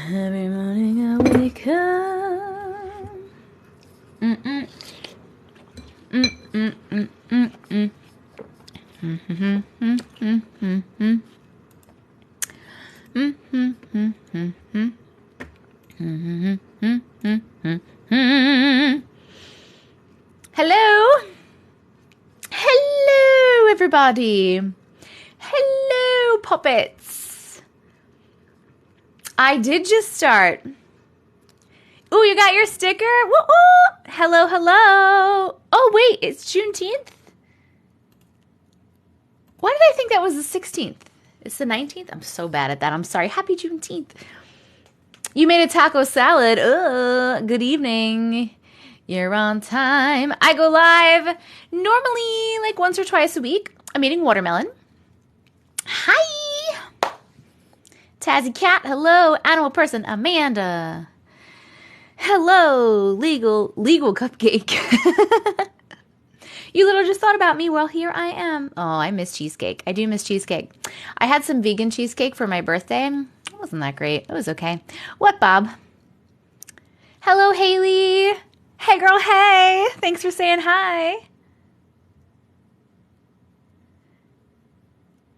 Every morning I wake up. Mm-mm. Mm-mm. Mm-mm. Mm-mm. Mm-hmm. Mm-hmm. Mm-hmm. Mm-hmm. Hello. Hello, everybody. Hello, puppets. I did just start. Ooh, you got your sticker? Woo-woo. Hello, hello. Oh, wait, it's Juneteenth? Why did I think that was the 16th? It's the 19th? I'm so bad at that. I'm sorry. Happy Juneteenth. You made a taco salad. Good evening. You're on time. I go live normally like once or twice a week. I'm eating watermelon. Hi. Tazzy Cat. Hello. Animal person. Amanda. Hello. Legal cupcake. You little just thought about me. Well, here I am. Oh, I miss cheesecake. I do miss cheesecake. I had some vegan cheesecake for my birthday. It wasn't that great. It was okay. What, Bob? Hello, Haley. Hey, girl, hey. Thanks for saying hi.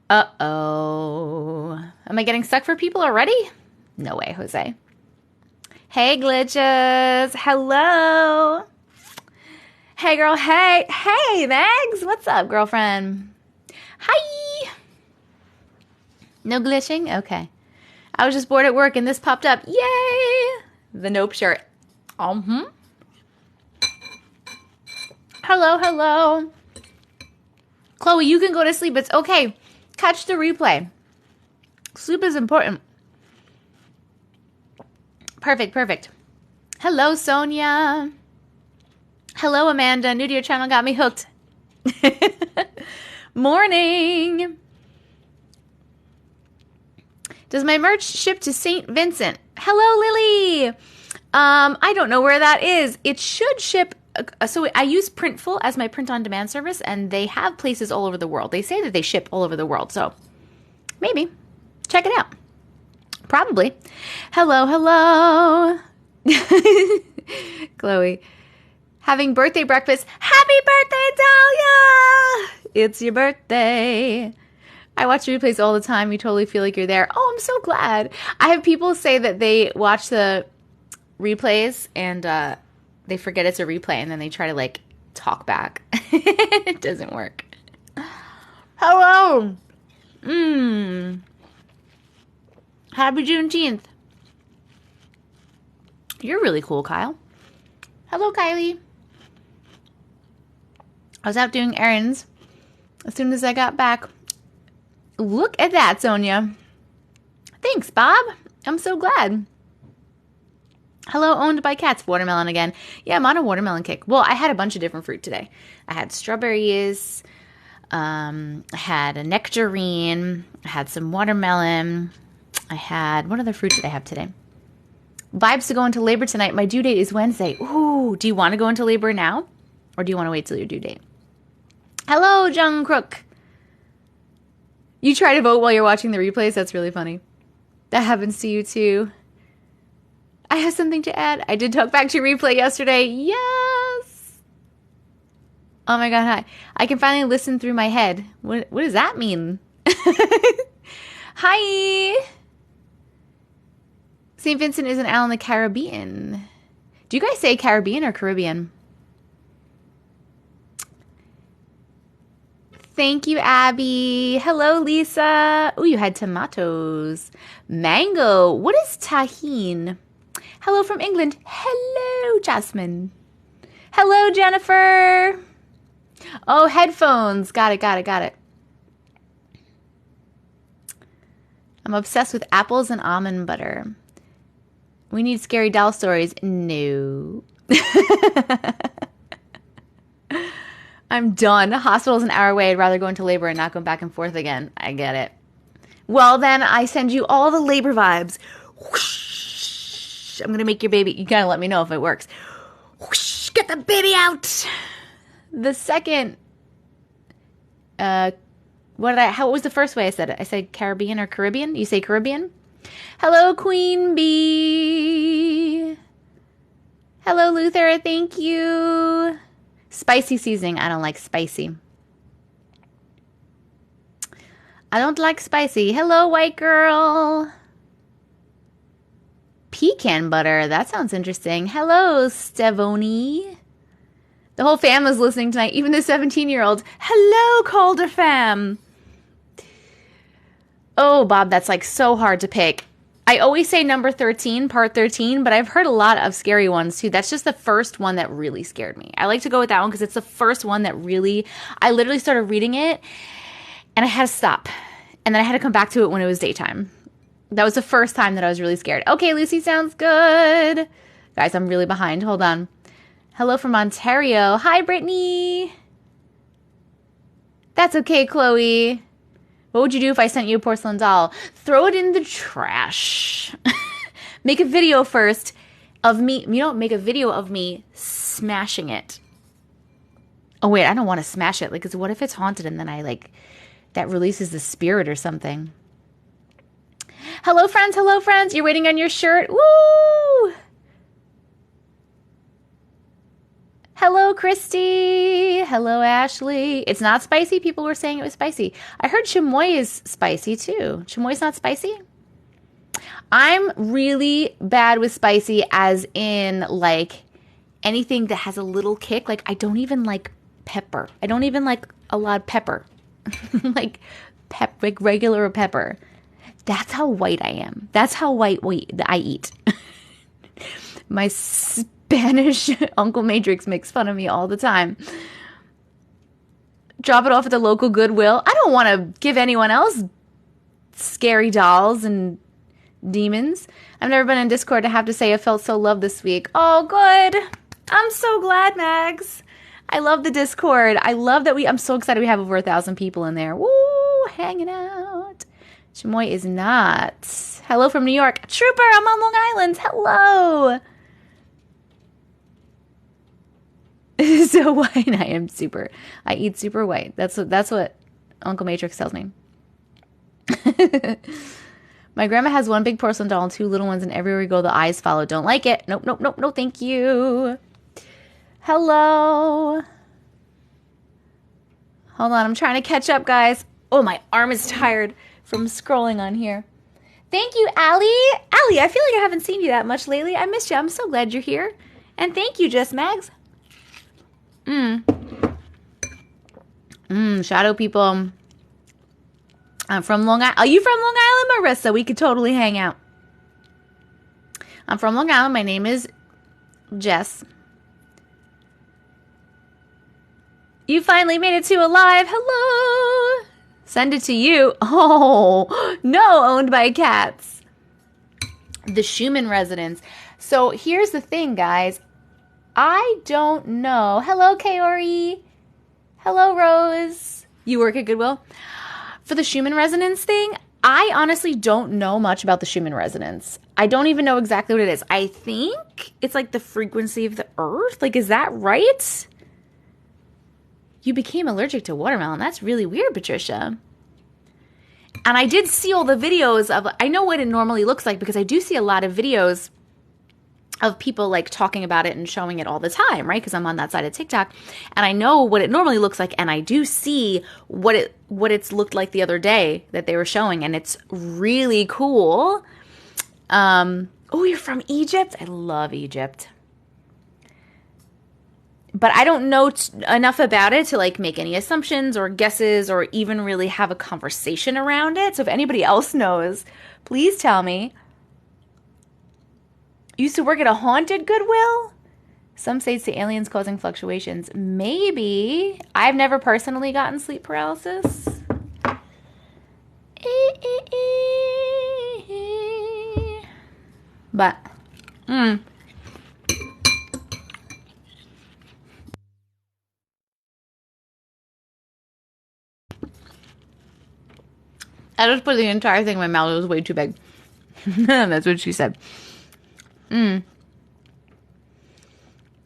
Uh-oh. Am I getting stuck for people already? No way, Jose. Hey, glitches. Hello. Hey, girl, hey. Hey, Mags. What's up, girlfriend? Hi. No glitching? Okay. I was just bored at work and this popped up. Yay. The Nope shirt. Hello, hello. Chloe, you can go to sleep. It's okay. Catch the replay. Sleep is important. Perfect. Hello, Sonia. Hello, Amanda. New to your channel got me hooked. Morning. Does my merch ship to St. Vincent? Hello, Lily. I don't know where that is. It should ship. So I use Printful as my print-on-demand service, and they have places all over the world. They say that they ship all over the world, so maybe. Check it out. Probably. Hello. Chloe. Having birthday breakfast. Happy birthday, Dahlia! It's your birthday. I watch replays all the time. You totally feel like you're there. Oh, I'm so glad. I have people say that they watch the replays and they forget it's a replay and then they try to like talk back. It doesn't work. Hello. Happy Juneteenth. You're really cool, Kyle. Hello, Kylie. I was out doing errands as soon as I got back. Look at that, Sonia. Thanks, Bob. I'm so glad. Hello, owned by cats. Watermelon again. Yeah, I'm on a watermelon kick. Well, I had a bunch of different fruit today. I had strawberries. I had a nectarine. I had some watermelon. I had, what other fruit did I have today? Vibes to go into labor tonight. My due date is Wednesday. Ooh, do you want to go into labor now? Or do you want to wait till your due date? Hello, Jung Crook. You try to vote while you're watching the replays? That's really funny. That happens to you too. I have something to add. I did talk back to replay yesterday. Yes. Oh my God, hi. I can finally listen through my head. What does that mean? Hi. St. Vincent is an island in the Caribbean. Do you guys say Caribbean or Caribbean? Thank you, Abby. Hello, Lisa. Oh, you had tomatoes. Mango. What is tahine? Hello from England. Hello, Jasmine. Hello, Jennifer. Oh, headphones. Got it. I'm obsessed with apples and almond butter. We need scary doll stories. No. I'm done. Hospital's an hour away. I'd rather go into labor and not go back and forth again. I get it. Well, then I send you all the labor vibes. Whoosh. I'm going to make your baby. You got to let me know if it works. Whoosh. Get the baby out. The second. What was the first way I said it? I said Caribbean or Caribbean? You say Caribbean? Hello, Queen Bee. Hello, Luther. Thank you. Spicy seasoning. I don't like spicy. I don't like spicy. Hello, white girl. Pecan butter. That sounds interesting. Hello, Stevoni. The whole fam is listening tonight, even the 17-year-old. Hello, Calder fam. Oh, Bob, that's like so hard to pick. I always say number 13, part 13, but I've heard a lot of scary ones too. That's just the first one that really scared me. I like to go with that one because it's the first one that really, I literally started reading it and I had to stop. And then I had to come back to it when it was daytime. That was the first time that I was really scared. Okay, Lucy, sounds good. Guys, I'm really behind. Hold on. Hello from Ontario. Hi, Brittany. That's okay, Chloe. What would you do if I sent you a porcelain doll? Throw it in the trash. Make a video first of me. Make a video of me smashing it. Oh, wait, I don't want to smash it. Like, 'cause what if it's haunted and then that releases the spirit or something? Hello, friends. Hello, friends. You're waiting on your shirt. Woo! Hello, Christy. Hello, Ashley. It's not spicy. People were saying it was spicy. I heard chamoy is spicy, too. Chamoy's not spicy? I'm really bad with spicy as in, like, anything that has a little kick. Like, I don't even like pepper. I don't even like a lot of pepper. like regular pepper. That's how white I am. That's how white I eat. My Spanish Uncle Matrix makes fun of me all the time. Drop it off at the local Goodwill. I don't want to give anyone else scary dolls and demons. I've never been in Discord to have to say I felt so loved this week. Oh, good. I'm so glad, Mags. I love the Discord. I love that I'm so excited we have over 1,000 people in there. Woo, hanging out. Chamoy is not. Hello from New York. Trooper, I'm on Long Island. Hello. So white. I am super. I eat super white. That's what Uncle Matrix tells me. My grandma has one big porcelain doll and 2 little ones, and everywhere we go, the eyes follow. Don't like it. Nope, nope, nope, no, thank you. Hello. Hold on, I'm trying to catch up, guys. Oh, my arm is tired from scrolling on here. Thank you, Allie. Allie, I feel like I haven't seen you that much lately. I missed you. I'm so glad you're here. And thank you, Just Mags. Shadow people. I'm from Long Island. Are you from Long Island, Marissa? We could totally hang out. I'm from Long Island. My name is Jess. You finally made it to Alive. Hello. Send it to you. Oh, no, owned by cats. The Schumann residence. So here's the thing, guys. I don't know. Hello, Kaori. Hello, Rose. You work at Goodwill? For the Schumann resonance thing, I honestly don't know much about the Schumann resonance. I don't even know exactly what it is. I think it's like the frequency of the earth. Like, is that right? You became allergic to watermelon. That's really weird, Patricia. And I did see all the videos of, I know what it normally looks like because I do see a lot of videos of people like talking about it and showing it all the time, right? Because I'm on that side of TikTok and I know what it normally looks like, and I do see what it's looked like the other day that they were showing, and it's really cool. Oh, you're from Egypt? I love Egypt. But I don't know enough about it to like make any assumptions or guesses or even really have a conversation around it. So if anybody else knows, please tell me. Used to work at a haunted Goodwill? Some say it's the aliens causing fluctuations. Maybe. I've never personally gotten sleep paralysis. But, I just put the entire thing in my mouth. It was way too big. That's what she said.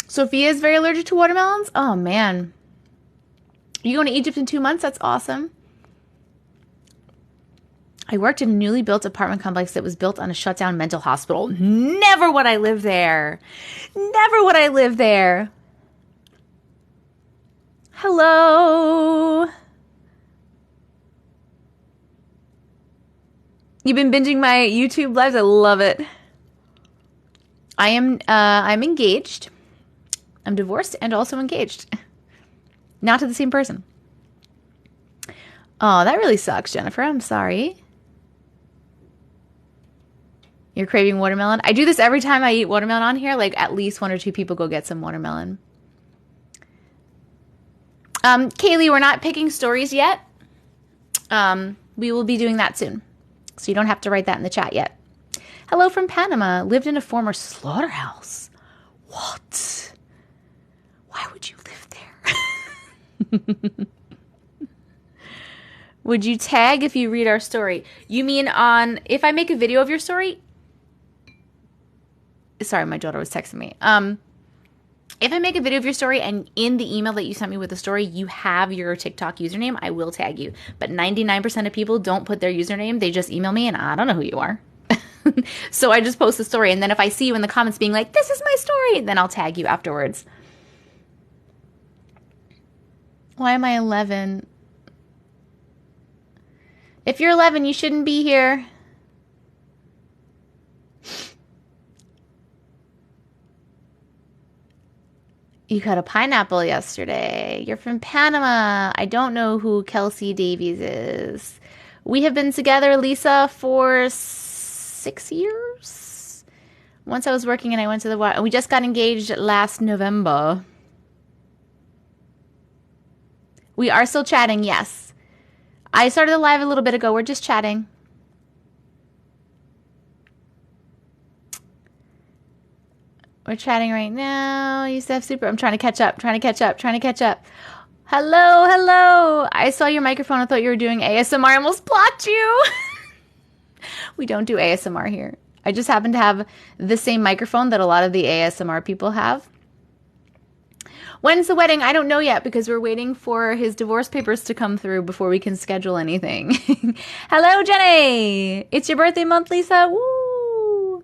Sophia is very allergic to watermelons? Oh, man. You going to Egypt in 2 months? That's awesome. I worked in a newly built apartment complex that was built on a shutdown mental hospital. Never would I live there. Never would I live there. Hello. You've been binging my YouTube lives? I love it. I'm engaged. I'm divorced and also engaged. Not to the same person. Oh, that really sucks, Jennifer. I'm sorry. You're craving watermelon? I do this every time I eat watermelon on here. Like, at least 1 or 2 people go get some watermelon. Kaylee, we're not picking stories yet. We will be doing that soon. So you don't have to write that in the chat yet. Hello from Panama. Lived in a former slaughterhouse. What? Why would you live there? Would you tag if you read our story? You mean on, if I make a video of your story? Sorry, my daughter was texting me. If I make a video of your story and in the email that you sent me with the story, you have your TikTok username, I will tag you. But 99% of people don't put their username. They just email me and I don't know who you are. So I just post the story. And then if I see you in the comments being like, this is my story, then I'll tag you afterwards. Why am I 11? If you're 11, you shouldn't be here. You cut a pineapple yesterday. You're from Panama. I don't know who Kelsey Davies is. We have been together, Lisa, for 6 years. Once I was working and I went to the water. We just got engaged last November. We are still chatting, yes. I started the live a little bit ago. We're just chatting. We're chatting right now. You used to have super. I'm trying to catch up. Hello, hello. I saw your microphone. I thought you were doing ASMR. I almost blocked you. We don't do ASMR here. I just happen to have the same microphone that a lot of the ASMR people have. When's the wedding? I don't know yet because we're waiting for his divorce papers to come through before we can schedule anything. Hello, Jenny. It's your birthday month, Lisa. Woo!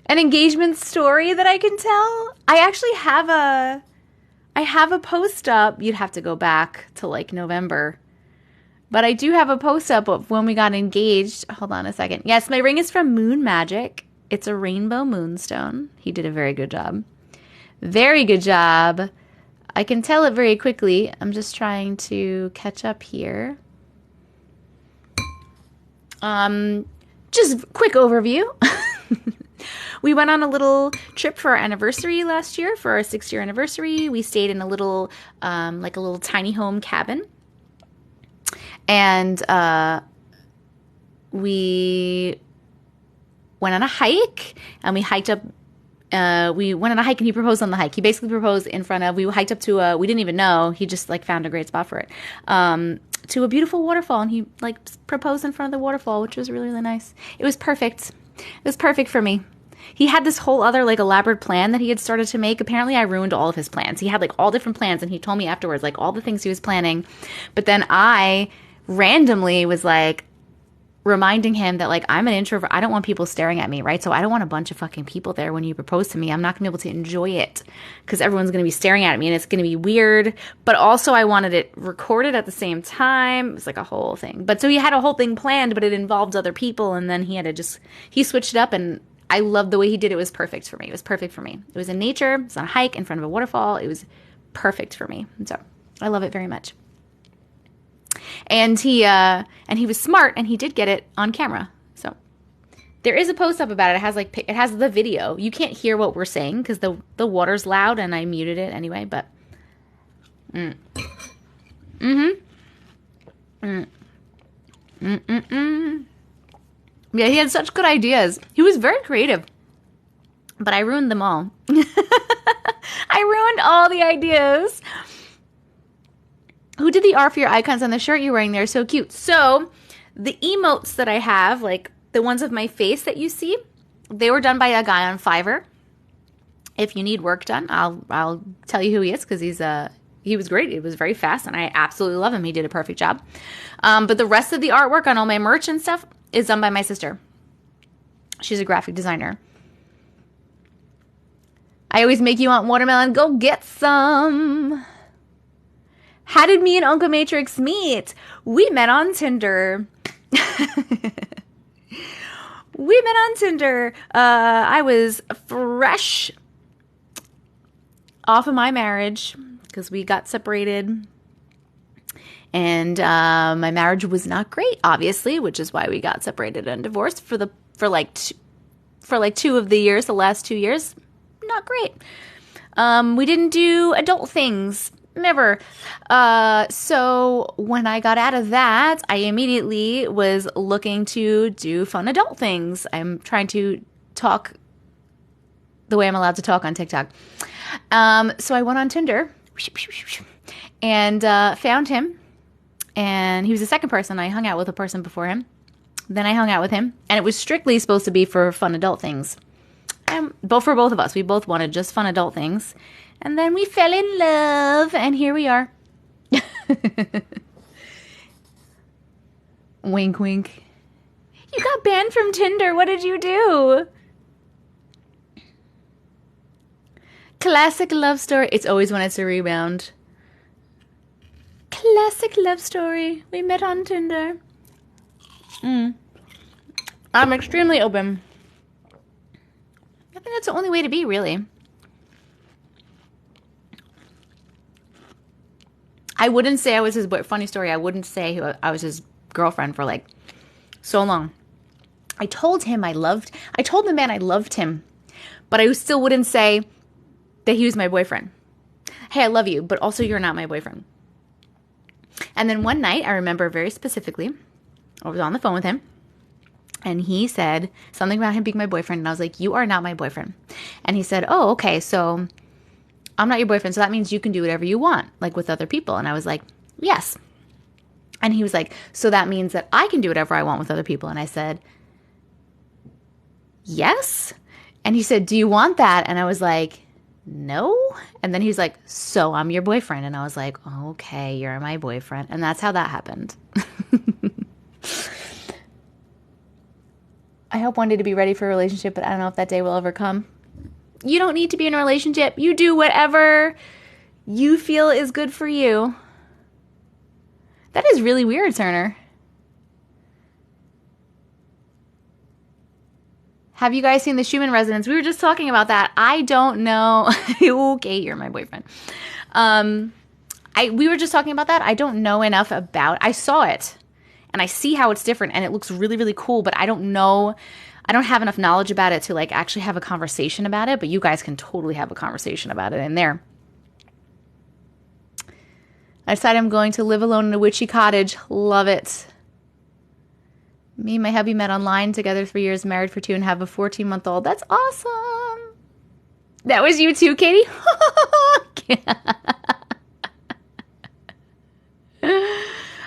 An engagement story that I can tell? I actually have a post up. You'd have to go back to like November. But I do have a post up of when we got engaged. Hold on a second. Yes, my ring is from Moon Magic. It's a rainbow moonstone. He did a very good job. Very good job. I can tell it very quickly. I'm just trying to catch up here. Just quick overview. We went on a little trip for our anniversary last year, for our 6-year anniversary. We stayed in a little, like a little tiny home cabin. And we went on a hike, and we hiked up. We went on a hike, and he proposed on the hike. He basically proposed in front of. We hiked up to we didn't even know. He just like found a great spot for it. To a beautiful waterfall, and he like proposed in front of the waterfall, which was really, really nice. It was perfect. It was perfect for me. He had this whole other like elaborate plan that he had started to make. Apparently I ruined all of his plans. He had like all different plans, and he told me afterwards like all the things he was planning. But then I randomly was like reminding him that like I'm an introvert. I don't want people staring at me, right? So I don't want a bunch of fucking people there when you propose to me. I'm not gonna be able to enjoy it because everyone's gonna be staring at me and it's gonna be weird. But also I wanted it recorded at the same time. It was like a whole thing. But so he had a whole thing planned, but it involved other people, and then he switched it up, and I loved the way he did it. It was perfect for me. It was perfect for me. It was in nature. It was on a hike in front of a waterfall. It was perfect for me. And so I love it very much. And he was smart, and he did get it on camera. So there is a post up about it. It has the video. You can't hear what we're saying because the water's loud, and I muted it anyway. But yeah, he had such good ideas. He was very creative, but I ruined them all. I ruined all the ideas. Who did the R for your icons on the shirt you're wearing? They're so cute. So the emotes that I have, like the ones of my face that you see, they were done by a guy on Fiverr. If you need work done, I'll tell you who he is because he's he was great. It was very fast, and I absolutely love him. He did a perfect job. But the rest of the artwork on all my merch and stuff is done by my sister. She's a graphic designer. I always make you want watermelon. Go get some. How did me and Uncle Matrix meet? We met on Tinder. We met on Tinder. I was fresh off of my marriage because we got separated. And my marriage was not great, obviously, which is why we got separated and divorced for like 2 of the years, the last 2 years. Not great. We didn't do adult things. Never. So when I got out of that, I immediately was looking to do fun adult things. I'm trying to talk the way I'm allowed to talk on TikTok. So I went on Tinder and found him. And he was the second person. I hung out with a person before him. Then I hung out with him. And it was strictly supposed to be for fun adult things. And for both of us. We both wanted just fun adult things. And then we fell in love. And here we are. Wink, wink. You got banned from Tinder. What did you do? Classic love story. It's always when it's a rebound. Classic love story. We met on Tinder. I'm extremely open. I think that's the only way to be, really. I wouldn't say I was his funny story. I wouldn't say I was his girlfriend for like so long. I told the man I loved him, but I still wouldn't say that he was my boyfriend. Hey, I love you, but also you're not my boyfriend. And then one night, I remember very specifically, I was on the phone with him, and he said something about him being my boyfriend, and I was like, you are not my boyfriend. And he said, oh, okay, so I'm not your boyfriend, so that means you can do whatever you want, like with other people. And I was like, yes. And he was like, so that means that I can do whatever I want with other people. And I said, yes. And he said, do you want that? And I was like, no. And then he was like, so I'm your boyfriend. And I was like, okay, you're my boyfriend. And that's how that happened. I hope one day to be ready for a relationship, but I don't know if that day will ever come. You don't need to be in a relationship. You do whatever you feel is good for you. That is really weird, Turner. Have you guys seen the Schumann Resonance? We were just talking about that. I don't know. Okay, you're my boyfriend. We were just talking about that. I don't know enough about. I saw it, and I see how it's different, and it looks really, really cool. But I don't know. I don't have enough knowledge about it to like actually have a conversation about it. But you guys can totally have a conversation about it in there. I decided I'm going to live alone in a witchy cottage. Love it. Me and my hubby met online, together 3 years, married for 2, and have a 14-month-old. That's awesome. That was you too, Katie?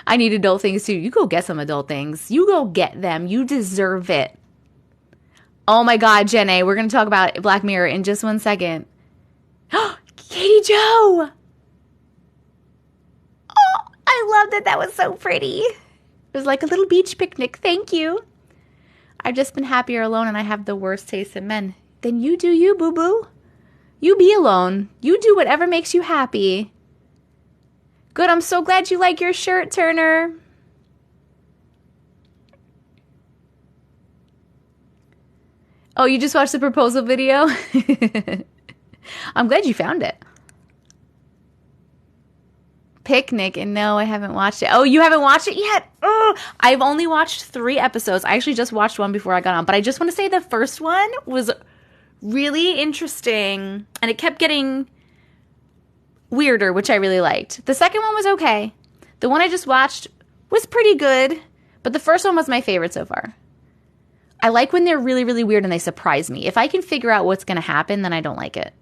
I need adult things too. You go get some adult things. You go get them. You deserve it. Oh my God, Jenna, we're going to talk about Black Mirror in just 1 second. Katie Joe. Oh, I loved it. That was so pretty. It was like a little beach picnic. Thank you. I've just been happier alone, and I have the worst taste in men. Then you do you, boo-boo. You be alone. You do whatever makes you happy. Good. I'm so glad you like your shirt, Turner. Oh, you just watched the proposal video? I'm glad you found it. Picnic, and no, I haven't watched it. Oh, you haven't watched it yet? Oh, I've only watched 3 episodes. I actually just watched one before I got on, but I just want to say the first one was really interesting, and it kept getting weirder, which I really liked. The second one was okay. The one I just watched was pretty good, but the first one was my favorite so far. I like when they're really, really weird and they surprise me. If I can figure out what's going to happen, then I don't like it.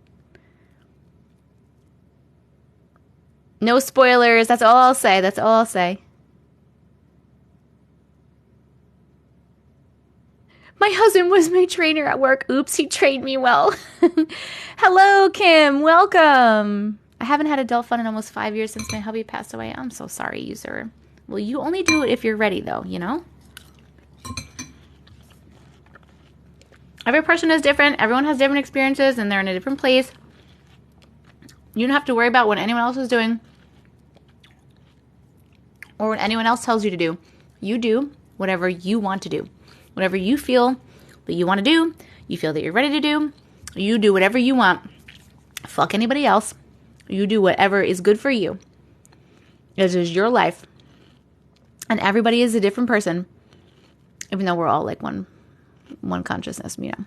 No spoilers. That's all I'll say. That's all I'll say. My husband was my trainer at work. Oops, he trained me well. Hello, Kim. Welcome. I haven't had adult fun in almost 5 years since my hubby passed away. I'm so sorry, user. Well, you only do it if you're ready, though, you know? Every person is different. Everyone has different experiences, and they're in a different place. You don't have to worry about what anyone else is doing or what anyone else tells you to do. You do whatever you want to do. Whatever you feel that you want to do, you feel that you're ready to do, you do whatever you want. Fuck anybody else. You do whatever is good for you. This is your life. And everybody is a different person, even though we're all like one consciousness, you know.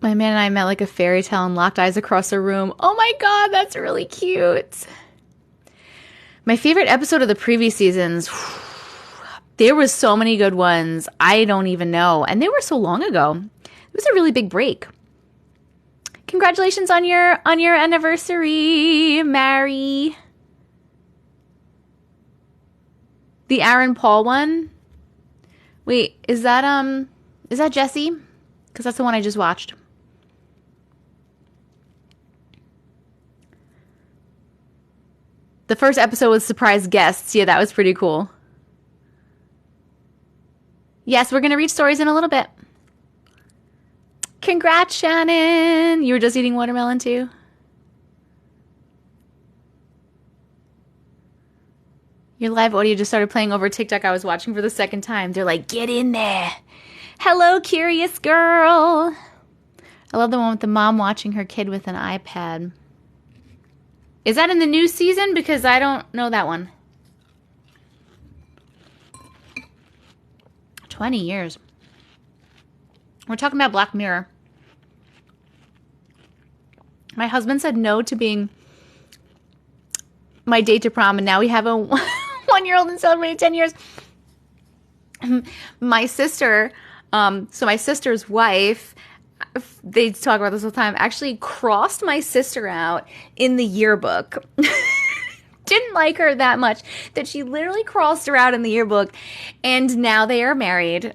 My man and I met like a fairy tale and locked eyes across a room. Oh my God, that's really cute. My favorite episode of the previous seasons, there was so many good ones. I don't even know. And they were so long ago. It was a really big break. Congratulations on your anniversary, Mary. The Aaron Paul one? Wait, is that Jesse? Because that's the one I just watched. The first episode was surprise guests. Yeah, that was pretty cool. Yes, we're going to read stories in a little bit. Congrats, Shannon. You were just eating watermelon too? Your live audio just started playing over TikTok. I was watching for the second time. They're like, get in there. Hello, curious girl. I love the one with the mom watching her kid with an iPad. Is that in the new season? Because I don't know that one. 20 years. We're talking about Black Mirror. My husband said no to being my date to prom, and now we have a 1-year-old and celebrated 10 years. My sister, so my sister's wife, they talk about this all the time, actually crossed my sister out in the yearbook. Didn't like her that much that she literally crossed her out in the yearbook, and now they are married.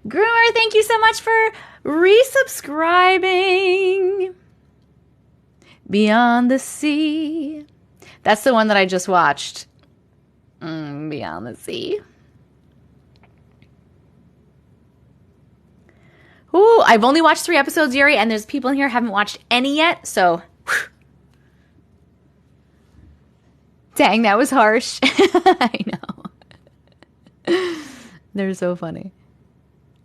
Groomer, thank you so much for resubscribing. Beyond the Sea. That's the one that I just watched. Beyond the Sea. Ooh, I've only watched 3 episodes, Yuri, and there's people in here who haven't watched any yet, so... Dang, that was harsh. I know. They're so funny.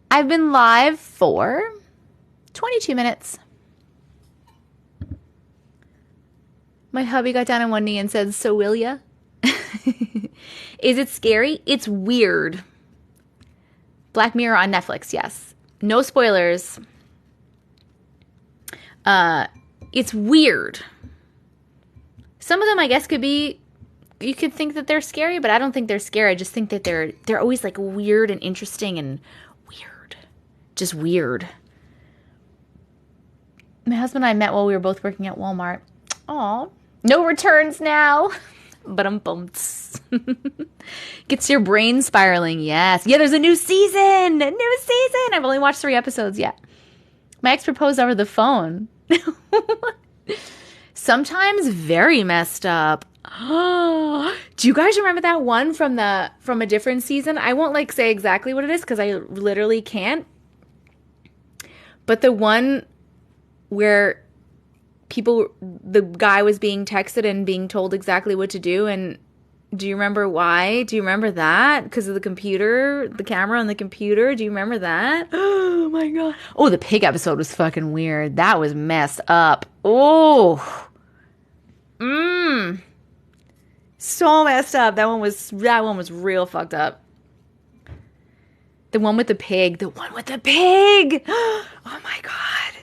I've been live for 22 minutes. My hubby got down on one knee and said, so will ya? Is it scary? It's weird. Black Mirror on Netflix, yes. No spoilers. It's weird. Some of them, I guess, could be... You could think that they're scary, but I don't think they're scary. I just think that they're always like weird and interesting and weird. Just weird. My husband and I met while we were both working at Walmart. Aw. No returns now. But I'm pumped. Gets your brain spiraling. Yes. Yeah, there's a new season. New season. I've only watched 3 episodes yet. My ex proposed over the phone. Sometimes very messed up. Do you guys remember that one from a different season? I won't like say exactly what it is because I literally can't. But the one where the guy was being texted and being told exactly what to do, and do you remember why? Do you remember that? Because of the computer, the camera on the computer. Do you remember that? Oh my God. Oh, the pig episode was fucking weird. That was messed up. Oh. So messed up. That one was real fucked up. The one with the pig. Oh my God.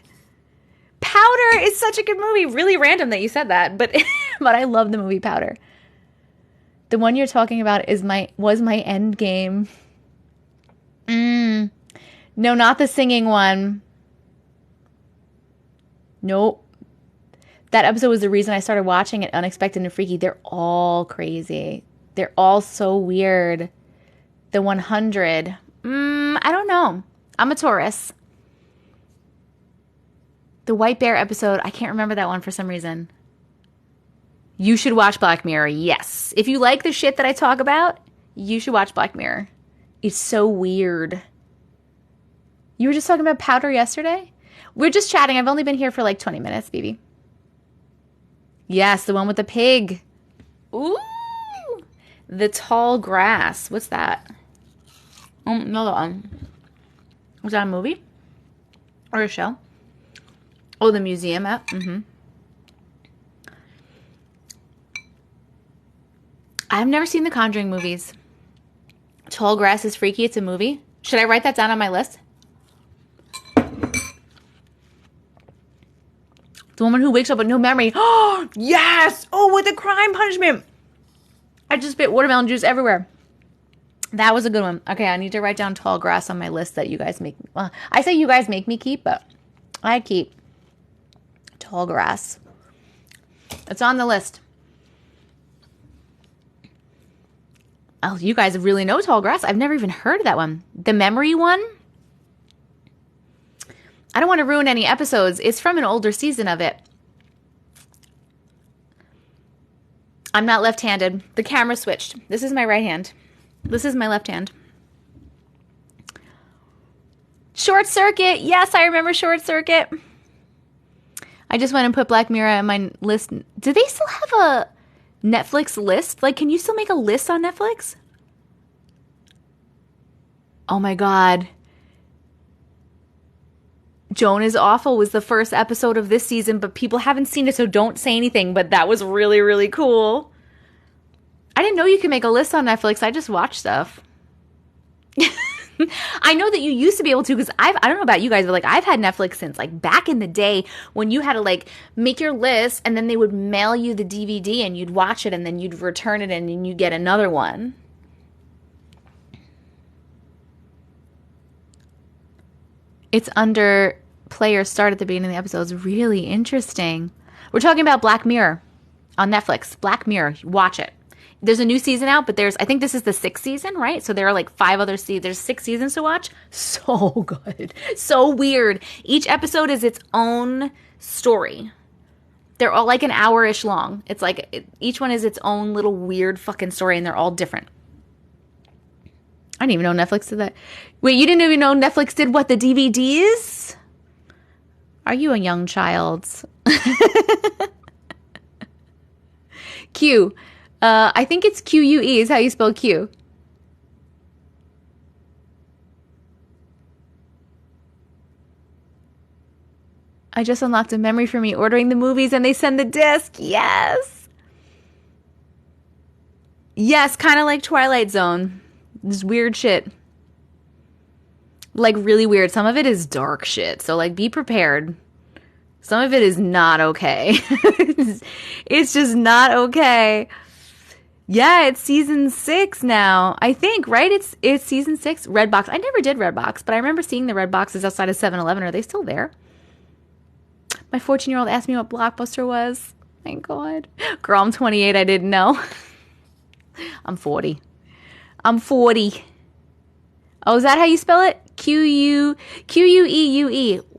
Powder is such a good movie. Really random that you said that, but but I love the movie Powder. The one you're talking about was my end game. No, not the singing one. Nope. That episode was the reason I started watching it, Unexpected and Freaky. They're all crazy. They're all so weird. The 100. I don't know. I'm a Taurus. The White Bear episode, I can't remember that one for some reason. You should watch Black Mirror, yes. If you like the shit that I talk about, you should watch Black Mirror. It's so weird. You were just talking about powder yesterday? We're just chatting. I've only been here for like 20 minutes, baby. Yes, the one with the pig. Ooh! The Tall Grass. What's that? Another one. Was that a movie? Or a show? Oh, the museum app? Mm-hmm. I've never seen the Conjuring movies. Tall Grass is freaky. It's a movie. Should I write that down on my list? The woman who wakes up with no memory. Oh, yes! Oh, with the crime punishment. I just spit watermelon juice everywhere. That was a good one. Okay, I need to write down Tall Grass on my list that you guys make. Well, I say you guys make me keep, but I keep Tall Grass. It's on the list. Oh, you guys really know Tall Grass? I've never even heard of that one. The memory one? I don't want to ruin any episodes. It's from an older season of it. I'm not left-handed. The camera switched. This is my right hand. This is my left hand. Short Circuit. Yes, I remember Short Circuit. I just went and put Black Mirror on my list. Do they still have a Netflix list? Like, can you still make a list on Netflix? Oh my God. Joan is Awful was the first episode of this season, but people haven't seen it, so don't say anything. But that was really, really cool. I didn't know you could make a list on Netflix. I just watch stuff. I know that you used to be able to, because I don't know about you guys, but like I've had Netflix since like back in the day when you had to like make your list and then they would mail you the DVD and you'd watch it and then you'd return it and then you get another one. It's under player start at the beginning of the episode. It's really interesting. We're talking about Black Mirror on Netflix. Black Mirror. Watch it. There's a new season out, but I think this is the 6th season, right? So there are like 5 other seasons. There's 6 seasons to watch. So good. So weird. Each episode is its own story. They're all like an hour-ish long. It's like each one is its own little weird fucking story, and they're all different. I didn't even know Netflix did that. Wait, you didn't even know Netflix did what, the DVDs? Are you a young child? Q. I think it's QUE is how you spell Q. I just unlocked a memory for me ordering the movies and they send the disc. Yes. Yes, kind of like Twilight Zone. This weird shit. Like really weird. Some of it is dark shit. So like be prepared. Some of it is not okay. It's just not okay. Yeah, it's season 6 now. I think, right? It's season 6. Redbox. I never did Redbox, but I remember seeing the Red boxes outside of 7-Eleven. Are they still there? My 14-year-old asked me what Blockbuster was. Thank God. Girl, I'm 28. I didn't know. I'm 40. I'm 40. Oh, is that how you spell it? Queue.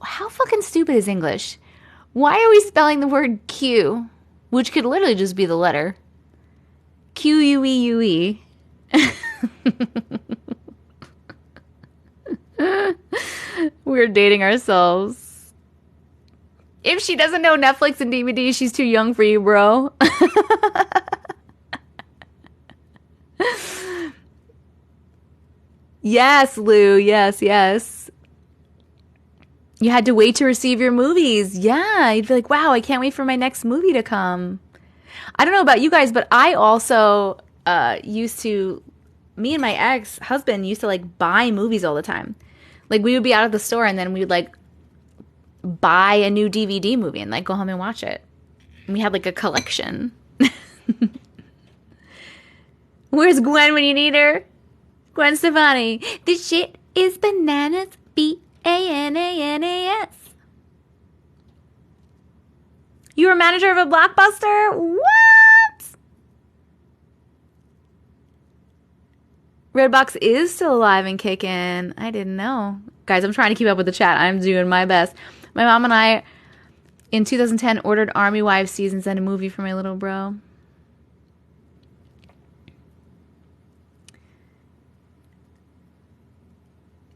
How fucking stupid is English? Why are we spelling the word Q, which could literally just be the letter? Queue. We're dating ourselves. If she doesn't know Netflix and DVD, she's too young for you, bro. Yes, Lou. Yes. You had to wait to receive your movies. Yeah, you'd be like, wow, I can't wait for my next movie to come. I don't know about you guys, but I also me and my ex-husband used to like buy movies all the time. Like we would be out of the store and then we would like buy a new DVD movie and like go home and watch it. And we had like a collection. Where's Gwen when you need her? Gwen Stefani. This shit is bananas. BANANAS. You were manager of a Blockbuster? What? Redbox is still alive and kicking. I didn't know. Guys, I'm trying to keep up with the chat. I'm doing my best. My mom and I, in 2010, ordered Army Wives seasons and a movie for my little bro.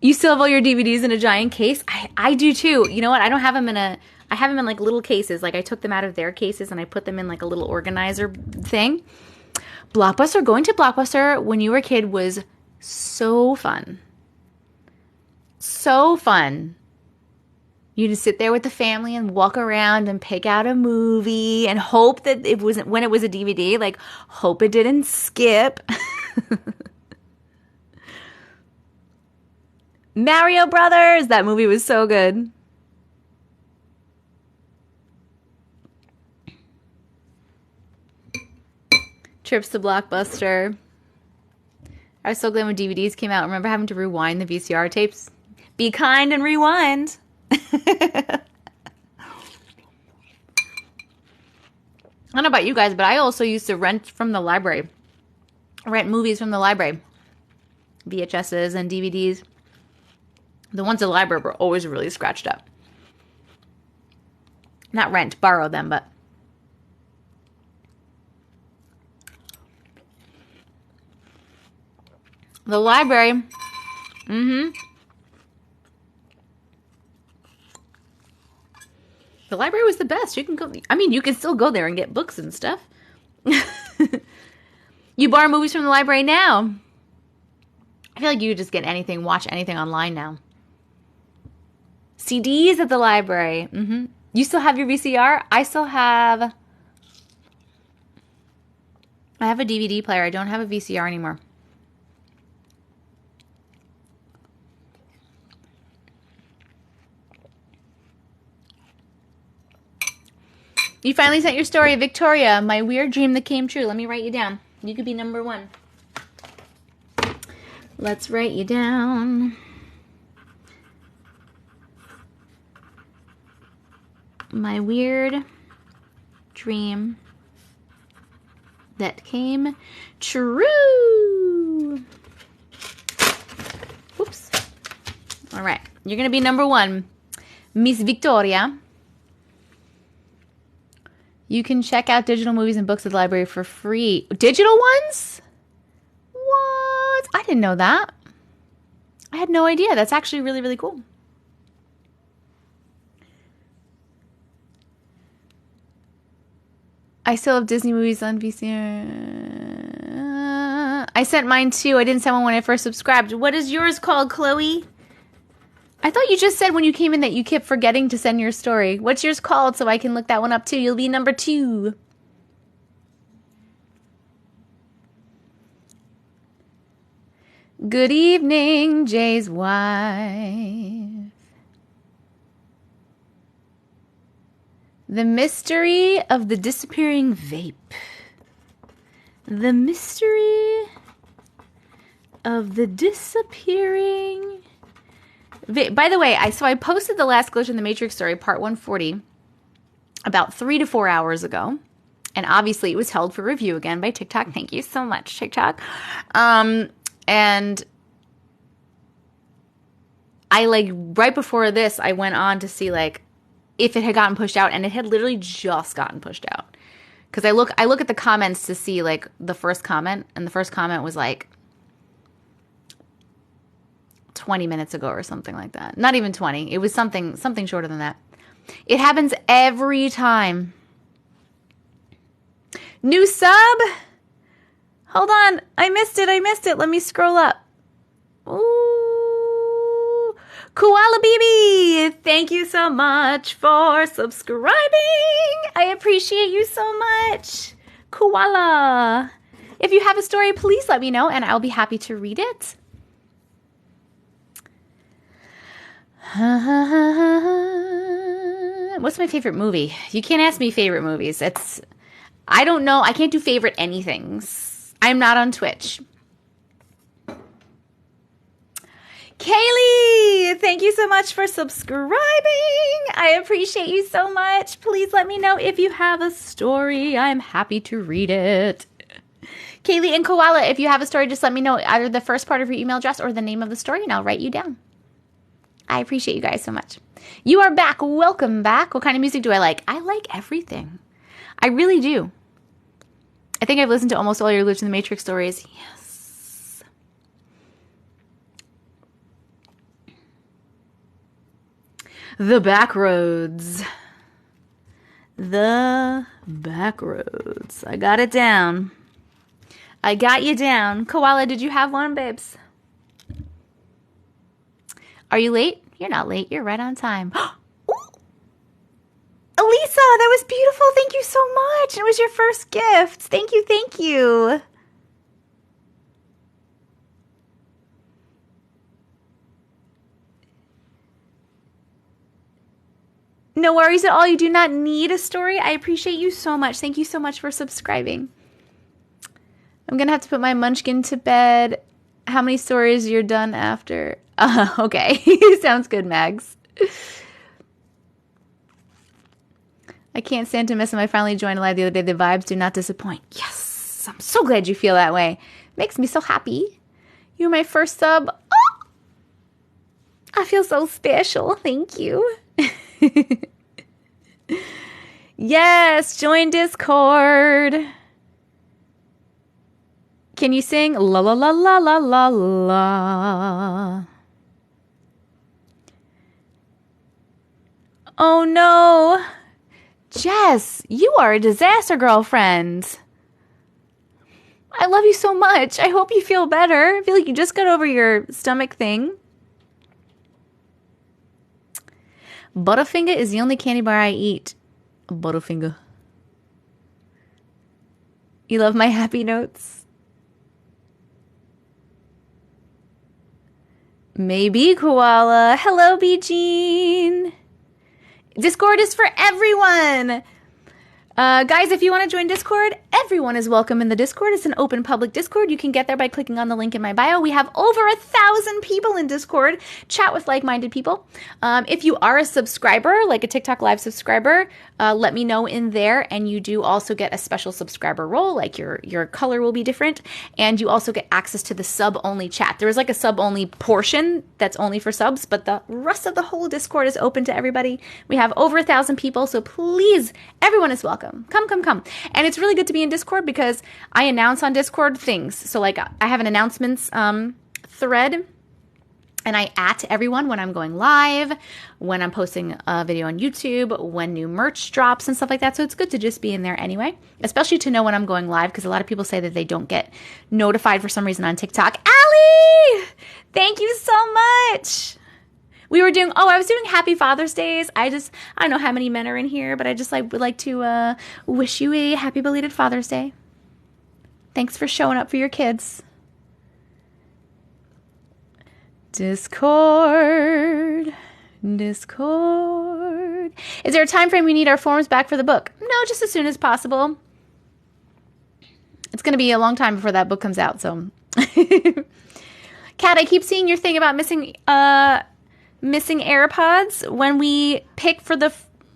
You still have all your DVDs in a giant case? I do too. You know what? I don't have them I have them in like little cases. Like I took them out of their cases and I put them in like a little organizer thing. Blockbuster, going to Blockbuster when you were a kid was so fun. So fun. You just sit there with the family and walk around and pick out a movie and hope that it wasn't, when it was a DVD, like hope it didn't skip. Mario Brothers, that movie was so good. Trips to Blockbuster. I was so glad when DVDs came out. I remember having to rewind the VCR tapes. Be kind and rewind. I don't know about you guys, but I also used to rent from the library. Rent movies from the library. VHSs and DVDs. The ones in the library were always really scratched up. Not rent, borrow them, but... The library. The library was the best. You can go... I mean, you can still go there and get books and stuff. You borrow movies from the library now. I feel like you could just get anything, watch anything online now. CDs at the library. You still have your VCR? I have a DVD player. I don't have a VCR anymore. You finally sent your story, Victoria. My weird dream that came true. Let me write you down. You could be number one. Let's write you down. My weird dream that came true. Oops. All right. You're going to be number one. Miss Victoria. You can check out digital movies and books at the library for free. Digital ones? What? I didn't know that. I had no idea. That's actually really, really cool. I still have Disney movies on VCR. I sent mine too. I didn't send one when I first subscribed. What is yours called, Chloe? I thought you just said when you came in that you kept forgetting to send your story. What's yours called so I can look that one up too? You'll be number two. Good evening, Jay's wife. The mystery of the disappearing vape. The mystery of the disappearing vape. By the way, I posted the last Glitch in the Matrix story, part 140, about 3 to 4 hours ago. And obviously it was held for review again by TikTok. Thank you so much, TikTok. And I right before this, I went on to see if it had gotten pushed out, and it had literally just gotten pushed out. Because I look at the comments to see the first comment, and the first comment was 20 minutes ago or something like that. Not even 20. It was something shorter than that. It happens every time. New sub? Hold on. I missed it. Let me scroll up. Ooh. Koala BB, thank you so much for subscribing. I appreciate you so much. Koala. If you have a story, please let me know and I'll be happy to read it. What's my favorite movie? You can't ask me favorite movies. I don't know. I can't do favorite anythings. I'm not on Twitch. Kaylee, thank you so much for subscribing. I appreciate you so much. Please let me know if you have a story. I'm happy to read it. Kaylee and Koala, if you have a story, just let me know either the first part of your email address or the name of the story, and I'll write you down. I appreciate you guys so much. You are back. Welcome back. What kind of music do I like? I like everything. I really do. I think I've listened to almost all your Glitch in the Matrix stories. Yes. The Backroads. The Backroads. I got it down. I got you down. Koala, did you have one, babes? Are you late? You're not late. You're right on time. Elisa, that was beautiful. Thank you so much. It was your first gift. Thank you, thank you. No worries at all. You do not need a story. I appreciate you so much. Thank you so much for subscribing. I'm going to have to put my munchkin to bed. How many stories you're done after? Okay. Sounds good, Mags. I can't stand to miss him. I finally joined live the other day. The vibes do not disappoint. Yes. I'm so glad you feel that way. Makes me so happy. You're my first sub. Oh! I feel so special. Thank you. Yes. Join Discord. Can you sing? La la la la la la la. Oh no. Jess, you are a disaster, girlfriend. I love you so much. I hope you feel better. I feel like you just got over your stomach thing. Butterfinger is the only candy bar I eat. Butterfinger. You love my happy notes? Maybe, Koala. Hello, B-Jean. Discord is for everyone. Guys, if you want to join Discord, everyone is welcome in the Discord. It's an open public Discord. You can get there by clicking on the link in my bio. We have over 1,000 people in Discord. Chat with like-minded people. If you are a subscriber, like a TikTok Live subscriber, let me know in there. And you do also get a special subscriber role, like your color will be different. And you also get access to the sub-only chat. There is like a sub-only portion that's only for subs, but the rest of the whole Discord is open to everybody. We have over 1,000 people, so please, everyone is welcome. Come. And it's really good to be in Discord because I announce on Discord things. So like I have an announcements thread, and I @ everyone when I'm going live, when I'm posting a video on YouTube, when new merch drops and stuff like that. So it's good to just be in there anyway, especially to know when I'm going live, because a lot of people say that they don't get notified for some reason on TikTok. Allie! Thank you so much! I was doing Happy Father's Days. I don't know how many men are in here, but I just would like to wish you a happy belated Father's Day. Thanks for showing up for your kids. Discord. Is there a time frame we need our forms back for the book? No, just as soon as possible. It's going to be a long time before that book comes out, so. Kat, I keep seeing your thing about missing AirPods when we pick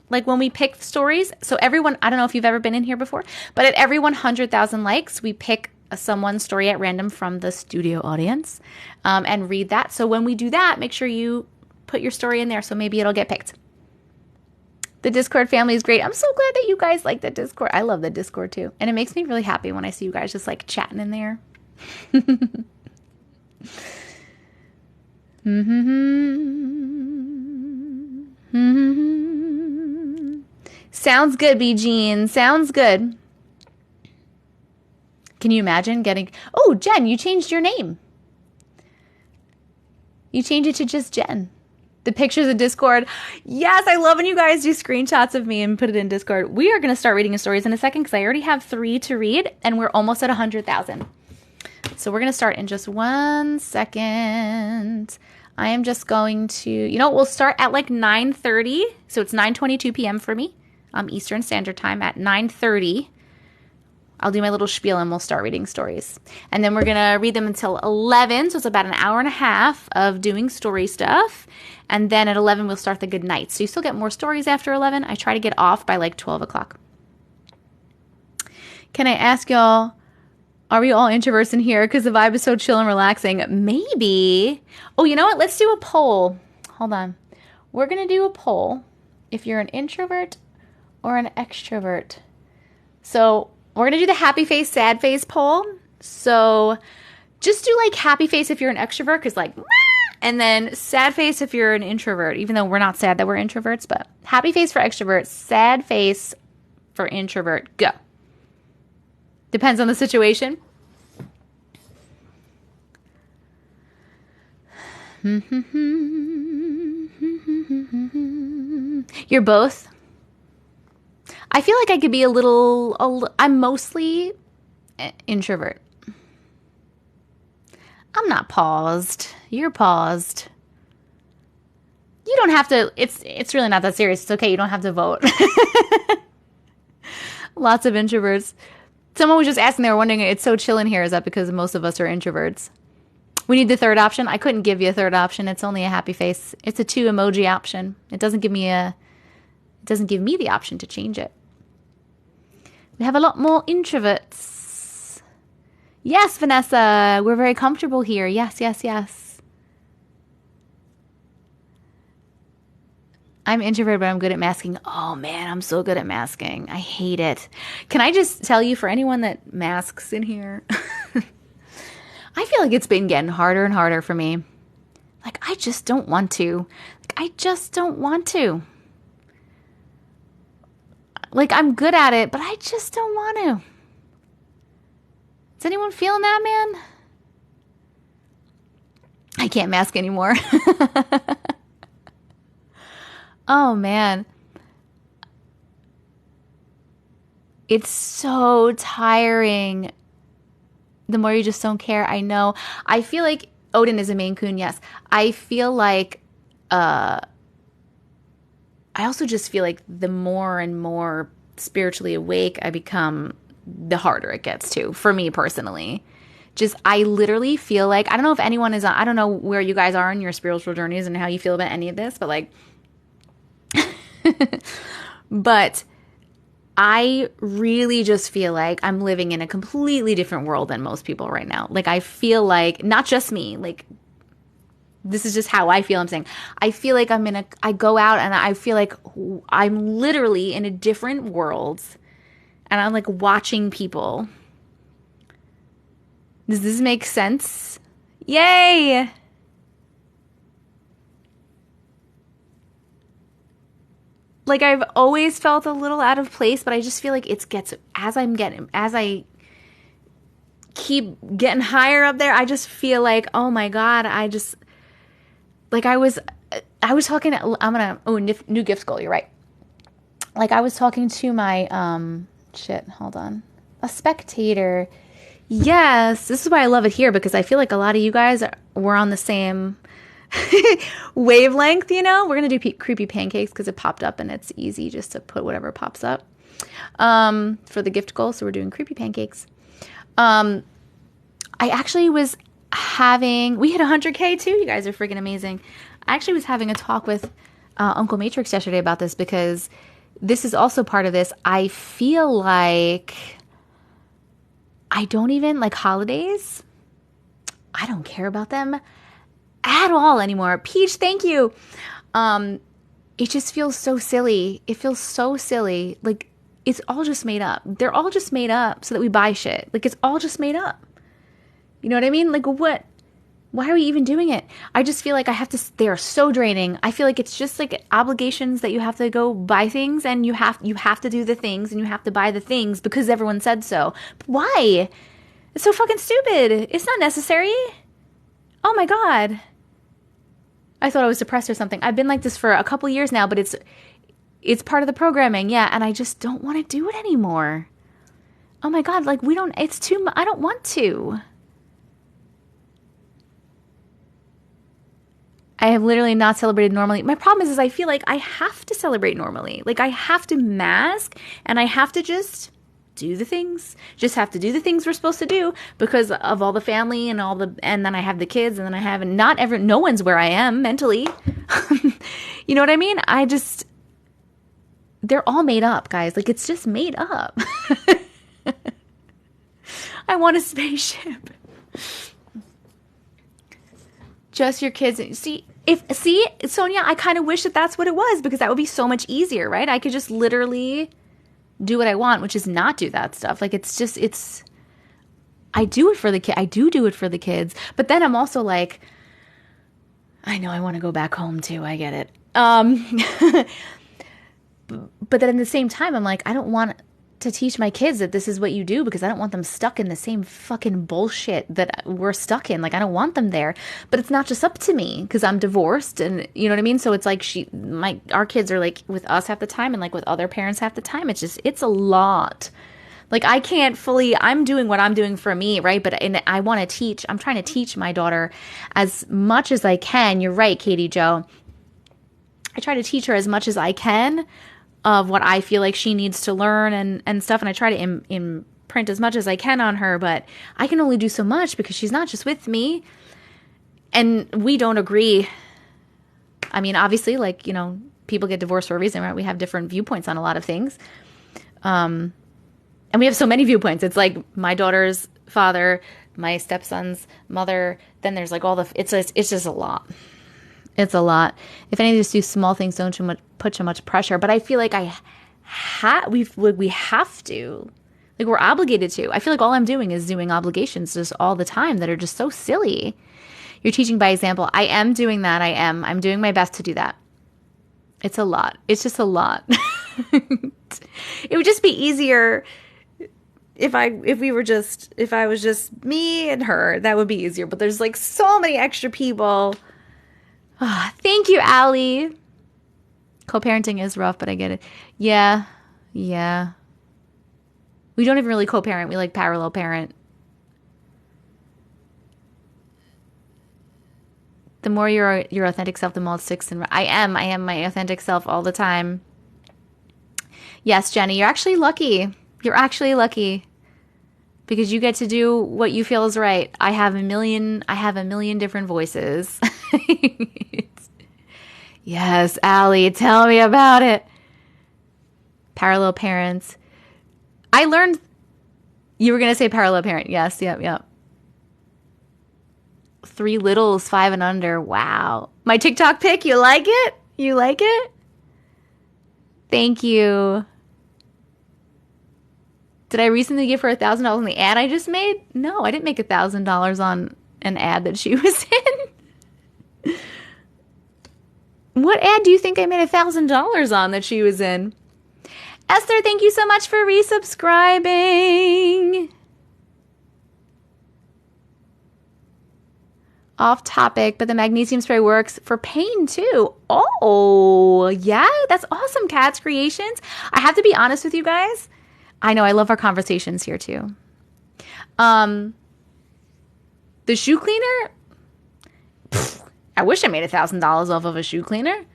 when we pick stories. So everyone, I don't know if you've ever been in here before, but at every 100,000 likes, we pick someone's story at random from the studio audience and read that. So when we do that, make sure you put your story in there so maybe it'll get picked. The Discord family is great. I'm so glad that you guys like the Discord. I love the Discord too. And it makes me really happy when I see you guys just like chatting in there. Sounds good, B-Jean. Sounds good. Can you imagine getting... Oh, Jen, you changed your name. You changed it to just Jen. The pictures of Discord. Yes, I love when you guys do screenshots of me and put it in Discord. We are going to start reading the stories in a second because I already have 3 to read and we're almost at 100,000. So we're going to start in just 1 second. I am just going to, we'll start at like 9:30. So it's 9:22 p.m. for me, Eastern Standard Time. At 9:30, I'll do my little spiel and we'll start reading stories. And then we're going to read them until 11. So it's about an hour and a half of doing story stuff. And then at 11, we'll start the good night. So you still get more stories after 11. I try to get off by like 12 o'clock. Can I ask y'all Are we all introverts in here because the vibe is so chill and relaxing? Maybe. Oh, you know what? Let's do a poll. Hold on. We're going to do a poll if you're an introvert or an extrovert. So we're going to do the happy face, sad face poll. So just do like happy face if you're an extrovert because like, and then sad face if you're an introvert, even though we're not sad that we're introverts, but happy face for extrovert, sad face for introvert. Go. Depends on the situation. You're both? I feel like I could be I'm mostly introvert. I'm not paused. You're paused. You don't have to, it's really not that serious. It's okay. You don't have to vote. Lots of introverts. Someone was just asking, they were wondering, it's so chill in here. Is that because most of us are introverts? We need the third option. I couldn't give you a third option. It's only a happy face. It's a 2 emoji option. It doesn't give me the option to change it. We have a lot more introverts. Yes, Vanessa, we're very comfortable here. Yes, yes, yes. I'm introverted, but I'm good at masking. Oh man, I'm so good at masking. I hate it. Can I just tell you, for anyone that masks in here, I feel like it's been getting harder and harder for me. Like, I just don't want to. Like, I'm good at it, but I just don't want to. Is anyone feeling that, man? I can't mask anymore. Oh, man. It's so tiring. The more you just don't care. I know. I feel like Odin is a Maine Coon, yes. I feel like, I also just feel like the more and more spiritually awake I become, the harder it gets too, for me personally. Just, I literally feel like, I don't know if anyone is, I don't know where you guys are in your spiritual journeys and how you feel about any of this, but like, but I really just feel like I'm living in a completely different world than most people right now. Like, I feel like, not just me, like, this is just how I feel. I'm saying, I feel like I go out and I feel like I'm literally in a different world and I'm like watching people. Does this make sense? Yay! Like, I've always felt a little out of place, but I just feel like as I keep getting higher up there, I just feel like, oh my God, I was talking to, new gift goal, you're right. Like, I was talking to my, hold on, a spectator. Yes, this is why I love it here, because I feel like a lot of you guys were on the same wavelength, you know? We're going to do creepy pancakes because it popped up and it's easy just to put whatever pops up for the gift goal. So we're doing creepy pancakes. I actually was we hit 100K too. You guys are freaking amazing. I actually was having a talk with Uncle Matrix yesterday about this because this is also part of this. I feel like I don't even like holidays. I don't care about them at all anymore. Peach, thank you. It just feels so silly. It feels so silly. Like, it's all just made up. They're all just made up so that we buy shit. Like, it's all just made up. You know what I mean? Like, what? Why are we even doing it? I just feel like they are so draining. I feel like it's just like obligations that you have to go buy things and you have to do the things and you have to buy the things because everyone said so. But why? It's so fucking stupid. It's not necessary. Oh my God. I thought I was depressed or something. I've been like this for a couple years now, but it's part of the programming. Yeah. And I just don't want to do it anymore. Oh my God. Like, I don't want to. I have literally not celebrated normally. My problem is I feel like I have to celebrate normally. Like, I have to mask and I have to just do the things. Just have to do the things we're supposed to do because of all the family and and then I have the kids and then I have no one's where I am mentally. You know what I mean? They're all made up, guys. Like, it's just made up. I want a spaceship. Just your kids. See, Sonia, I kind of wish that that's what it was, because that would be so much easier, right? I could just literally do what I want, which is not do that stuff. Like, I do it for the kid. I do it for the kids. But then I'm also like, I know I want to go back home too. I get it. But then at the same time, I'm like, I don't want to teach my kids that this is what you do, because I don't want them stuck in the same fucking bullshit that we're stuck in. Like, I don't want them there. But it's not just up to me, because I'm divorced, and you know what I mean? So it's like our kids are like with us half the time, and like with other parents half the time. It's a lot. Like, I can't fully, I'm doing what I'm doing for me, right? But I want to teach, I'm trying to teach my daughter as much as I can. You're right, Katie Jo. I try to teach her as much as I can of what I feel like she needs to learn and stuff. And I try to imprint as much as I can on her, but I can only do so much because she's not just with me. And we don't agree. I mean, obviously, like, you know, people get divorced for a reason, right? We have different viewpoints on a lot of things. And we have so many viewpoints. It's like my daughter's father, my stepson's mother. Then there's like it's just a lot. It's a lot. If any of these small things don't put too much pressure, but I feel like we have to, like, we're obligated to. I feel like all I'm doing is doing obligations just all the time that are just so silly. You're teaching by example. I am doing that. I'm doing my best to do that. It's a lot. It's just a lot. It would just be easier if I was just me and her. That would be easier. But there's like so many extra people. Oh, thank you, Allie. Co-parenting is rough, but I get it. Yeah. We don't even really co-parent. We like parallel parent. The more you're your authentic self, the more it sticks. And I am my authentic self all the time. Yes, Jenny, you're actually lucky. You're actually lucky because you get to do what you feel is right. I have a million different voices. Yes, Allie, tell me about it. Parallel parents. I learned you were going to say parallel parent. Yes, yep. 3 littles, 5 and under. Wow. My TikTok pic, you like it? You like it? Thank you. Did I recently give her $1,000 on the ad I just made? No, I didn't make $1,000 on an ad that she was in. What ad do you think I made $1,000 on that she was in? Esther, thank you so much for resubscribing. Off topic, but the magnesium spray works for pain too. Oh, yeah, that's awesome, Cats Creations. I have to be honest with you guys. I know I love our conversations here too. The shoe cleaner, I wish I made $1,000 off of a shoe cleaner.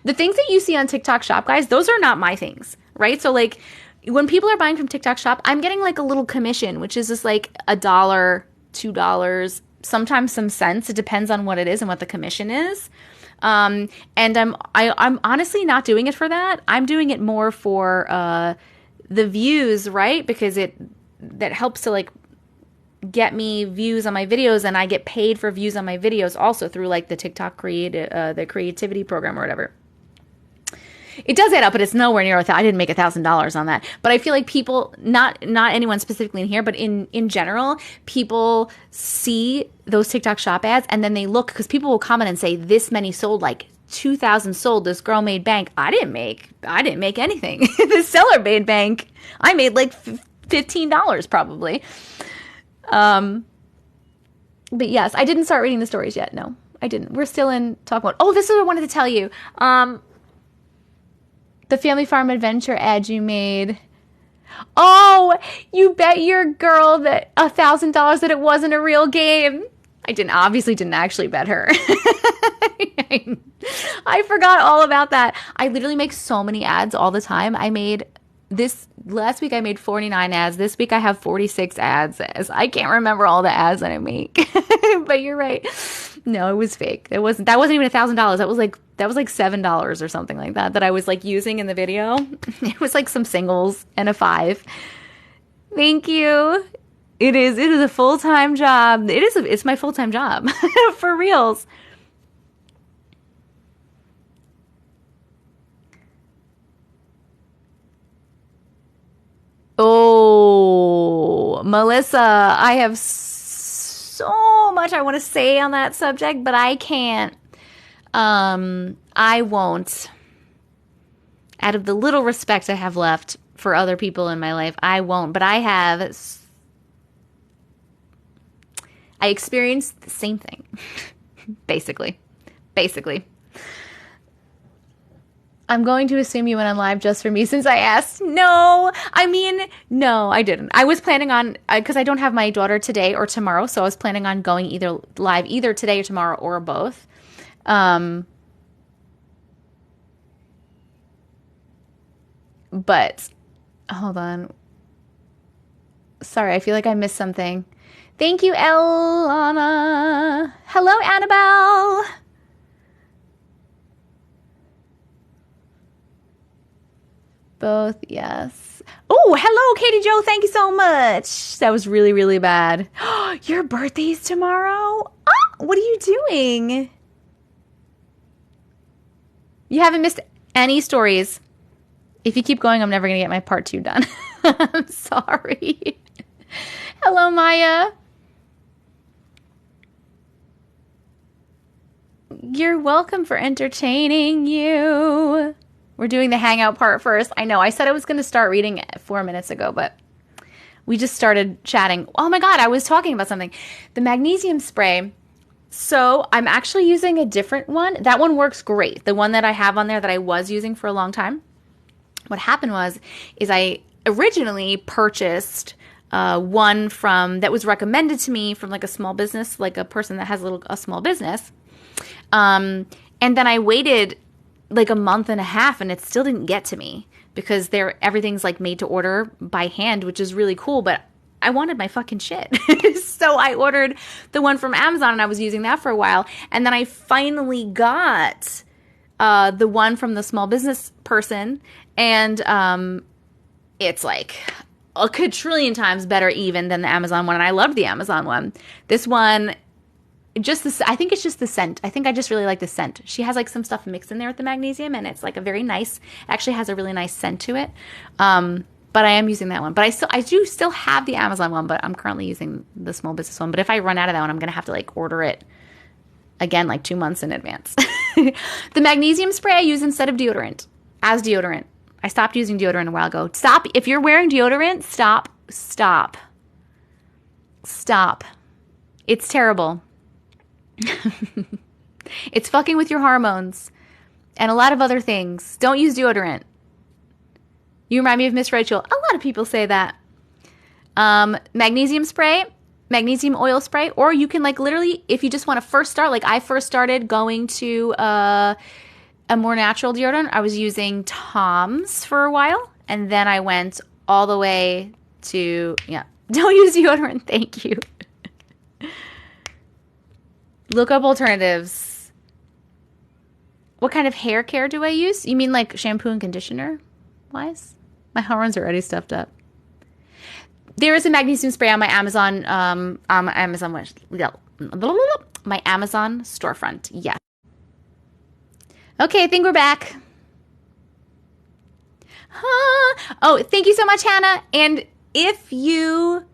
The things that you see on TikTok Shop, guys, those are not my things, right? So like when people are buying from TikTok Shop, I'm getting like a little commission, which is just like $1, $2, sometimes some cents. It depends on what it is and what the commission is. And I'm honestly not doing it for that. I'm doing it more for the views, right? Because that helps to like get me views on my videos, and I get paid for views on my videos also through like the TikTok the creativity program or whatever. It does add up, but it's nowhere near I didn't make $1,000 on that. But I feel like people, not anyone specifically in here, but in general, people see those TikTok Shop ads and then they look, because people will comment and say this many sold, like 2,000 sold. This girl made bank. I didn't make anything. The seller made bank. I made like $15 probably. But yes, I didn't start reading the stories yet. No, I didn't. We're still in talk mode. Oh, this is what I wanted to tell you. The Family Farm Adventure ad you made. Oh, you bet your girl that $1,000 that it wasn't a real game. I obviously didn't actually bet her. I forgot all about that. I literally make so many ads all the time. Last week I made 49 ads. This week I have 46 ads. I can't remember all the ads that I make. But you're right. No, it was fake. That wasn't even $1,000. That was like $7 or something like that I was like using in the video. It was like some singles and a 5. Thank you. It is a full-time job. It's my full-time job. For reals. Oh, Melissa, I have so much I want to say on that subject, but I can't. I won't. Out of the little respect I have left for other people in my life, I won't. But I experienced the same thing. Basically. I'm going to assume you went on live just for me since I asked. No, I didn't. I was planning on, because I don't have my daughter today or tomorrow, so I was planning on going live either today or tomorrow or both. But, hold on. Sorry, I feel like I missed something. Thank you, Elana. Hello, Annabelle. Both, yes. Oh, hello, Katie Jo. Thank you so much. That was really, really bad. Your birthday's tomorrow? What are you doing? You haven't missed any stories. If you keep going, I'm never going to get my part 2 done. I'm sorry. Hello, Maya. You're welcome for entertaining you. We're doing the Hangout part first. I know, I said I was going to start reading 4 minutes ago, but we just started chatting. Oh my God, I was talking about something. The magnesium spray. So I'm actually using a different one. That one works great. The one that I have on there that I was using for a long time. What happened is I originally purchased one that was recommended to me from like a small business, like a person that has a small business. And then I waited like a month and a half and it still didn't get to me because everything's like made to order by hand, which is really cool, but I wanted my fucking shit. So I ordered the one from Amazon and I was using that for a while. And then I finally got the one from the small business person, and it's like a quadrillion times better even than the Amazon one. And I loved the Amazon one. This one, I think it's just the scent. I think I just really like the scent. She has like some stuff mixed in there with the magnesium, and it's like a very nice, actually has a really nice scent to it. But I am using that one. But I do still have the Amazon one, but I'm currently using the small business one. But if I run out of that one, I'm going to have to like order it again like 2 months in advance. The magnesium spray I use instead of deodorant, as deodorant. I stopped using deodorant a while ago. Stop. If you're wearing deodorant, stop. It's terrible. It's fucking with your hormones and a lot of other things. Don't use deodorant. You remind me of Miss Rachel. A lot of people say that. Magnesium spray, magnesium oil spray, or you can like literally, if you just want to first start, like I first started going to a more natural deodorant. I was using Tom's for a while, and then I went all the way to, don't use deodorant. Thank you. Look up alternatives. What kind of hair care do I use? You mean like shampoo and conditioner wise? My hormones are already stuffed up. There is a magnesium spray on my Amazon, my Amazon storefront. Yes. Okay, I think we're back. Oh, thank you so much, Hannah. And if you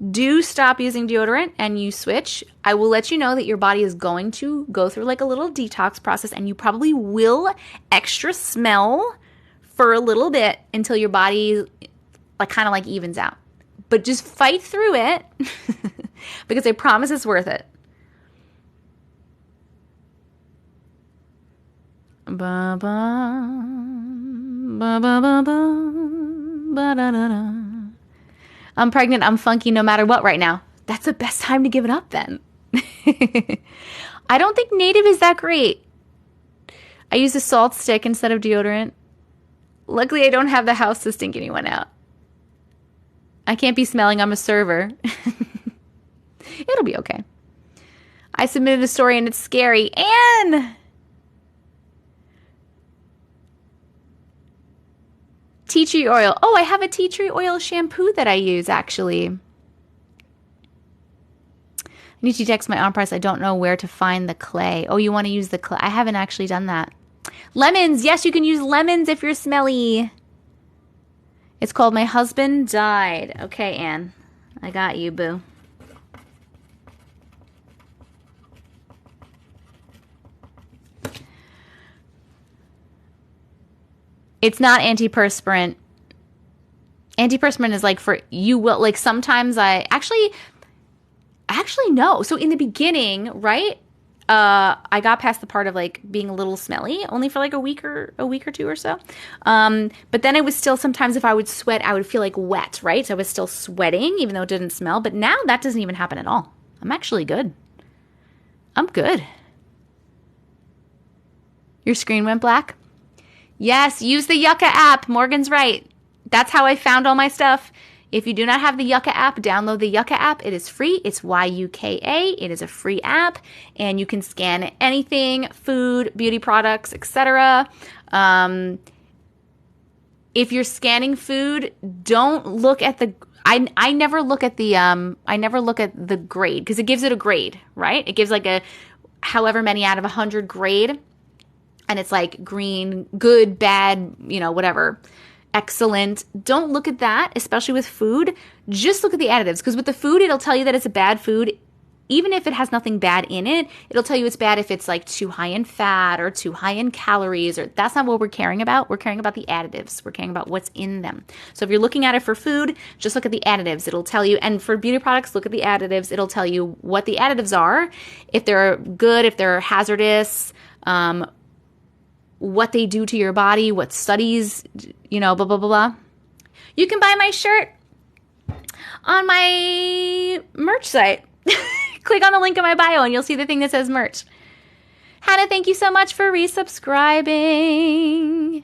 do stop using deodorant and you switch, I will let you know that your body is going to go through like a little detox process, and you probably will extra smell for a little bit until your body like kind of like evens out. But just fight through it because I promise it's worth it. Ba ba ba ba ba ba da da da. I'm pregnant, I'm funky no matter what right now. That's the best time to give it up then. I don't think native is that great. I use a salt stick instead of deodorant. Luckily, I don't have the house to stink anyone out. I can't be smelling, I'm a server. It'll be okay. I submitted a story and it's scary. Anne! Tea tree oil. Oh, I have a tea tree oil shampoo that I use, actually. I need to detox my arm press. I don't know where to find the clay. Oh, you want to use the clay? I haven't actually done that. Lemons. Yes, you can use lemons if you're smelly. It's called My Husband Died. Okay, Anne. I got you, boo. It's not antiperspirant. Antiperspirant is like for you will like sometimes I actually no. So in the beginning, right? I got past the part of like being a little smelly only for like a week or two or so. But then it was still sometimes if I would sweat, I would feel like wet, right? So I was still sweating even though it didn't smell. But now that doesn't even happen at all. I'm actually good. I'm good. Your screen went black? Yes, use the Yucca app. Morgan's right. That's how I found all my stuff. If you do not have the Yucca app, download the Yucca app. It is free. It's YUKA. It is a free app, and you can scan anything, food, beauty products, etc. If you're scanning food, don't look at the. I never look at the grade because it gives it a grade, right? It gives like a however many out of 100 grade, and it's like green, good, bad, whatever. Excellent. Don't look at that, especially with food. Just look at the additives because with the food, it'll tell you that it's a bad food. Even if it has nothing bad in it, it'll tell you it's bad if it's like too high in fat or too high in calories. Or that's not what we're caring about. We're caring about the additives. We're caring about what's in them. So if you're looking at it for food, just look at the additives. It'll tell you. And for beauty products, look at the additives. It'll tell you what the additives are, if they're good, if they're hazardous, what they do to your body, what studies, blah, blah, blah, blah. You can buy my shirt on my merch site. Click on the link in my bio and you'll see the thing that says merch. Hannah, thank you so much for resubscribing.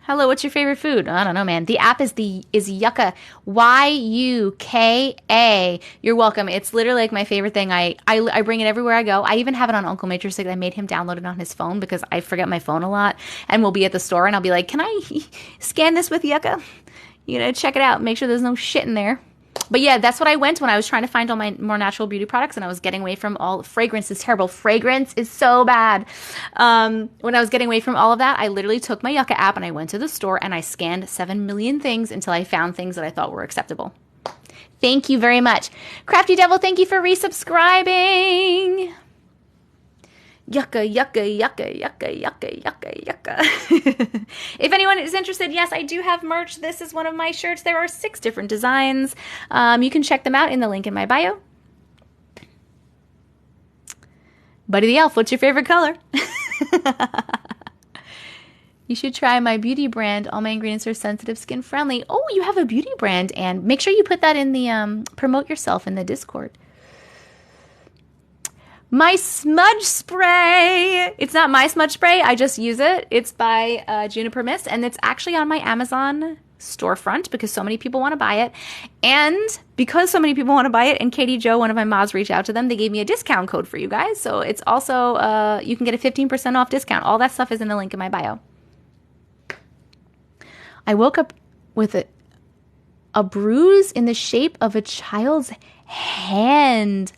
Hello, what's your favorite food? I don't know, man. The app is Yucca. YUKA. You're welcome. It's literally like my favorite thing. I bring it everywhere I go. I even have it on Uncle Matrix. I made him download it on his phone because I forget my phone a lot. And we'll be at the store and I'll be like, can I scan this with Yucca? Check it out. Make sure there's no shit in there. But yeah, that's what I went when I was trying to find all my more natural beauty products and I was getting away from all fragrance is terrible. Fragrance is so bad. When I was getting away from all of that, I literally took my Yucca app and I went to the store and I scanned 7 million things until I found things that I thought were acceptable. Thank you very much. Crafty Devil, thank you for resubscribing. Yucca, yucca, yucca, yucca, yucca, yucca, yucca. If anyone is interested, yes, I do have merch. This is one of my shirts. There are 6 different designs. You can check them out in the link in my bio. Buddy the Elf, what's your favorite color? You should try my beauty brand. All my ingredients are sensitive, skin friendly. Oh, you have a beauty brand, and make sure you put that in the promote yourself in the Discord. My smudge spray. It's not my smudge spray. I just use it. It's by Juniper Mist, and it's actually on my Amazon storefront because so many people want to buy it. And because so many people want to buy it, and Katie Jo, one of my mods, reached out to them, they gave me a discount code for you guys. So it's also, you can get a 15% off discount. All that stuff is in the link in my bio. I woke up with a bruise in the shape of a child's hand.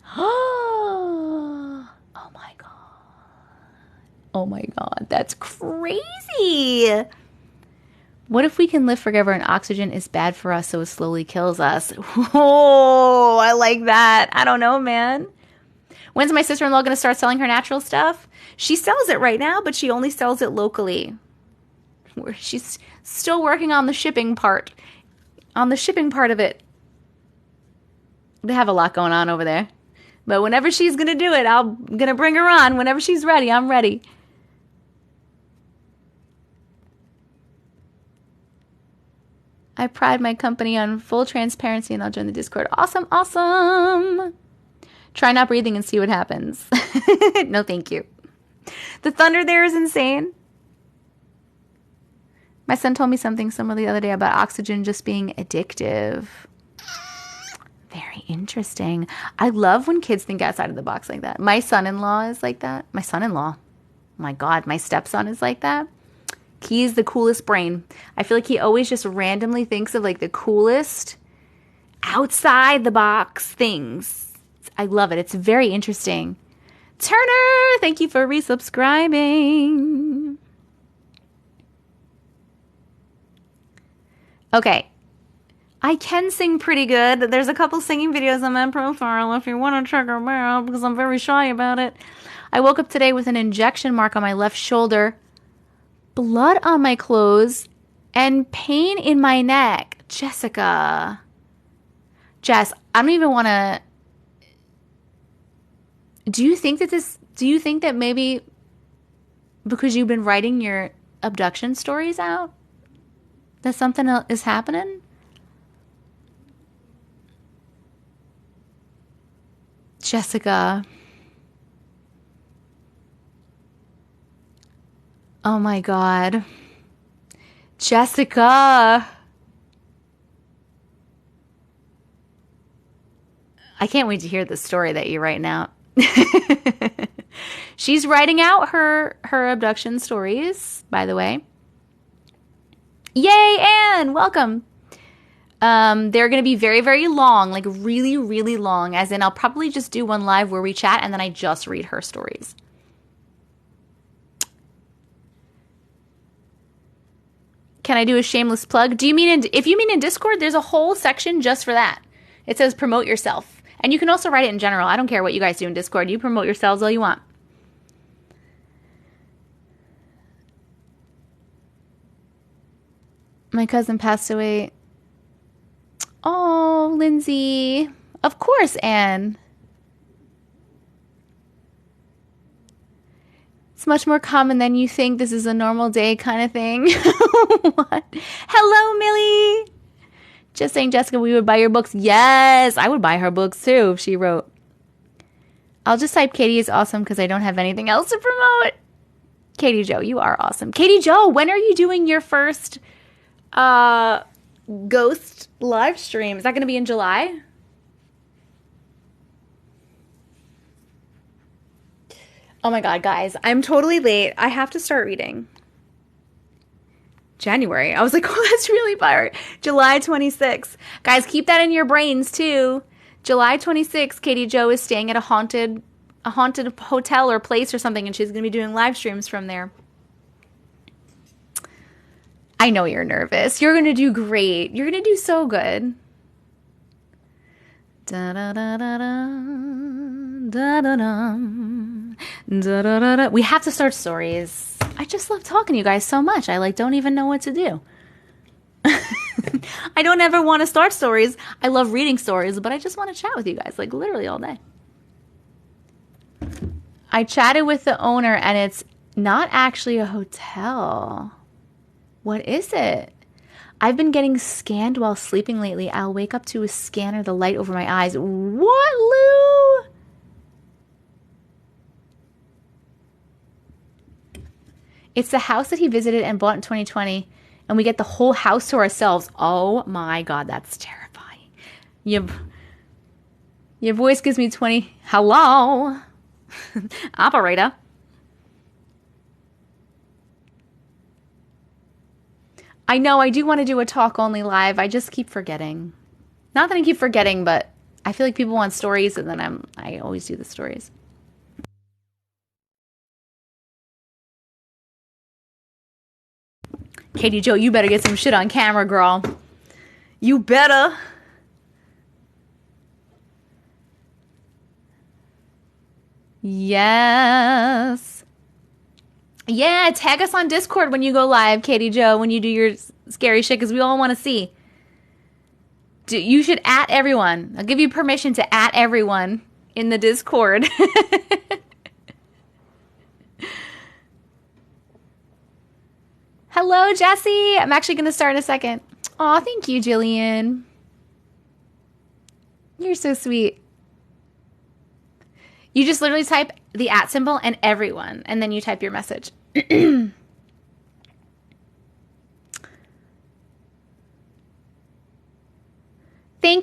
Oh my God, that's crazy. What if we can live forever and oxygen is bad for us so it slowly kills us? Oh, I like that. I don't know, man. When's my sister-in-law going to start selling her natural stuff? She sells it right now, but she only sells it locally. She's still working on the shipping part. On the shipping part of it. They have a lot going on over there. But whenever she's going to do it, I'm going to bring her on. Whenever she's ready, I'm ready. I pride my company on full transparency and I'll join the Discord. Awesome, awesome. Try not breathing and see what happens. No, thank you. The thunder there is insane. My son told me something similar the other day about oxygen just being addictive. Very interesting. I love when kids think outside of the box like that. My son-in-law is like that. My son-in-law. My God, my stepson is like that. He's the coolest brain. I feel like he always just randomly thinks of like the coolest outside the box things. I love it. It's very interesting. Turner, thank you for resubscribing. Okay. I can sing pretty good. There's a couple singing videos on my profile if you want to check them out because I'm very shy about it. I woke up today with an injection mark on my left shoulder, blood on my clothes, and pain in my neck. Jessica. Jess, I don't even want to... Do you think that maybe because you've been writing your abduction stories out, that something else is happening? Jessica. Oh my God. Jessica. I can't wait to hear the story that you write now. She's writing out her abduction stories, by the way. Yay, Anne! Welcome. They're going to be very, very long, like really, really long, as in I'll probably just do one live where we chat and then I just read her stories. Can I do a shameless plug? Do you mean if you mean in Discord, there's a whole section just for that. It says promote yourself. And you can also write it in general. I don't care what you guys do in Discord. You promote yourselves all you want. My cousin passed away. Oh, Lindsay. Of course, Anne. It's much more common than you think. This is a normal day kind of thing. What? Hello, Millie. Just saying, Jessica, we would buy your books. Yes, I would buy her books too if she wrote. I'll just type Katie is awesome because I don't have anything else to promote. Katie Jo, you are awesome. Katie Jo, when are you doing your first ghost live stream? Is that going to be in July? Oh my God, guys, I'm totally late. I have to start reading. January. I was like, oh, that's really far. July 26th. Guys, keep that in your brains too. July 26th, Katie Jo is staying at a haunted hotel or place or something, and she's going to be doing live streams from there. I know you're nervous. You're going to do great. You're going to do so good. Da da da da da da da da da da da. We have to start stories. I just love talking to you guys so much. I don't even know what to do. I don't ever want to start stories. I love reading stories, but I just want to chat with you guys literally all day. I chatted with the owner and it's not actually a hotel. What is it? I've been getting scanned while sleeping lately. I'll wake up to a scanner, the light over my eyes. What, Lou? It's the house that he visited and bought in 2020, and we get the whole house to ourselves. Oh my God, that's terrifying. Your voice gives me 20. Hello? Operator. I know, I do want to do a talk only live. I just keep forgetting. Not that I keep forgetting, but I feel like people want stories, and then I always do the stories. Katie Jo, you better get some shit on camera, girl. You better. Yes. Yeah, tag us on Discord when you go live, Katie Jo, when you do your scary shit, because we all want to see. You should @ everyone. I'll give you permission to @ everyone in the Discord. Hello, Jessie. I'm actually going to start in a second. Aw, thank you, Jillian. You're so sweet. You just literally type the @ symbol and everyone, and then you type your message. Thank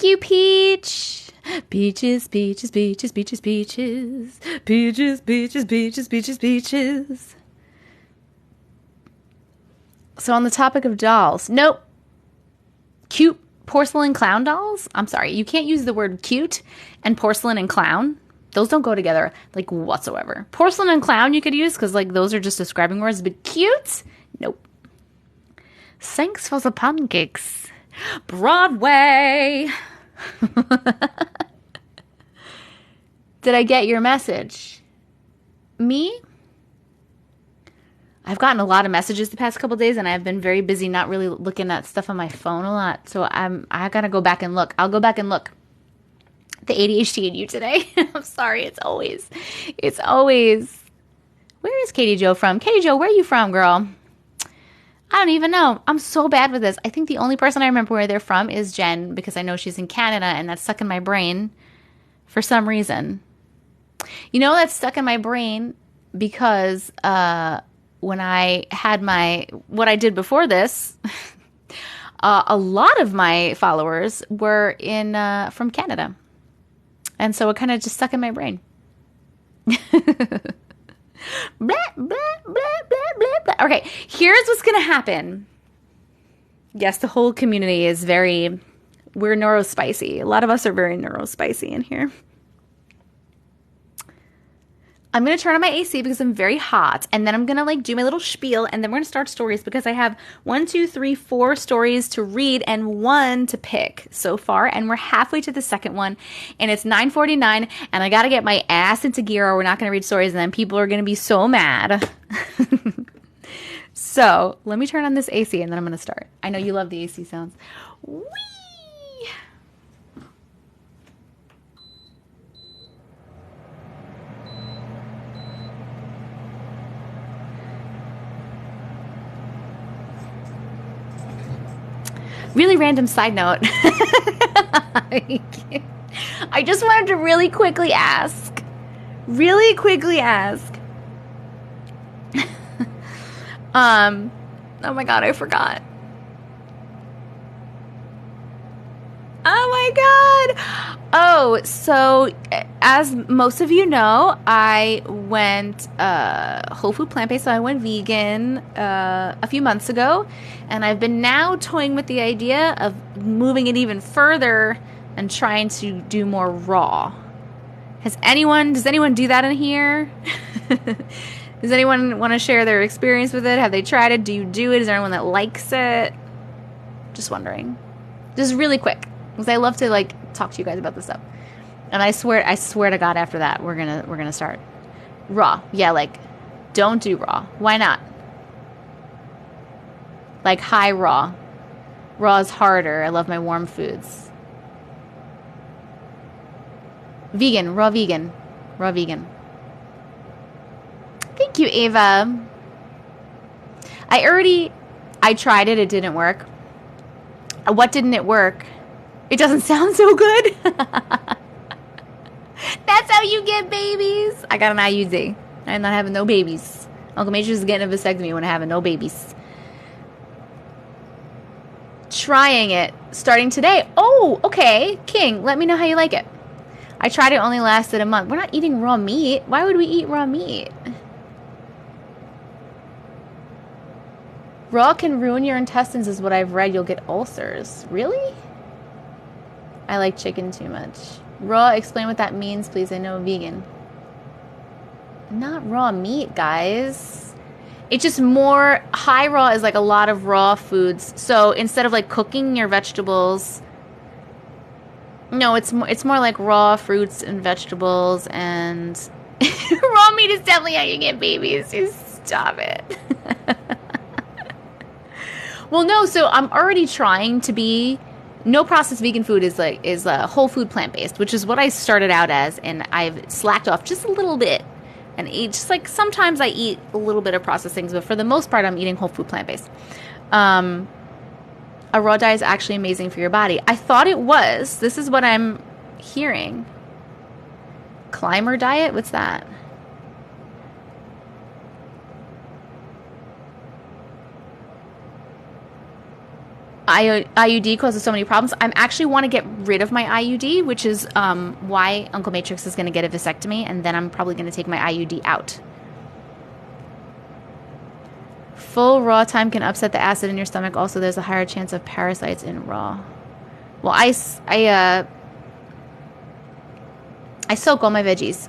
you, Peach. Peaches, peaches, peaches, peaches, peaches. Peaches, peaches, peaches, peaches, peaches. So on the topic of dolls, nope. Cute porcelain clown dolls? I'm sorry, you can't use the word cute and porcelain and clown. Those don't go together, like, whatsoever. Porcelain and clown you could use, because, like, those are just describing words, but cute? Nope. Thanks for the pancakes. Broadway! Did I get your message? Me? I've gotten a lot of messages the past couple days, and I've been very busy not really looking at stuff on my phone a lot, so I gotta go back and look. I'll go back and look. The ADHD in you today. I'm sorry, it's always. Where is Katie Jo from? Katie Jo, where are you from, girl? I don't even know. I'm so bad with this. I think the only person I remember where they're from is Jen, because I know she's in Canada, and that's stuck in my brain for some reason. You know, that's stuck in my brain because when I had what I did before this, a lot of my followers were from Canada. And so it kind of just stuck in my brain. Blah, blah, blah, blah, blah, blah. Okay, here's what's going to happen. Yes, the whole community is we're neurospicy. A lot of us are very neurospicy in here. I'm going to turn on my AC because I'm very hot, and then I'm going to like do my little spiel, and then we're going to start stories because I have 4 stories to read and 1 to pick so far, and we're halfway to the second one, and it's 9:49, and I got to get my ass into gear or we're not going to read stories, and then people are going to be so mad. So let me turn on this AC, and then I'm going to start. I know you love the AC sounds. Whee! Really random side note. I just wanted to really quickly ask. Oh my God, I forgot. Oh my God. Oh, so as most of you know, I went whole food plant-based, so I went vegan a few months ago, and I've been now toying with the idea of moving it even further and trying to do more raw. Does anyone do that in here? Does anyone want to share their experience with it? Have they tried it? Do you do it? Is there anyone that likes it? Just wondering. Just really quick, because I love to like talk to you guys about this stuff. And I swear to God, after that we're gonna start raw. Yeah, like don't do raw. Why not? Like high raw. Raw is harder. I love my warm foods. Vegan, raw vegan. Raw vegan. Thank you, Ava. I tried it. It didn't work. What didn't it work? It doesn't sound so good. That's how you get babies. I got an IUD. I'm not having no babies. Uncle Matrix is getting a vasectomy when I'm having no babies. Trying it. Starting today. Oh, okay. King, let me know how you like it. I tried it, only lasted a month. We're not eating raw meat. Why would we eat raw meat? Raw can ruin your intestines is what I've read. You'll get ulcers. Really? I like chicken too much. Raw, explain what that means, please. I know vegan. Not raw meat, guys. It's just more, high raw is like a lot of raw foods. So instead of like cooking your vegetables, no, it's more like raw fruits and vegetables, and raw meat is definitely how you get babies. Just stop it. Well, no, so I'm already trying to be, no processed vegan food is whole food plant-based, which is what I started out as, and I've slacked off just a little bit. And eat, just like sometimes I eat a little bit of processed things, but for the most part, I'm eating whole food plant-based. A raw diet is actually amazing for your body. I thought it was. This is what I'm hearing. Climber diet? What's that? IUD causes so many problems. I actually want to get rid of my IUD, which is why Uncle Matrix is going to get a vasectomy, and then I'm probably going to take my IUD out. Full raw time can upset the acid in your stomach. Also, there's a higher chance of parasites in raw. Well, I soak all my veggies.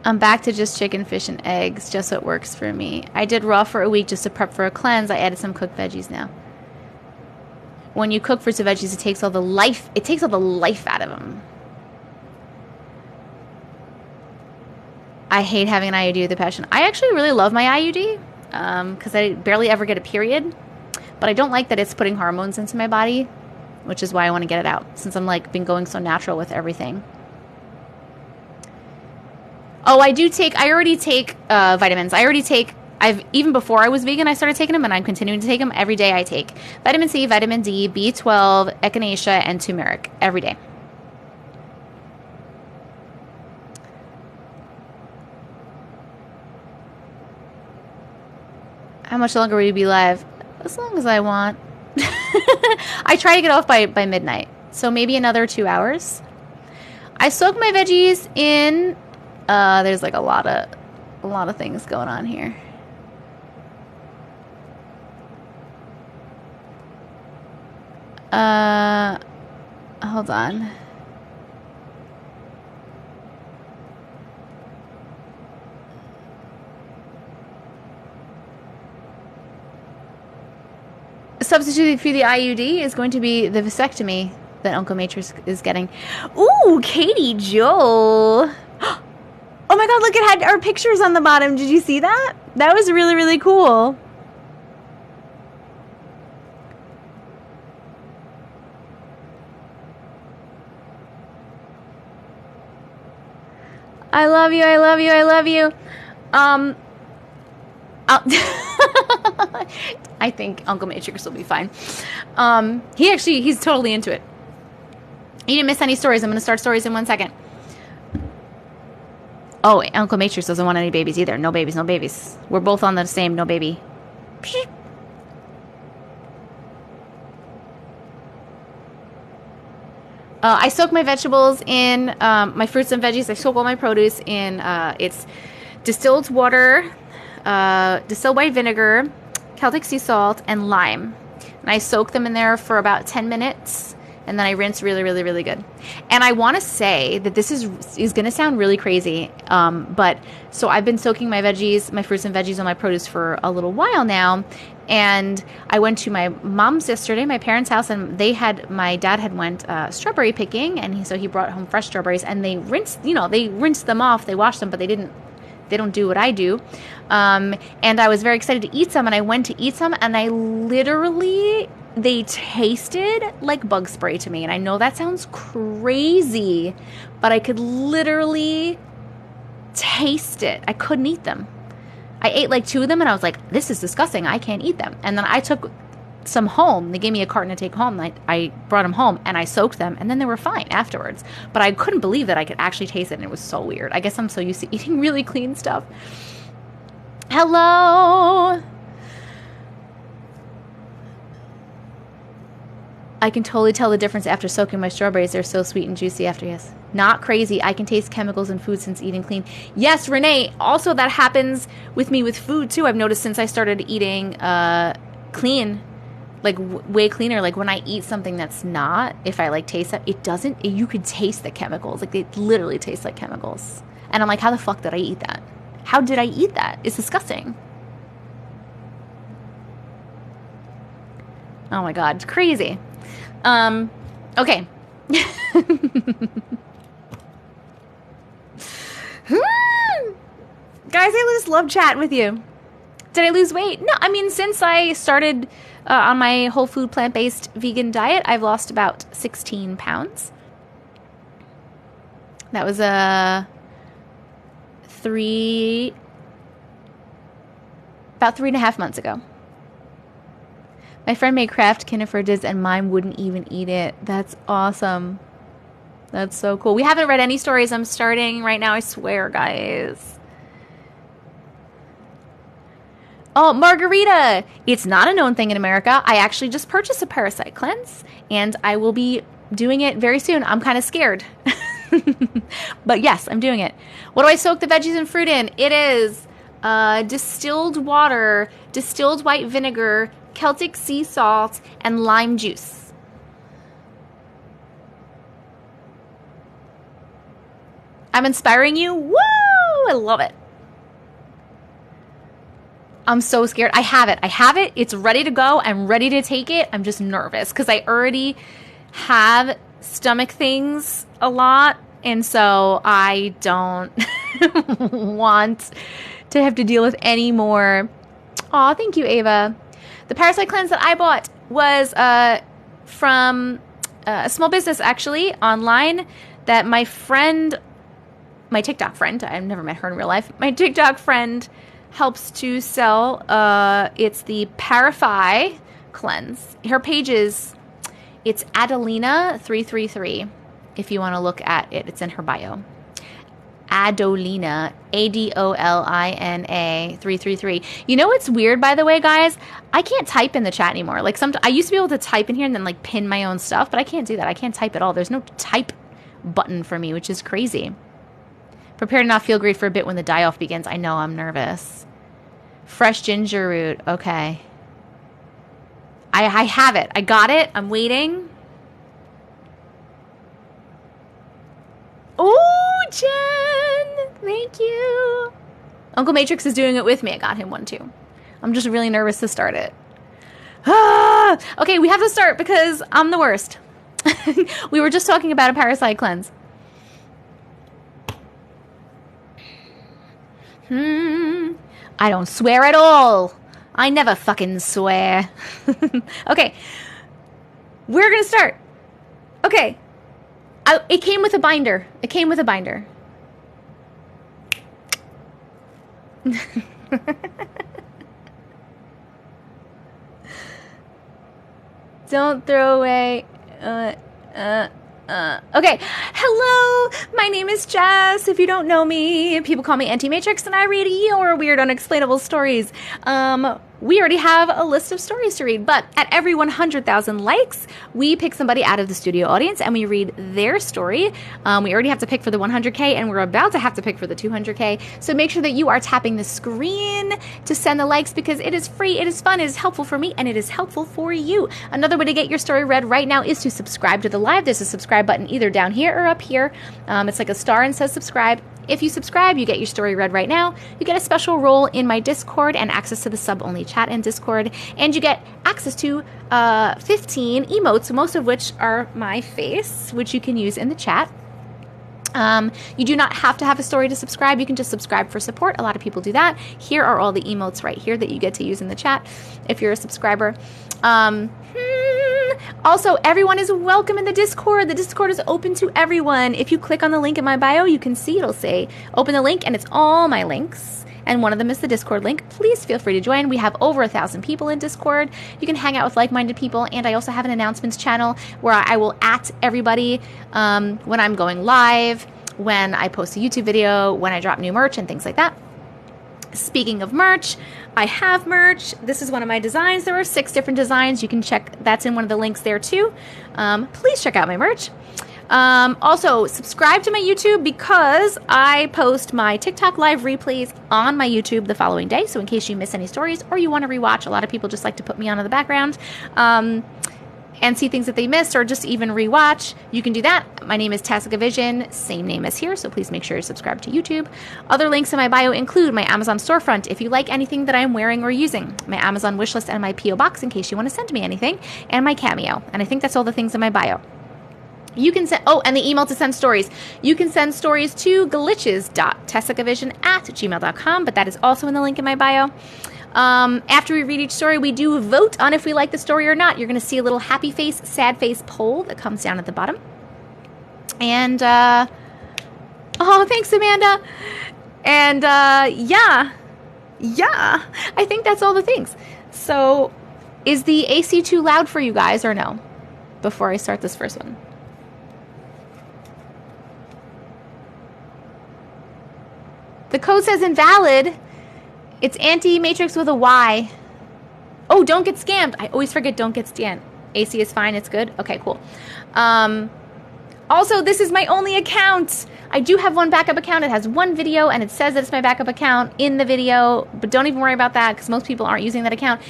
I'm back to just chicken, fish, and eggs, just so it works for me. I did raw for a week just to prep for a cleanse. I added some cooked veggies now. When you cook fruits and veggies, it takes all the life out of them. I hate having an IUD with a passion. I actually really love my IUD because I barely ever get a period. But I don't like that it's putting hormones into my body, which is why I want to get it out, since I'm like been going so natural with everything. Oh, I already take vitamins. Even before I was vegan, I started taking them, and I'm continuing to take them. Every day I take vitamin C, vitamin D, B12, echinacea, and turmeric every day. How much longer will you be live? As long as I want. I try to get off by midnight, so maybe another 2 hours. I soak my veggies in. There's like a lot of things going on here. Hold on. Substituting for the IUD is going to be the vasectomy that Uncle Matrix is getting. Ooh, Katie Joel. Oh my God, look, it had our pictures on the bottom. Did you see that? That was really, really cool. I love you, I love you, I love you. I think Uncle Matrix will be fine. He's totally into it. You didn't miss any stories. I'm going to start stories in 1 second. Oh, Uncle Matrix doesn't want any babies either. No babies, no babies. We're both on the same no baby. I soak my vegetables in, my fruits and veggies. I soak all my produce in, it's distilled water, distilled white vinegar, Celtic sea salt, and lime. And I soak them in there for about 10 minutes. And then I rinse really, really, really good. And I want to say that this is going to sound really crazy. But so I've been soaking my veggies, my fruits and veggies, and my produce for a little while now. And I went to my mom's yesterday, my parents' house, and my dad had went strawberry picking. And so he brought home fresh strawberries, and they rinsed them off. They washed them, but they don't do what I do. And I was very excited to eat some, and I went to eat some, and they tasted like bug spray to me. And I know that sounds crazy, but I could literally taste it. I couldn't eat them. I ate like 2 of them, and I was like, this is disgusting. I can't eat them. And then I took some home. They gave me a carton to take home. I brought them home, and I soaked them, and then they were fine afterwards. But I couldn't believe that I could actually taste it, and it was so weird. I guess I'm so used to eating really clean stuff. Hello! I can totally tell the difference after soaking my strawberries. They're so sweet and juicy after, yes. Not crazy. I can taste chemicals in food since eating clean. Yes, Renee. Also, that happens with me with food, too. I've noticed since I started eating clean, like way cleaner. Like when I eat something that's not, if I like taste it, you could taste the chemicals. Like they literally taste like chemicals. And I'm like, how the fuck did I eat that? How did I eat that? It's disgusting. Oh my God, it's crazy. Okay. Guys, I just love chatting with you. Did I lose weight? No, I mean, since I started on my whole food plant-based vegan diet, I've lost about 16 pounds. That was about 3.5 months ago. My friend made Kraft Kinnifer Diz and mine wouldn't even eat it. That's awesome. That's so cool. We haven't read any stories. I'm starting right now, I swear, guys. Oh, margarita. It's not a known thing in America. I actually just purchased a parasite cleanse, and I will be doing it very soon. I'm kind of scared. But yes, I'm doing it. What do I soak the veggies and fruit in? It is distilled water, distilled white vinegar, Celtic sea salt, and lime juice. I'm inspiring you. Woo! I love it. I'm so scared. I have it. I have it. It's ready to go. I'm ready to take it. I'm just nervous because I already have stomach things a lot. And so I don't want to have to deal with any more. Aw, thank you, Ava. The parasite cleanse that I bought was from a small business, actually, online, that my friend, my TikTok friend, I've never met her in real life, my TikTok friend helps to sell. It's the Parafy cleanse. Her page is, it's Adolina333. If you want to look at it, it's in her bio. Adolina, Adolina 333. You know what's weird, by the way, guys? I can't type in the chat anymore. Like I used to be able to type in here and then like pin my own stuff, but I can't do that. I can't type at all. There's no type button for me, which is crazy. Prepare to not feel great for a bit when the die-off begins. I know, I'm nervous. Fresh ginger root. Okay. I have it. I got it. I'm waiting. Oh, Jen! Thank you. Uncle Matrix is doing it with me. I got him one too. I'm just really nervous to start it. Okay, we have to start because I'm the worst. We were just talking about a parasite cleanse. I don't swear at all. I never fucking swear. Okay. We're going to start. Okay. It came with a binder. It came with a binder. Don't throw away. Okay. Hello, my name is Jess. If you don't know me, people call me Anti-Matrix, and I read your weird, unexplainable stories. We already have a list of stories to read, but at every 100,000 likes, we pick somebody out of the studio audience and we read their story. We already have to pick for the 100K, and we're about to have to pick for the 200K. So make sure that you are tapping the screen to send the likes, because it is free, it is fun, it is helpful for me, and it is helpful for you. Another way to get your story read right now is to subscribe to the live. There's a subscribe button either down here or up here. It's like a star and says subscribe. If you subscribe, you get your story read right now. You get a special role in my Discord and access to the sub-only chat in Discord. And you get access to 15 emotes, most of which are my face, which you can use in the chat. You do not have to have a story to subscribe. You can just subscribe for support. A lot of people do that. Here are all the emotes right here that you get to use in the chat if you're a subscriber. Also, everyone is welcome in the Discord. The Discord is open to everyone. If you click on the link in my bio, you can see it'll say open the link, and it's all my links. And one of them is the Discord link. Please feel free to join. We have over 1,000 people in Discord. You can hang out with like-minded people. And I also have an announcements channel where I will at everybody when I'm going live, when I post a YouTube video, when I drop new merch and things like that. Speaking of merch, I have merch. This is one of my designs. There are 6 different designs. You can check. That's in one of the links there too. Please check out my merch. Also, subscribe to my YouTube, because I post my TikTok live replays on my YouTube the following day. So in case you miss any stories or you want to rewatch, a lot of people just like to put me on in the background and see things that they missed, or just even rewatch. You can do that. My name is Tessica Vision, same name as here, so please make sure you're subscribed to YouTube. Other links in my bio include my Amazon storefront if you like anything that I'm wearing or using, my Amazon wishlist, and my P.O. box in case you want to send me anything, and my Cameo. And I think that's all the things in my bio. You can send, and the email to send stories. You can send stories to glitches.tessicavision@gmail.com, but that is also in the link in my bio. After we read each story, we do vote on if we like the story or not. You're going to see a little happy face, sad face poll that comes down at the bottom. And, oh, thanks, Amanda. And, yeah, I think that's all the things. So, is the AC too loud for you guys or no? Before I start this first one. The code says invalid. It's Anti-Matrix with a Y. Oh, don't get scammed. I always forget don't get scammed. AC is fine. It's good. Okay, cool. Also, this is my only account. I do have one backup account. It has one video, and it says that it's my backup account in the video. But don't even worry about that, because most people aren't using that account.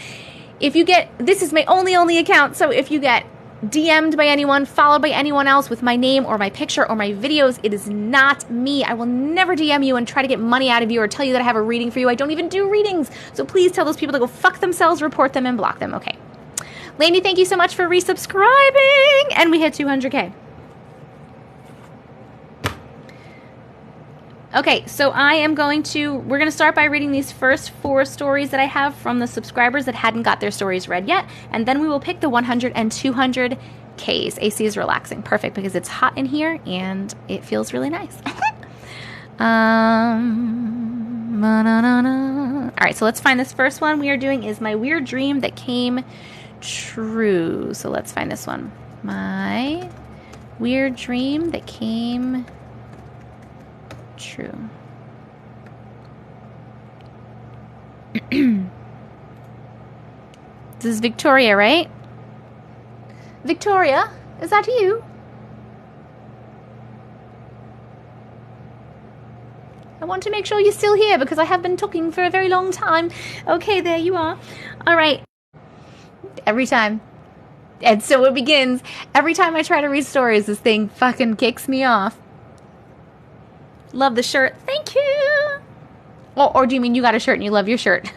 If you get, this is my only account. So if you get DM'd by anyone, followed by anyone else with my name or my picture or my videos, it is not me. I will never DM you and try to get money out of you or tell you that I have a reading for you. I don't even do readings. So please tell those people to go fuck themselves, report them, and block them. Okay. Lainey, thank you so much for resubscribing. And we hit 200K. Okay, so we're going to start by reading these first 4 stories that I have from the subscribers that hadn't got their stories read yet, and then we will pick the 100 and 200 Ks. AC is relaxing. Perfect, because it's hot in here, and it feels really nice. All right, so let's find this first one we are doing is My Weird Dream That Came True. So let's find this one. My Weird Dream That Came True. This is Victoria, right? Victoria, is that you? I want to make sure you're still here because I have been talking for a very long time. Okay, there you are. All right. Every time. And so it begins. Every time I try to read stories, this thing fucking kicks me off. Love the shirt. Thank you. Or do you mean you got a shirt and you love your shirt?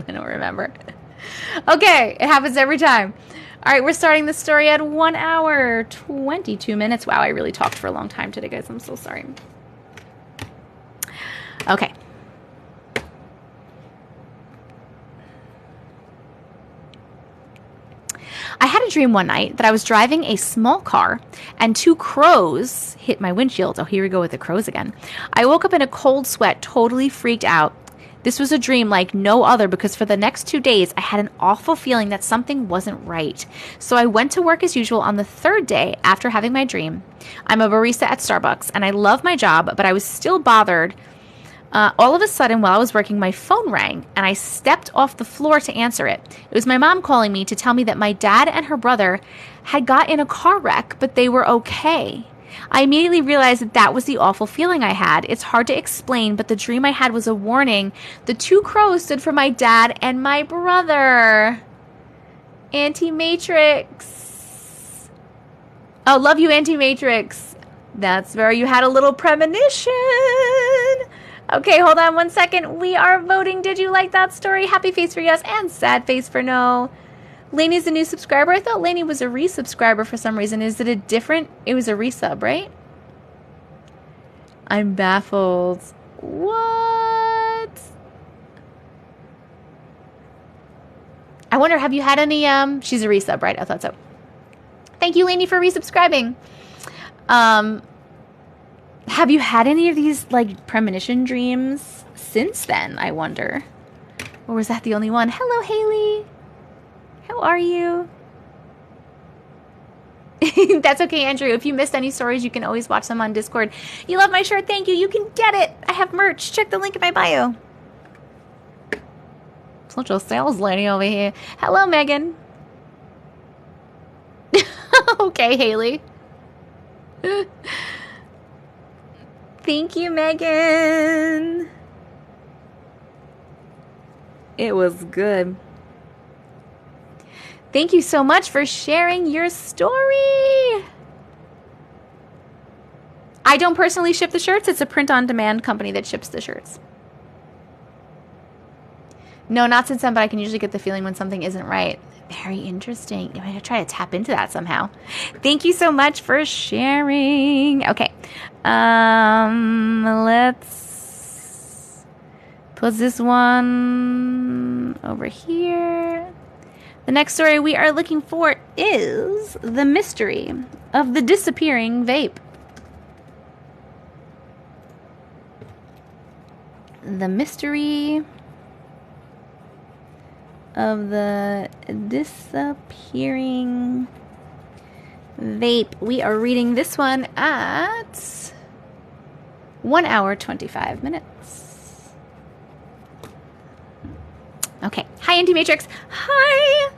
I don't remember. Okay, it happens every time. All right, we're starting the story at 1 hour, 22 minutes. Wow, I really talked for a long time today, guys. I'm so sorry. Okay. I had a dream one night that I was driving a small car and 2 crows hit my windshield. Oh, here we go with the crows again. I woke up in a cold sweat, totally freaked out. This was a dream like no other because for the next 2 days, I had an awful feeling that something wasn't right. So I went to work as usual on the 3rd day after having my dream. I'm a barista at Starbucks and I love my job, but I was still bothered. All of a sudden, while I was working, my phone rang, and I stepped off the floor to answer it. It was my mom calling me to tell me that my dad and her brother had got in a car wreck, but they were okay. I immediately realized that that was the awful feeling I had. It's hard to explain, but the dream I had was a warning. The 2 crows stood for my dad and my brother. Anti-Matrix. Oh, love you, Anti-Matrix. That's where you had a little premonition. Okay, hold on 1 second. We are voting. Did you like that story? Happy face for yes and sad face for no. Lainey's a new subscriber. I thought Lainey was a resubscriber for some reason. Is it a different? It was a resub, right? I'm baffled. What? I wonder, have you had any, she's a resub, right? I thought so. Thank you, Lainey, for resubscribing. Have you had any of these, like, premonition dreams since then, I wonder? Or was that the only one? Hello, Haley. How are you? That's okay, Andrew. If you missed any stories, you can always watch them on Discord. You love my shirt? Thank you. You can get it. I have merch. Check the link in my bio. Such a sales lady over here. Hello, Megan. Okay, Haley. Thank you, Megan. It was good. Thank you so much for sharing your story. I don't personally ship the shirts. It's a print-on-demand company that ships the shirts. No, not since then, but I can usually get the feeling when something isn't right. Very interesting. I'm going to try to tap into that somehow. Thank you so much for sharing. Okay. Let's put this one over here. The next story we are looking for is The Mystery of the Disappearing Vape. The Mystery of the Disappearing Vape. We are reading this one at 1 hour, 25 minutes. Okay. Hi, Anti-Matrix. Hi.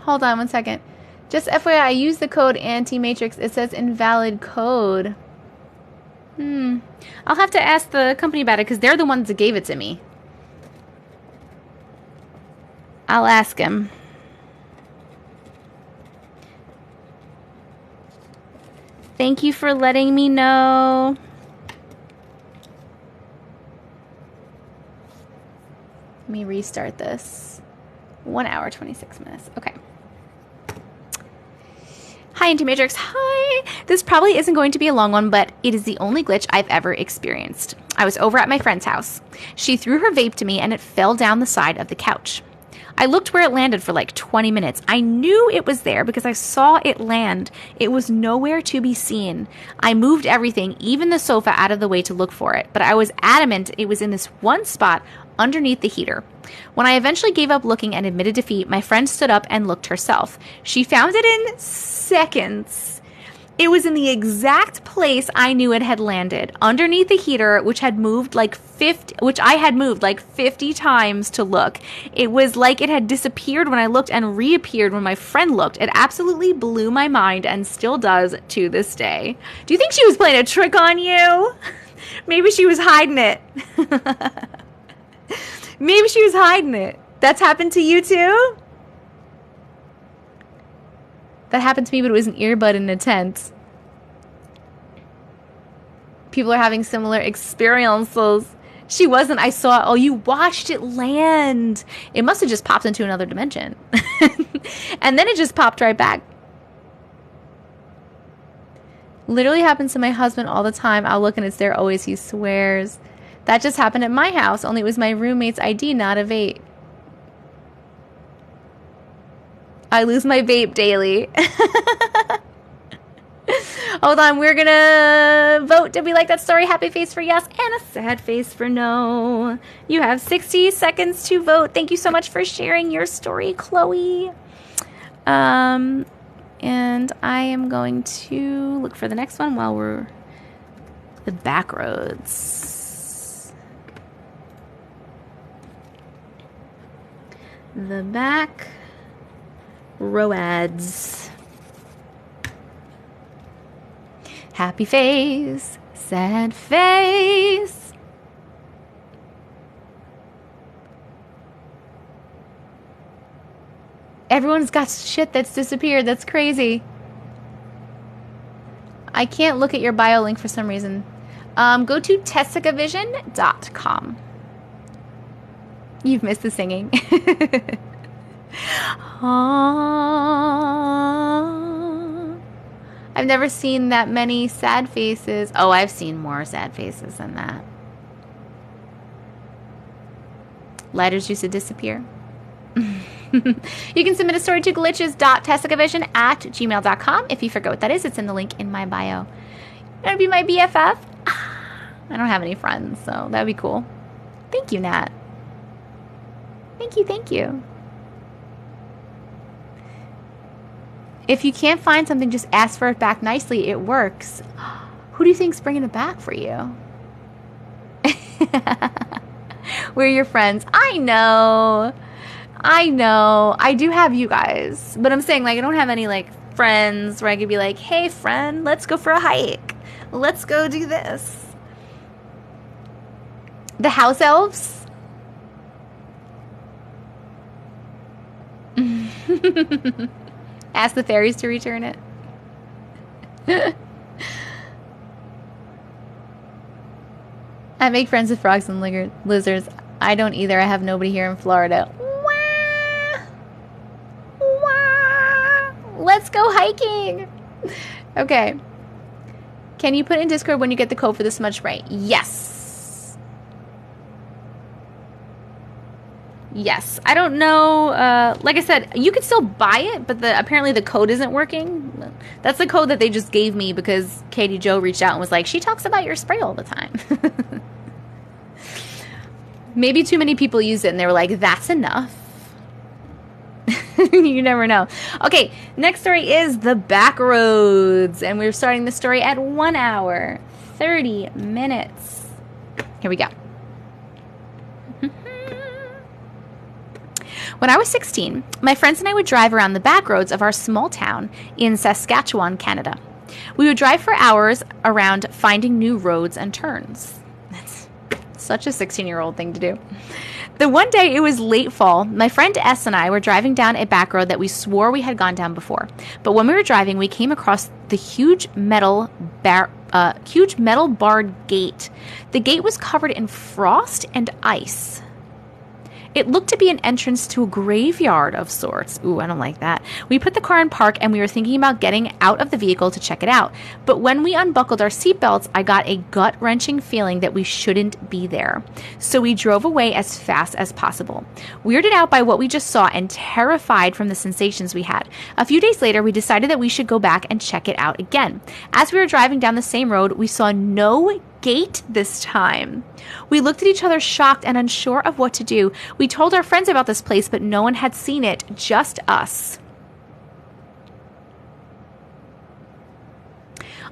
Hold on 1 second. Just FYI, I use the code Anti-Matrix. It says invalid code. I'll have to ask the company about it because they're the ones that gave it to me. I'll ask him. Thank you for letting me know. Let me restart this. 1 hour, 26 minutes. Okay. Hi, Anti-Matrix. Hi. This probably isn't going to be a long one, but it is the only glitch I've ever experienced. I was over at my friend's house. She threw her vape to me and it fell down the side of the couch. I looked where it landed for like 20 minutes. I knew it was there because I saw it land. It was nowhere to be seen. I moved everything, even the sofa, out of the way to look for it, but I was adamant it was in this one spot underneath the heater. When I eventually gave up looking and admitted defeat, my friend stood up and looked herself. She found it in seconds. It was in the exact place I knew it had landed, underneath the heater, which I had moved like 50 times to look. It was like it had disappeared when I looked and reappeared when my friend looked. It absolutely blew my mind and still does to this day. Do you think she was playing a trick on you? Maybe she was hiding it. Maybe she was hiding it. That's happened to you too? That happened to me, but it was an earbud in a tent. People are having similar experiences. She wasn't. I saw. Oh, you watched it land. It must have just popped into another dimension. And then it just popped right back. Literally happens to my husband all the time. I'll look and it's there always. He swears. That just happened at my house. Only it was my roommate's ID, not a vape. I lose my vape daily. Hold on, we're gonna vote. Did we like that story? Happy face for yes and a sad face for no. You have 60 seconds to vote. Thank you so much for sharing your story, Chloe. And I am going to look for the next one while we're the Backroads. The Backroads. Happy face, sad face. Everyone's got shit that's disappeared. That's crazy. I can't look at your bio link for some reason. Go to TcV&x.com. You've missed the singing. I've never seen that many sad faces. Oh, I've seen more sad faces than that. Lighters used to disappear. You can submit a story to glitches.tcv&x@gmail.com. If you forget what that is, it's in the link in my bio. You want to be my BFF? I don't have any friends, so that would be cool. Thank you, Nat. Thank you, thank you. If you can't find something, just ask for it back nicely. It works. Who do you think's bringing it back for you? We're your friends. I know. I know. I do have you guys. But I'm saying, like, I don't have any, like, friends where I could be like, hey, friend, let's go for a hike. Let's go do this. The house elves? Ask the fairies to return it. I make friends with frogs and lizards. I don't either. I have nobody here in Florida. Wah! Wah! Let's go hiking. Okay. Can you put in Discord when you get the code for the smudge spray? Yes. Yes. I don't know. Like I said, you could still buy it, but apparently the code isn't working. That's the code that they just gave me because Katie Jo reached out and was like, she talks about your spray all the time. Maybe too many people use it and they were like, that's enough. You never know. Okay, next story is the Backroads. And we're starting the story at 1 hour, 30 minutes. Here we go. When I was 16, my friends and I would drive around the back roads of our small town in Saskatchewan, Canada. We would drive for hours around finding new roads and turns. That's such a 16-year-old thing to do. The one day it was late fall, my friend S and I were driving down a back road that we swore we had gone down before. But when we were driving, we came across the huge metal barred gate. The gate was covered in frost and ice. It looked to be an entrance to a graveyard of sorts. Ooh, I don't like that. We put the car in park and we were thinking about getting out of the vehicle to check it out. But when we unbuckled our seatbelts, I got a gut-wrenching feeling that we shouldn't be there. So we drove away as fast as possible. Weirded out by what we just saw and terrified from the sensations we had. A few days later, we decided that we should go back and check it out again. As we were driving down the same road, we saw no gate this time. We looked at each other shocked and unsure of what to do. We told our friends about this place, but no one had seen it, just us.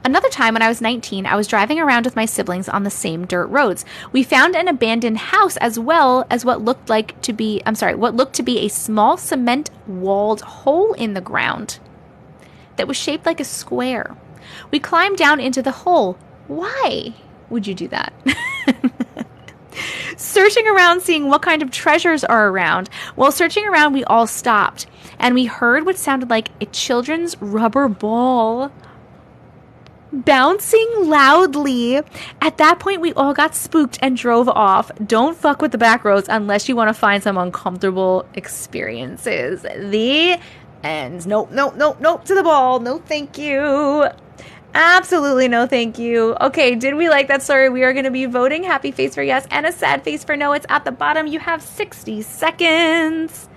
Another time when I was 19, I was driving around with my siblings on the same dirt roads. We found an abandoned house as well as what looked to be a small cement walled hole in the ground that was shaped like a square. We climbed down into the hole. Why would you do that? Searching around, seeing what kind of treasures are around. While searching around, we all stopped, and we heard what sounded like a children's rubber ball bouncing loudly. At that point, we all got spooked and drove off. Don't fuck with the back roads unless you want to find some uncomfortable experiences. The end. Nope to the ball. No, thank you. Absolutely no thank you. Okay, did we like that story? We are going to be voting happy face for yes and a sad face for no. It's at the bottom. You have 60 seconds.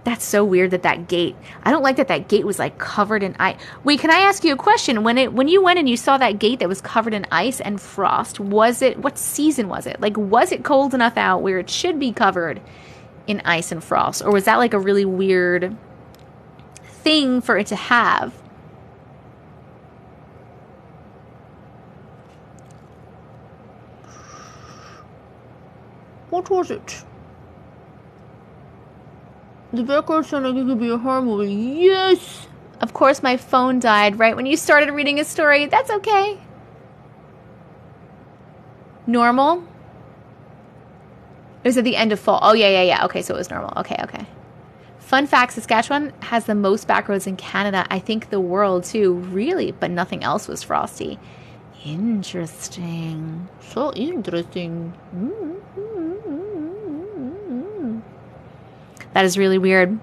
That's so weird that gate. I don't like that gate was like covered in ice. Wait, can I ask you a question? When you went and you saw that gate that was covered in ice and frost, what season was it? Like, was it cold enough out where it should be covered in ice and frost? Or was that like a really weird thing for it to have? What was it? The Backroads sound like it could be a horror movie. Yes! Of course, my phone died right when you started reading a story. That's okay. Normal? It was at the end of fall. Oh, yeah. Okay, so it was normal. Okay. Fun fact, Saskatchewan has the most backroads in Canada. I think the world, too. Really? But nothing else was frosty. Interesting. So interesting. That is really weird.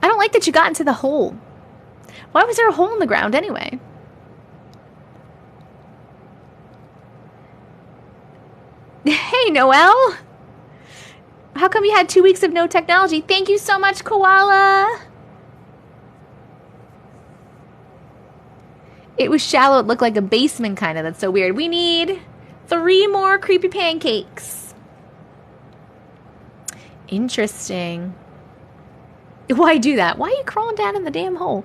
I don't like that you got into the hole. Why was there a hole in the ground anyway? Hey, Noelle. How come you had 2 weeks of no technology? Thank you so much, Koala. It was shallow. It looked like a basement kind of. That's so weird. We need 3 more creepy pancakes. Interesting. Why do that? Why are you crawling down in the damn hole?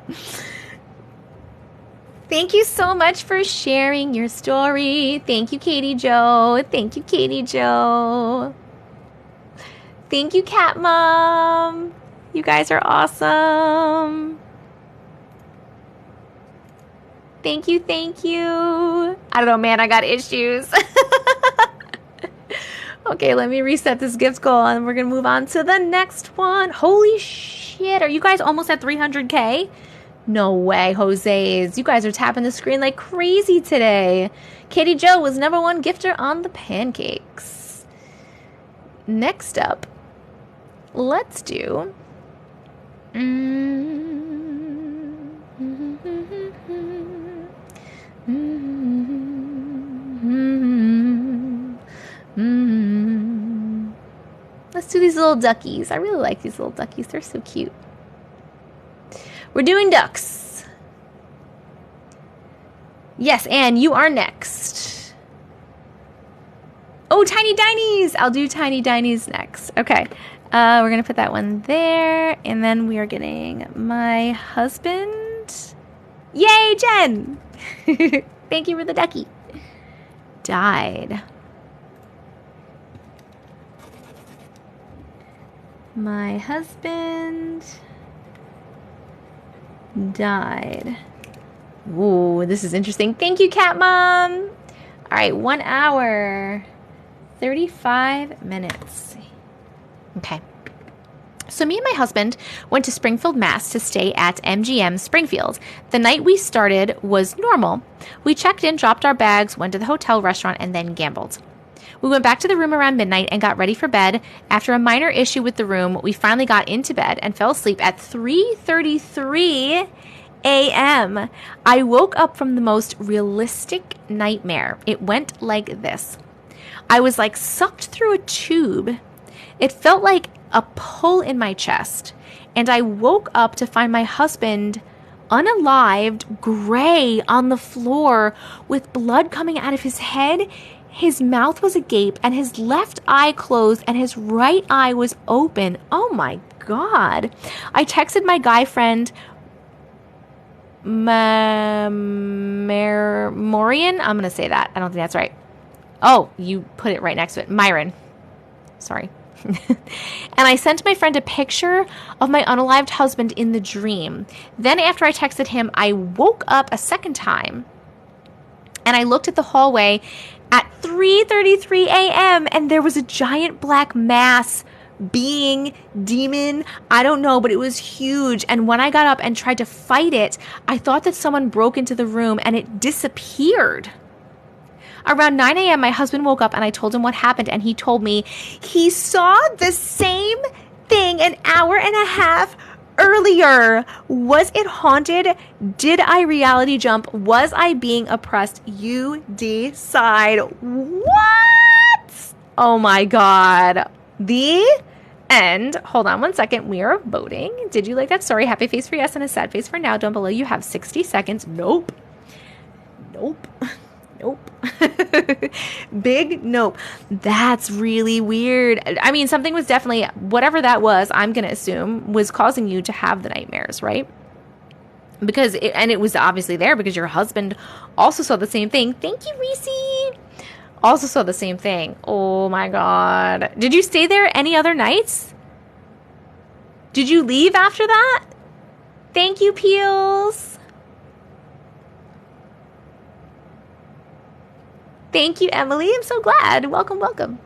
Thank you so much for sharing your story. Thank you, Katie Jo. Thank you, Katie Jo. Thank you, Cat Mom. You guys are awesome. Thank you. I don't know, man. I got issues. Okay, let me reset this gift goal and we're going to move on to the next one. Holy shit. Are you guys almost at 300K? No way, Jose's. You guys are tapping the screen like crazy today. Katie Jo was #1 gifter on the pancakes. Next up, let's do... Let's do these little duckies. I really like these little duckies. They're so cute. We're doing ducks. Yes, Anne, you are next. Oh, Tiny Dinies. I'll do Tiny Dinies next. Okay. We're going to put that one there. And then we are getting my husband. Yay, Jen. Thank you for the ducky. Died. My husband died. Ooh, this is interesting. Thank you, Cat Mom. All right, 1 hour, 35 minutes. Okay. So me and my husband went to Springfield, Mass. To stay at MGM Springfield. The night we started was normal. We checked in, dropped our bags, went to the hotel restaurant, and then gambled. We went back to the room around midnight and got ready for bed. After a minor issue with the room, we finally got into bed and fell asleep at 3:33 a.m. I woke up from the most realistic nightmare. It went like this. I was like sucked through a tube. It felt like a pull in my chest, and I woke up to find my husband unalived, gray on the floor with blood coming out of his head. His mouth was agape and his left eye closed and his right eye was open. Oh my God. I texted my guy friend, Morian. I'm going to say that. I don't think that's right. Oh, you put it right next to it. Myron. Sorry. And I sent my friend a picture of my unalived husband in the dream. Then after I texted him, I woke up a second time and I looked at the hallway at 3:33 a.m. and there was a giant black mass, being, demon, I don't know, but it was huge. And when I got up and tried to fight it, I thought that someone broke into the room and it disappeared. Around 9 a.m., my husband woke up and I told him what happened, and he told me he saw the same thing an hour and a half earlier. Was it haunted? Did I reality jump? Was I being oppressed? You decide. What? Oh my God. The end. Hold on 1 second. We are voting. Did you like that story? Happy face for yes and a sad face for no. Down below you have 60 seconds. Nope. Nope. Nope. Big nope. That's really weird. I mean, something was definitely, whatever that was, I'm going to assume, was causing you to have the nightmares, right? Because, it was obviously there because your husband also saw the same thing. Thank you, Reese. Also saw the same thing. Oh my God. Did you stay there any other nights? Did you leave after that? Thank you, Peels. Thank you, Emily. I'm so glad. Welcome, welcome.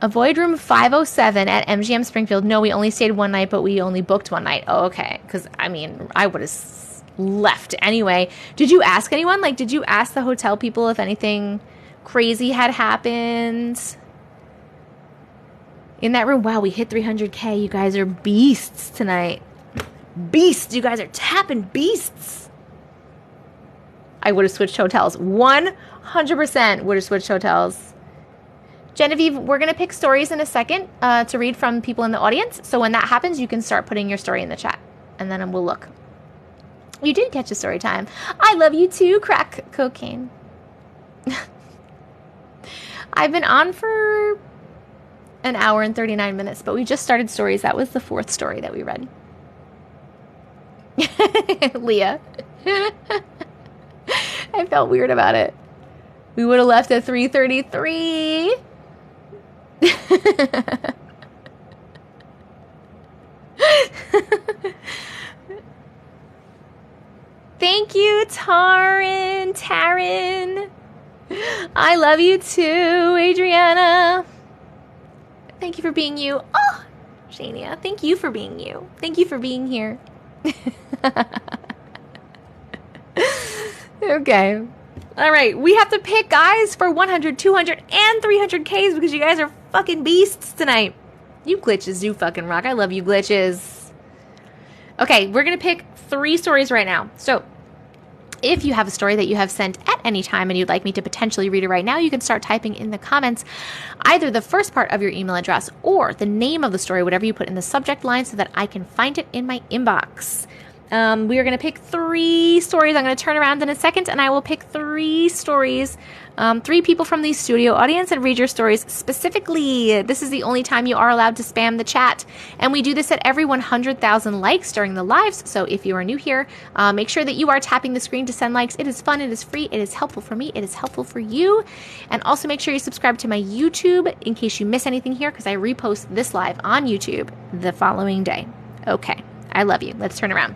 Avoid room 507 at MGM Springfield. No, we only stayed one night, but we only booked one night. Oh, okay. Because, I mean, I would have left anyway. Did you ask anyone? Like, did you ask the hotel people if anything crazy had happened in that room? Wow, we hit 300K. You guys are beasts tonight. Beasts. You guys are tapping beasts. I would have switched hotels. 100% would have switched hotels. Genevieve, we're going to pick stories in a second to read from people in the audience. So when that happens, you can start putting your story in the chat. And then we'll look. You did catch a story time. I love you too, crack cocaine. I've been on for an hour and 39 minutes, but we just started stories. That was the fourth story that we read. Leah. I felt weird about it. We would have left at 3:33. Thank you, Taryn. I love you too, Adriana. Thank you for being you. Oh, Shania, thank you for being you. Thank you for being here. Okay. All right. We have to pick, guys, for 100, 200, and 300Ks because you guys are fucking beasts tonight. You glitches, you fucking rock. I love you, glitches. Okay. We're going to pick 3 stories right now. So if you have a story that you have sent at any time and you'd like me to potentially read it right now, you can start typing in the comments either the first part of your email address or the name of the story, whatever you put in the subject line so that I can find it in my inbox. We are going to pick 3 stories. I'm going to turn around in a second, and I will pick 3 stories, 3 people from the studio audience, and read your stories specifically. This is the only time you are allowed to spam the chat, and we do this at every 100,000 likes during the lives. So if you are new here, make sure that you are tapping the screen to send likes. It is fun. It is free. It is helpful for me. It is helpful for you. And also make sure you subscribe to my YouTube in case you miss anything here, because I repost this live on YouTube the following day. Okay. I love you. Let's turn around.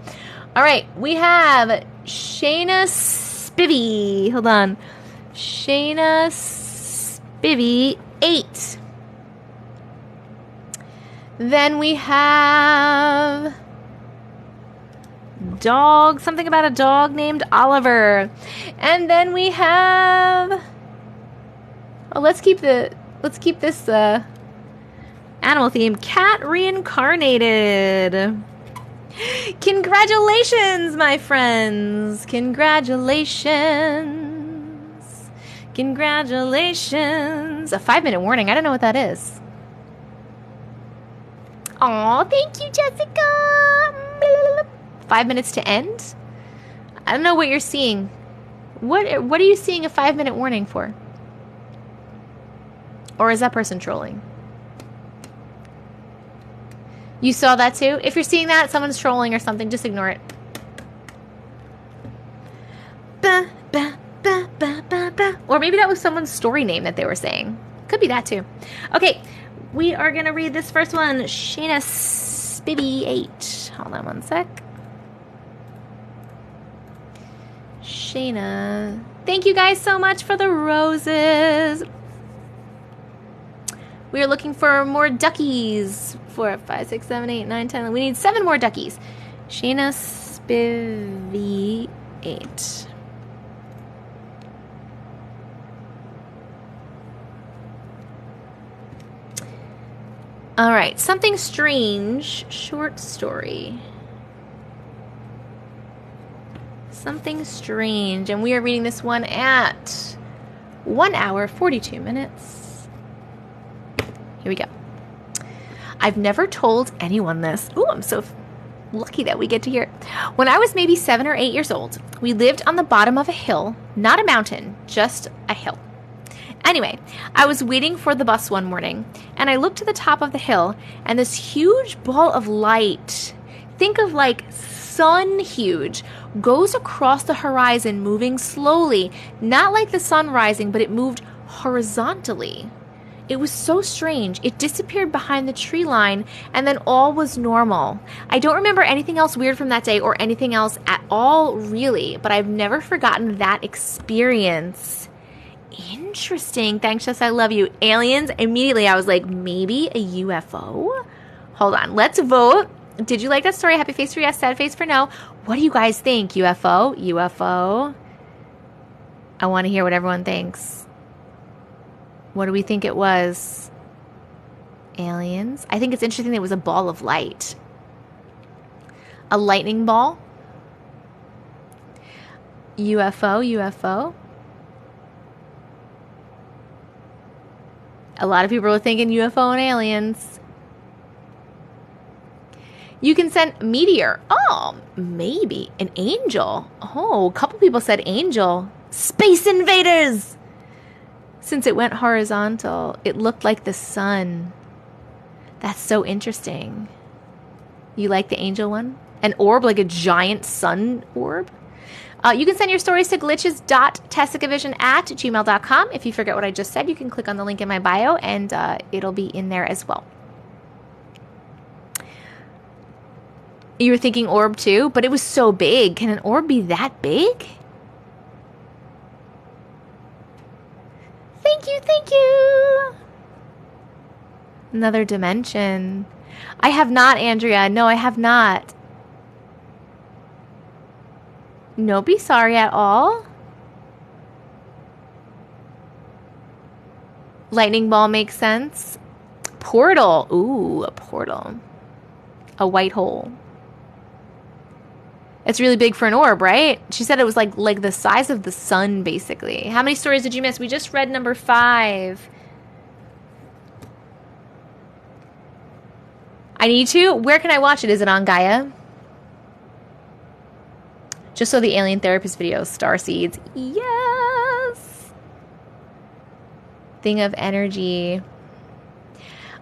All right. We have Shayna Spivvy. Hold on. Shayna Spivvy 8. Then we have dog. Something about a dog named Oliver. And then we have... Oh, let's keep this animal theme. Cat Reincarnated. Congratulations, my friends. Congratulations. Congratulations. A 5-minute warning. I don't know what that is. Aw, thank you, Jessica. 5 minutes to end? I don't know what you're seeing. What are you seeing a 5-minute warning for? Or is that person trolling? You saw that too? If you're seeing that, someone's trolling or something, just ignore it. Ba, ba, ba, ba, ba, ba. Or maybe that was someone's story name that they were saying. Could be that too. Okay, we are going to read this first one. Shayna Spivvy 8. Hold on one sec. Shayna. Thank you guys so much for the roses. We are looking for more duckies. 4, 5, 6, 7, 8, 9, 10. We need 7 more duckies. Shayna Spivvy 8. All right. Something strange. Short story. Something strange. And we are reading this one at 1 hour, 42 minutes. Here we go. I've never told anyone this. Ooh, I'm so lucky that we get to hear it. When I was maybe 7 or 8 years old, we lived on the bottom of a hill, not a mountain, just a hill. Anyway, I was waiting for the bus one morning, and I looked to the top of the hill, and this huge ball of light, think of like sun huge, goes across the horizon, moving slowly, not like the sun rising, but it moved horizontally. It was so strange. It disappeared behind the tree line, and then all was normal. I don't remember anything else weird from that day or anything else at all, really, but I've never forgotten that experience. Interesting. Thanks, Jess. I love you. Aliens. Immediately, I was like, maybe a UFO? Hold on. Let's vote. Did you like that story? Happy face for yes, sad face for no. What do you guys think? UFO? UFO? I want to hear what everyone thinks. What do we think it was? Aliens? I think it's interesting that it was a ball of light. A lightning ball? UFO, UFO? A lot of people are thinking UFO and aliens. You can send meteor. Oh, maybe. An angel. Oh, a couple people said angel. Space invaders! Since it went horizontal, it looked like the sun. That's so interesting. You like the angel one? An orb, like a giant sun orb? You can send your stories to glitches.tessicavision@gmail.com. If you forget what I just said, you can click on the link in my bio, and it'll be in there as well. You were thinking orb too, but it was so big. Can an orb be that big? Thank you, thank you. Another dimension. I have not, Andrea. No, I have not. No, be sorry at all. Lightning ball makes sense. Portal. Ooh, a portal. A white hole. It's really big for an orb, right? She said it was like the size of the sun, basically. How many stories did you miss? We just read number 5. I need to? Where can I watch it? Is it on Gaia? Just so the alien therapist video, star seeds. Yes. Thing of energy.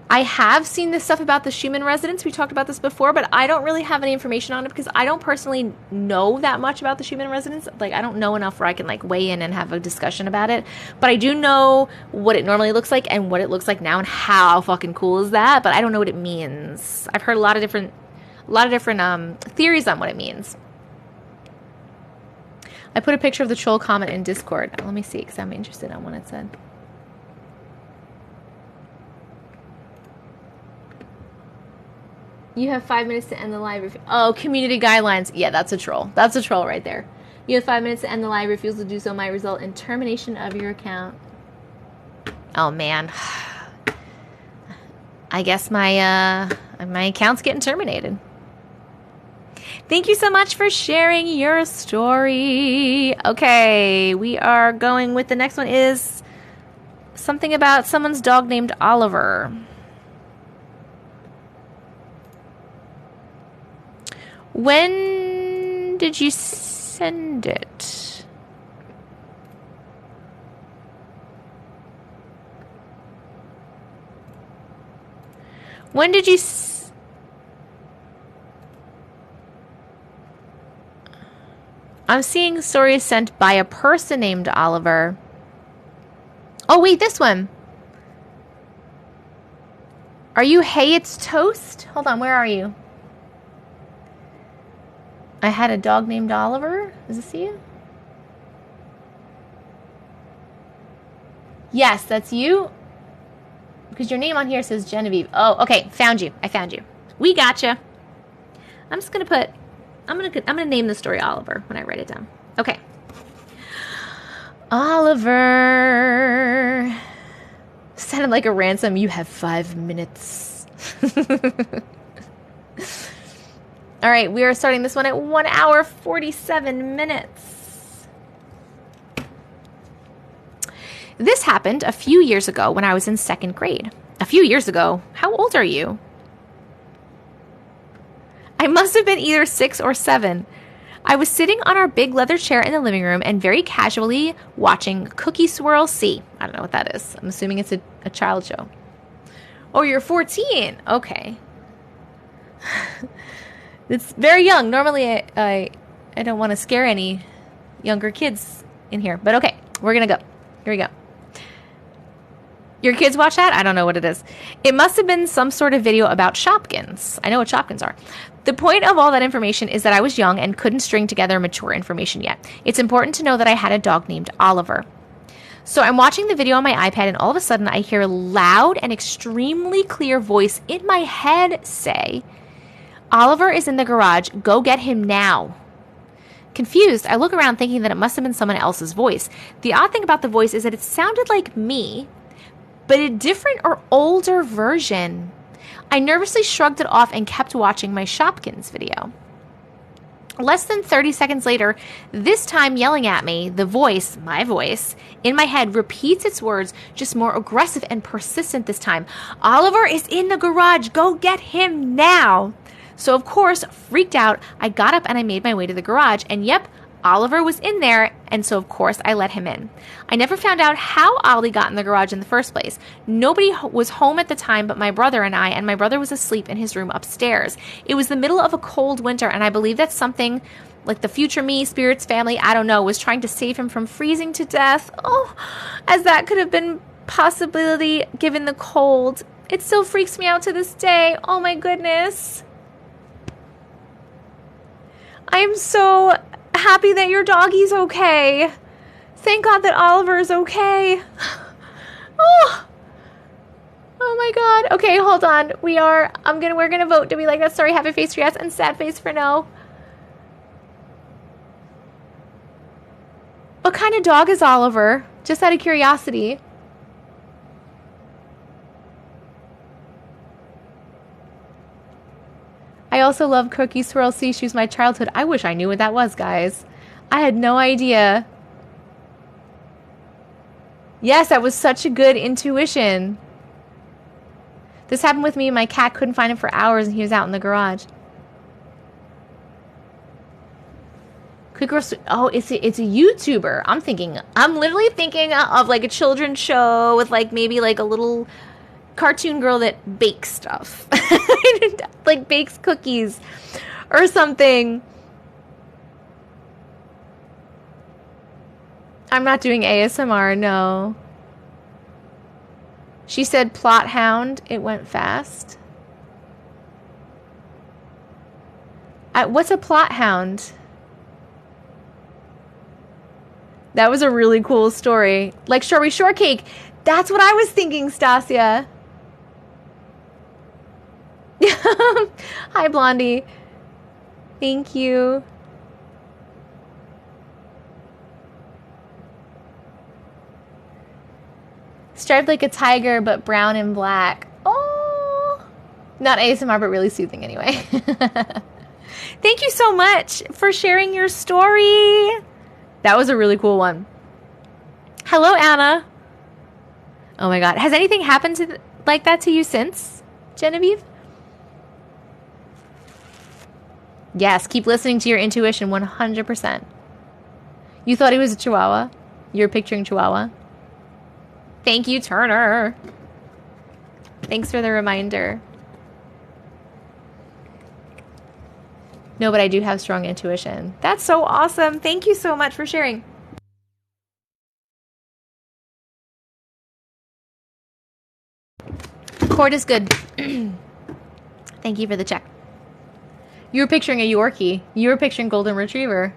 I have seen this stuff about the Schumann resonance. We talked about this before, but I don't really have any information on it because I don't personally know that much about the Schumann resonance. Like, I don't know enough where I can, like, weigh in and have a discussion about it. But I do know what it normally looks like and what it looks like now and how fucking cool is that. But I don't know what it means. I've heard a lot of different theories on what it means. I put a picture of the troll comment in Discord. Let me see because I'm interested on what it said. You have 5 minutes to end the live. Oh, community guidelines. Yeah, that's a troll. That's a troll right there. You have 5 minutes to end the live. Refusal to do so might result in termination of your account. Oh, man. I guess my account's getting terminated. Thank you so much for sharing your story. Okay, we are going with the next one is something about someone's dog named Oliver. When did you send it? When did you... I'm seeing stories sent by a person named Oliver. Oh, wait, this one. Are you Hey It's Toast? Hold on, where are you? I had a dog named Oliver. Is this you? Yes, that's you. Because your name on here says Genevieve. Oh, okay. Found you. I found you. We gotcha. I'm just gonna put. I'm gonna name the story Oliver when I write it down. Okay. Oliver. Sounded like a ransom. You have 5 minutes. All right, we are starting this one at 1 hour, 47 minutes. This happened a few years ago when I was in 2nd grade. A few years ago? How old are you? I must have been either 6 or 7. I was sitting on our big leather chair in the living room and very casually watching Cookie Swirl C. I don't know what that is. I'm assuming it's a child show. Oh, you're 14. Okay. It's very young. Normally, I don't want to scare any younger kids in here. But okay, we're going to go. Here we go. Your kids watch that? I don't know what it is. It must have been some sort of video about Shopkins. I know what Shopkins are. The point of all that information is that I was young and couldn't string together mature information yet. It's important to know that I had a dog named Oliver. So I'm watching the video on my iPad, and all of a sudden I hear a loud and extremely clear voice in my head say, Oliver is in the garage. Go get him now. Confused, I look around thinking that it must have been someone else's voice. The odd thing about the voice is that it sounded like me, but a different or older version. I nervously shrugged it off and kept watching my Shopkins video. Less than 30 seconds later, this time yelling at me, the voice, my voice, in my head repeats its words, just more aggressive and persistent this time. Oliver is in the garage. Go get him now. So, of course, freaked out, I got up and I made my way to the garage. And yep, Oliver was in there, and so, of course, I let him in. I never found out how Ollie got in the garage in the first place. Nobody was home at the time but my brother and I, and my brother was asleep in his room upstairs. It was the middle of a cold winter, and I believe that something like the future me, spirits, family, I don't know, was trying to save him from freezing to death. Oh, as that could have been possibility given the cold. It still freaks me out to this day. Oh, my goodness. I'm so happy that your doggy's okay. Thank God that Oliver is okay. Oh my God. Okay, hold on. We're gonna vote. Do we like that story? Happy face for yes and sad face for no. What kind of dog is Oliver? Just out of curiosity. I also love Cookie Swirl C. She was my childhood. I wish I knew what that was, guys. I had no idea. Yes, that was such a good intuition. This happened with me and my cat. Couldn't find him for hours and he was out in the garage. Quick Girl. Oh, it's a YouTuber. I'm literally thinking of like a children's show with like maybe like a little cartoon girl that bakes stuff, like bakes cookies or something. I'm not doing ASMR, no. She said plot hound. It went fast. What's a plot hound? That was a really cool story. Like Strawberry Shortcake. That's what I was thinking, Stasia. Hi, Blondie. Thank you. Striped like a tiger, but brown and black. Oh, not ASMR, but really soothing anyway. Thank you so much for sharing your story. That was a really cool one. Hello, Anna. Oh my God. Has anything happened like that to you since, Genevieve? Yes, keep listening to your intuition 100%. You thought he was a Chihuahua? You're picturing Chihuahua? Thank you, Turner. Thanks for the reminder. No, but I do have strong intuition. That's so awesome. Thank you so much for sharing. Cord is good. Thank you for the check. You were picturing a Yorkie. You were picturing Golden Retriever.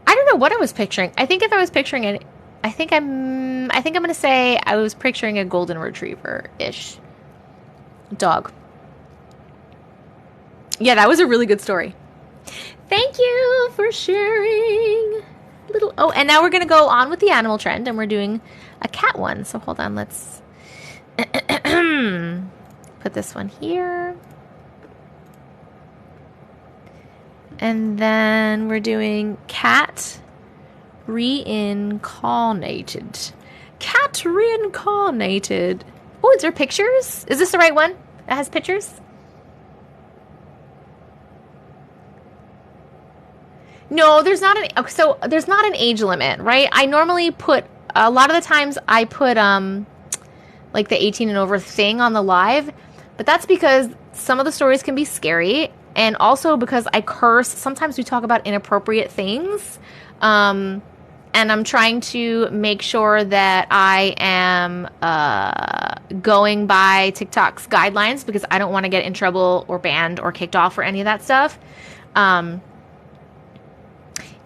I don't know what I was picturing. I think if I was picturing it, I think I'm going to say I was picturing a Golden Retriever-ish dog. Yeah, that was a really good story. Thank you for sharing. Oh, and now we're going to go on with the animal trend, and we're doing a cat one. So hold on, let's put this one here. And then we're doing cat reincarnated. Cat reincarnated. Oh, is there pictures? Is this the right one that has pictures? No, there's not an, so there's not an age limit, right? I normally put, a lot of the times I put like the 18 and over thing on the live, but that's because some of the stories can be scary, and also because I curse. Sometimes we talk about inappropriate things, and I'm trying to make sure that I am going by TikTok's guidelines, because I don't want to get in trouble or banned or kicked off or any of that stuff.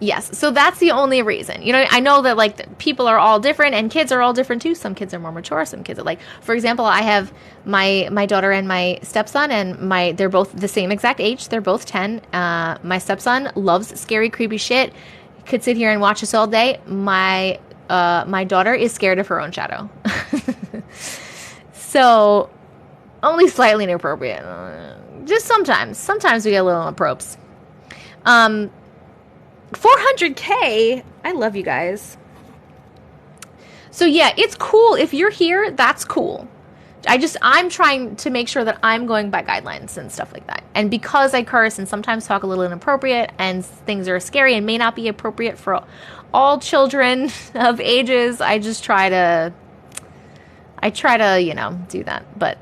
Yes, so that's the only reason. You know, I know that like people are all different, and kids are all different too. Some kids are more mature, some kids are like, for example, I have my daughter and my stepson, and they're both the same exact age. They're both 10. My stepson loves scary, creepy shit. Could sit here and watch us all day. My daughter is scared of her own shadow. So only slightly inappropriate. Just sometimes. Sometimes we get a little approps. 400K. I love you guys. So yeah, it's cool. If you're here, that's cool. I'm trying to make sure that I'm going by guidelines and stuff like that. And because I curse and sometimes talk a little inappropriate and things are scary and may not be appropriate for all children of ages, I try to, you know, do that. But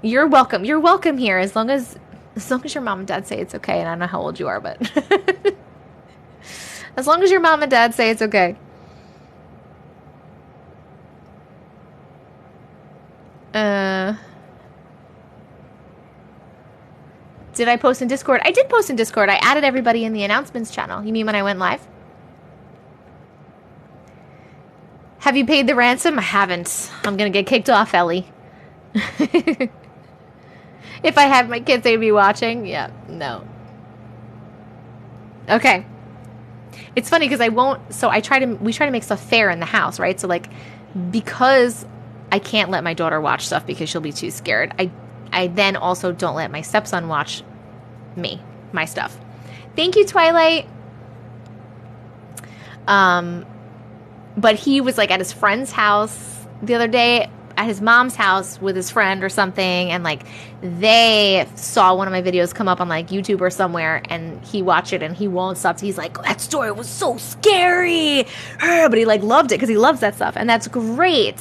you're welcome. You're welcome here as long as your mom and dad say it's okay. And I don't know how old you are, but as long as your mom and dad say it's okay. Did I post in Discord? I did post in Discord. I added everybody in the announcements channel. You mean when I went live? Have you paid the ransom? I haven't. I'm gonna get kicked off, Ellie. If I had my kids, they'd be watching. Yeah, no. Okay. It's funny because I won't, so we try to make stuff fair in the house, right? So like, because I can't let my daughter watch stuff because she'll be too scared, I then also don't let my stepson watch my stuff. Thank you, Twilight. But he was like at his friend's house the other day. at his mom's house with his friend or something, and like they saw one of my videos come up on like YouTube or somewhere, and he watched it and he won't stop. He's like, that story was so scary, but he like loved it because he loves that stuff, and that's great.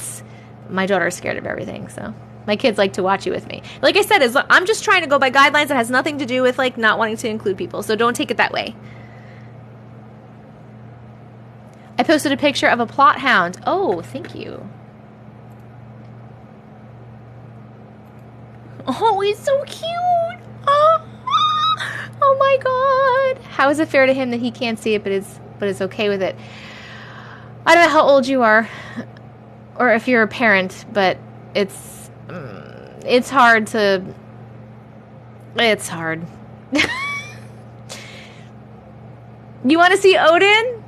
My daughter's scared of everything, so my kids like to watch it with me. Like I said, I'm just trying to go by guidelines that has nothing to do with like not wanting to include people, so don't take it that way. I posted a picture of a plot hound. Oh, thank you. Oh, he's so cute. Oh my God. How is it fair to him that he can't see it, but is okay with it? I don't know how old you are, or if you're a parent, but it's hard to. It's hard. You want to see Odin?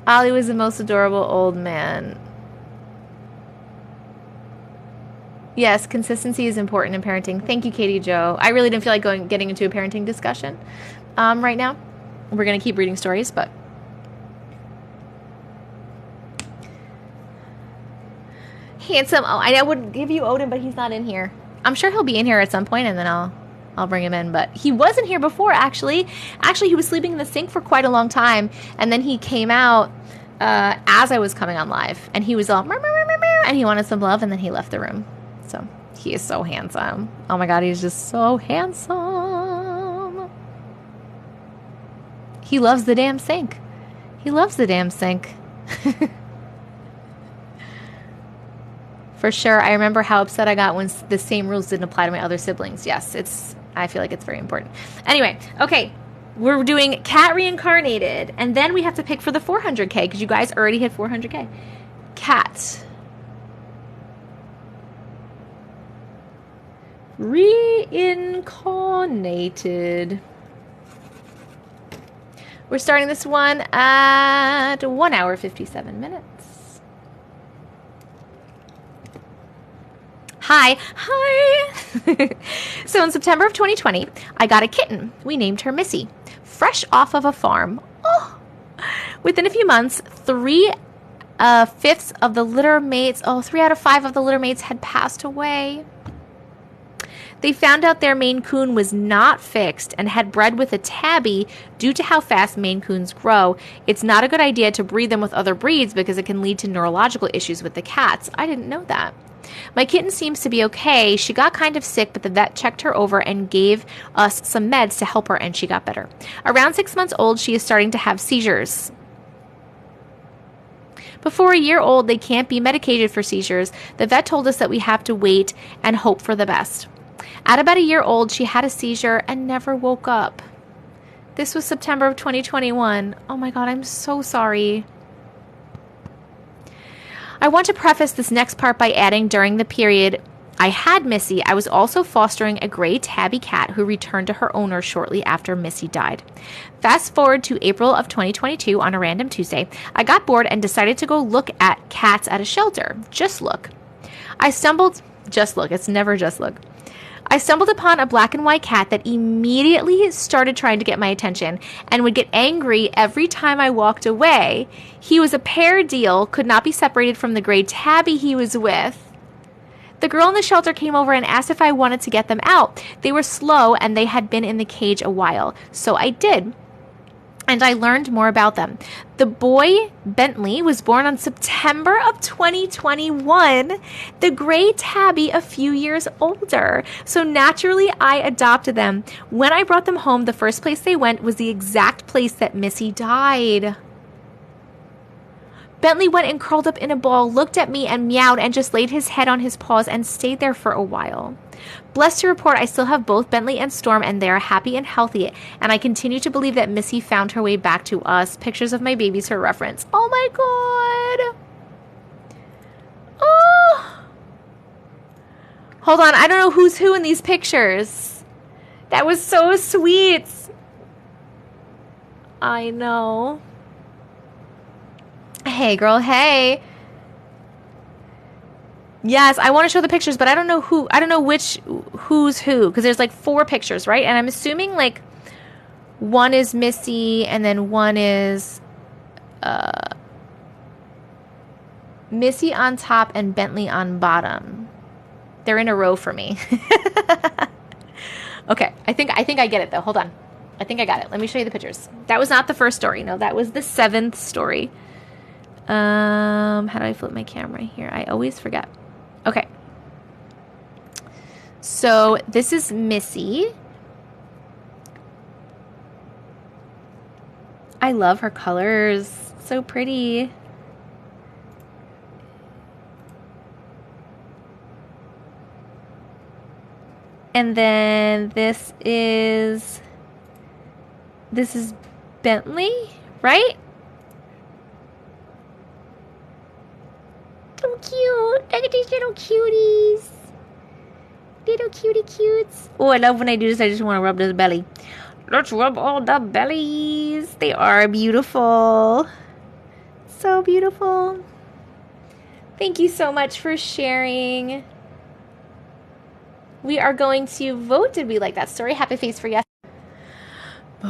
Ollie was the most adorable old man. Yes, consistency is important in parenting. Thank you, Katie Jo. I really didn't feel like getting into a parenting discussion right now. We're going to keep reading stories, but... Handsome. Oh, I would give you Odin, but he's not in here. I'm sure he'll be in here at some point, and then I'll bring him in. But he wasn't here before, actually. Actually, he was sleeping in the sink for quite a long time, and then he came out as I was coming on live, and he was all, and he wanted some love, and then he left the room. So he is so handsome. Oh my God, he's just so handsome. He loves the damn sink. He loves the damn sink. For sure. I remember how upset I got when the same rules didn't apply to my other siblings. Yes, I feel like it's very important. Anyway, okay. We're doing Cat Reincarnated, and then we have to pick for the 400K because you guys already hit 400K. Cat Reincarnated. We're starting this one at 1 hour 57 minutes. Hi. So in September of 2020, I got a kitten. We named her Missy, fresh off of a farm. Oh. Within a few months, 3 out of 5 of the litter mates had passed away. They found out their Maine Coon was not fixed and had bred with a tabby due to how fast Maine Coons grow. It's not a good idea to breed them with other breeds because it can lead to neurological issues with the cats. I didn't know that. My kitten seems to be okay. She got kind of sick, but the vet checked her over and gave us some meds to help her, and she got better. Around 6 months old, she is starting to have seizures. Before a year old, they can't be medicated for seizures. The vet told us that we have to wait and hope for the best. At about a year old, she had a seizure and never woke up. This was September of 2021. Oh my God, I'm so sorry. I want to preface this next part by adding during the period I had Missy, I was also fostering a gray tabby cat who returned to her owner shortly after Missy died. Fast forward to April of 2022 on a random Tuesday, I got bored and decided to go look at cats at a shelter. Just look. It's never just look. I stumbled upon a black and white cat that immediately started trying to get my attention and would get angry every time I walked away. He was a pair deal, could not be separated from the gray tabby he was with. The girl in the shelter came over and asked if I wanted to get them out. They were slow and they had been in the cage a while, so I did. And I learned more about them. The boy, Bentley, was born on September of 2021. The gray tabby a few years older. So naturally, I adopted them. When I brought them home, the first place they went was the exact place that Missy died. Bentley went and curled up in a ball, looked at me and meowed and just laid his head on his paws and stayed there for a while. Blessed to report, I still have both Bentley and Storm, and they are happy and healthy, and I continue to believe that Missy found her way back to us. Pictures of my babies for reference. Oh my God. Oh. Hold on, I don't know who's who in these pictures. That was so sweet. I know. Hey, girl, hey. Yes, I want to show the pictures, but I don't know who. I don't know who's who, because there's like 4 pictures, right? And I'm assuming like one is Missy, and then one is Missy on top and Bentley on bottom. They're in a row for me. Okay, I think I get it though. Hold on. I think I got it. Let me show you the pictures. That was not the first story. No, that was the 7th story. How do I flip my camera here? I always forget. Okay. So this is Missy. I love her colors. So pretty. And then this is Bentley, right? So cute. Look at these little cuties. Little cutie cutes. Oh, I love when I do this. I just want to rub this belly. Let's rub all the bellies. They are beautiful. So beautiful. Thank you so much for sharing. We are going to vote. Did we like that story? Happy face for yes.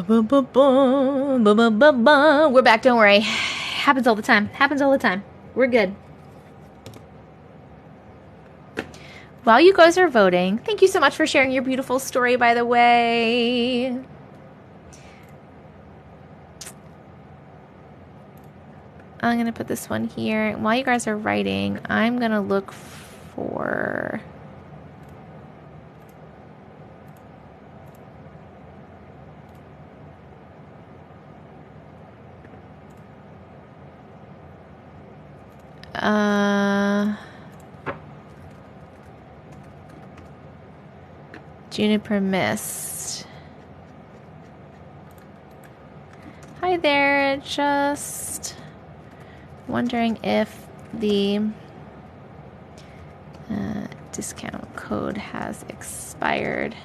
We're back. Don't worry. Happens all the time. Happens all the time. We're good. While you guys are voting, thank you so much for sharing your beautiful story, by the way. I'm going to put this one here. While you guys are writing, I'm going to look for... Juniper Mist. Hi there, just wondering if the discount code has expired.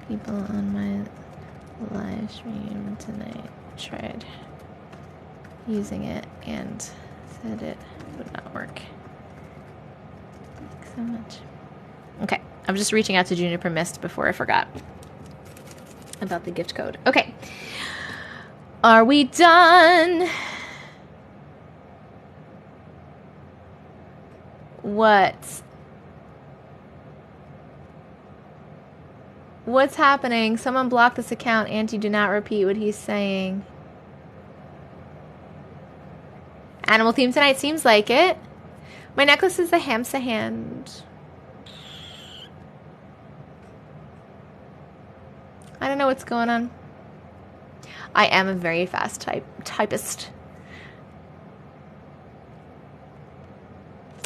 People on my live stream tonight tried using it and said it would not work. Thanks so much. Okay, I'm just reaching out to Juniper Mist before I forgot about the gift code. Okay, are we done? What? What's happening? Someone blocked this account. Auntie, do not repeat what he's saying. Animal theme tonight, seems like it. My necklace is the hamster hand. I don't know what's going on. I am a very fast typist.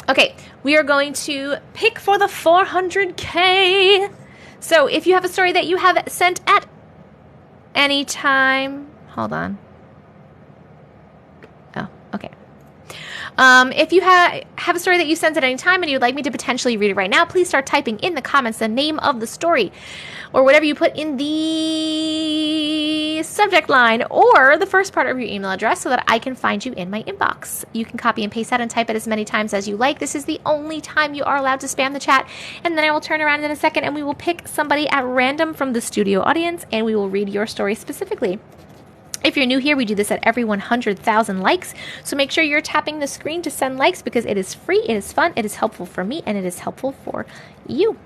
Okay, we are going to pick for the 400K. So if you have a story that you have sent at any time, hold on. Oh, okay. If you have a story that you sent at any time and you'd like me to potentially read it right now, please start typing in the comments the name of the story or whatever you put in the subject line or the first part of your email address so that I can find you in my inbox. You can copy and paste that and type it as many times as you like. This is the only time you are allowed to spam the chat, and then I will turn around in a second and we will pick somebody at random from the studio audience and we will read your story specifically. If you're new here, we do this at every 100,000 likes, so make sure you're tapping the screen to send likes because it is free, it is fun, it is helpful for me, and it is helpful for you.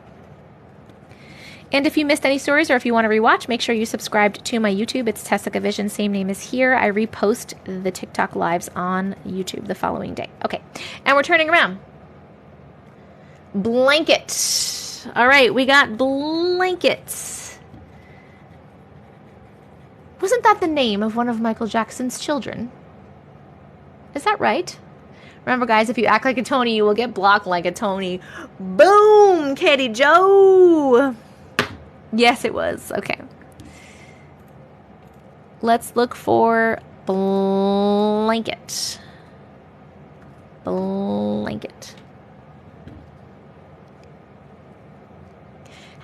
And if you missed any stories or if you want to rewatch, make sure you subscribed to my YouTube. It's Tessica Vision, same name as here. I repost the TikTok lives on YouTube the following day. Okay, and we're turning around. Blanket. All right, we got blankets. Wasn't that the name of one of Michael Jackson's children? Is that right? Remember, guys, if you act like a Tony, you will get blocked like a Tony. Boom, Katie Joe. Yes, it was. Okay. Let's look for blanket. Blanket.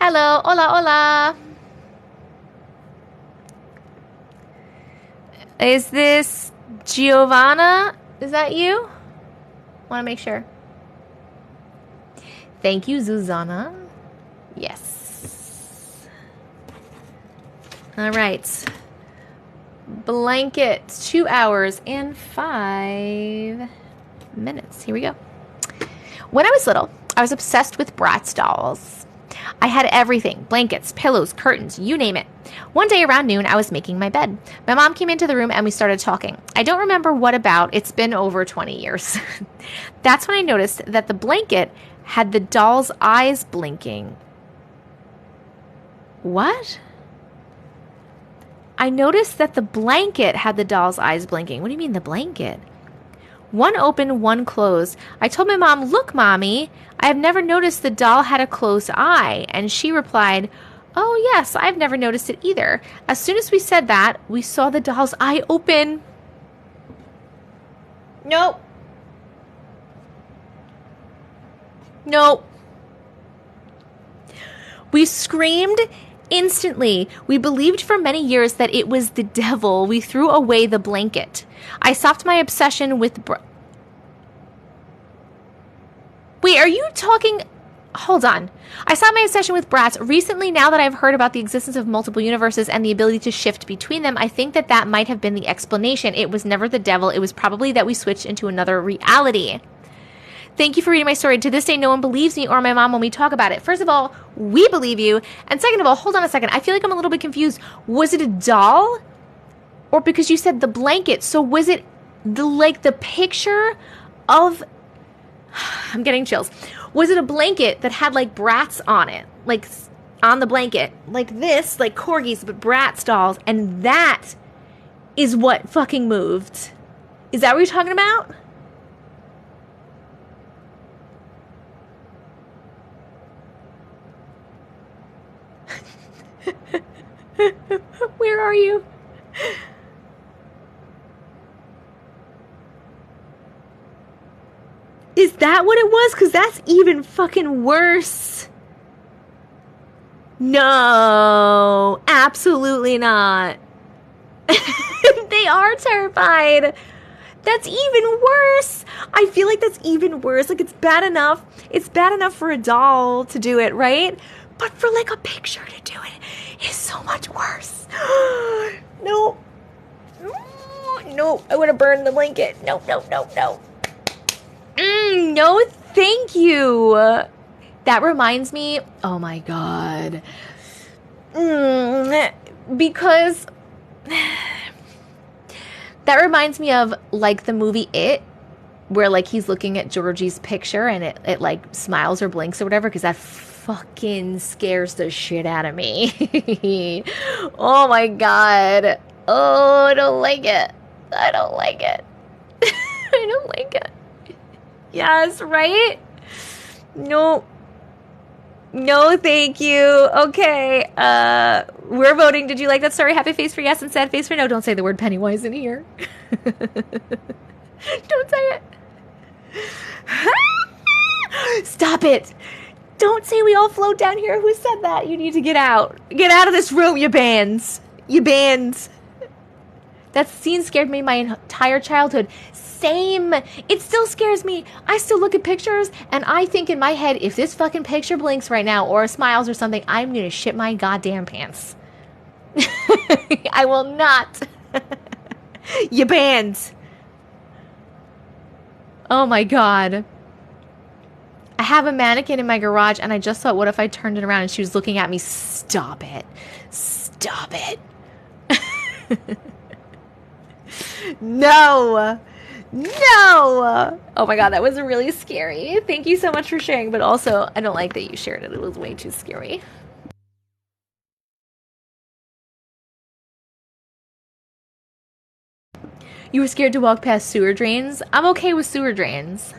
Hello. Hola, hola. Is this Giovanna? Is that you? Want to make sure. Thank you, Zuzana. Yes. All right. blanket, 2 hours and 5 minutes. Here we go. When I was little, I was obsessed with Bratz dolls. I had everything, blankets, pillows, curtains, you name it. One day around noon, I was making my bed. My mom came into the room and we started talking. I don't remember what about. It's been over 20 years. That's when I noticed that the blanket had the doll's eyes blinking. What? I noticed that the blanket had the doll's eyes blinking. What do you mean the blanket? One open, one closed. I told my mom, look, Mommy, I have never noticed the doll had a closed eye. And she replied, oh, yes, I've never noticed it either. As soon as we said that, we saw the doll's eye open. Nope. Nope. We screamed instantly. We believed for many years that it was the devil. We threw away the blanket. I stopped my obsession with... Wait, are you talking... Hold on. I stopped my obsession with Bratz. Recently, now that I've heard about the existence of multiple universes and the ability to shift between them, I think that that might have been the explanation. It was never the devil. It was probably that we switched into another reality. Thank you for reading my story. To this day, no one believes me or my mom when we talk about it. First of all, we believe you. And second of all, hold on a second. I feel like I'm a little bit confused. Was it a doll? Or because you said the blanket. So was it the picture of... I'm getting chills. Was it a blanket that had like Bratz on it? Like on the blanket. Like this, like corgis, but Bratz dolls. And that is what fucking moved. Is that what you're talking about? Where are you? Is that what it was? Because that's even fucking worse. No, absolutely not. They are terrified. That's even worse. I feel like that's even worse. Like, it's bad enough. It's bad enough for a doll to do it, right? But for like a picture to do it is so much worse. No. No, I would have burned the blanket. No, no, no, no. No, thank you. That reminds me, oh my God. Because that reminds me of like the movie It, where like he's looking at Georgie's picture and it like smiles or blinks or whatever, because that fucking scares the shit out of me. Oh my God. Oh, I don't like it. I don't like it. I don't like it. Yes, right? No. No, thank you. Okay. We're voting. Did you like that story? Happy face for yes and sad face for no. Don't say the word Pennywise in here. Don't say it. Stop it. Don't say we all float down here. Who said that? You need to get out. Get out of this room, you bands. You bands. That scene scared me my entire childhood. Same. It still scares me. I still look at pictures and I think in my head, if this fucking picture blinks right now or smiles or something, I'm going to shit my goddamn pants. I will not. You bands. Oh my God. I have a mannequin in my garage and I just thought, what if I turned it around and she was looking at me? Stop it. Stop it. No. No. Oh my God, that was really scary. Thank you so much for sharing, but also I don't like that you shared it. It was way too scary. You were scared to walk past sewer drains? I'm okay with sewer drains.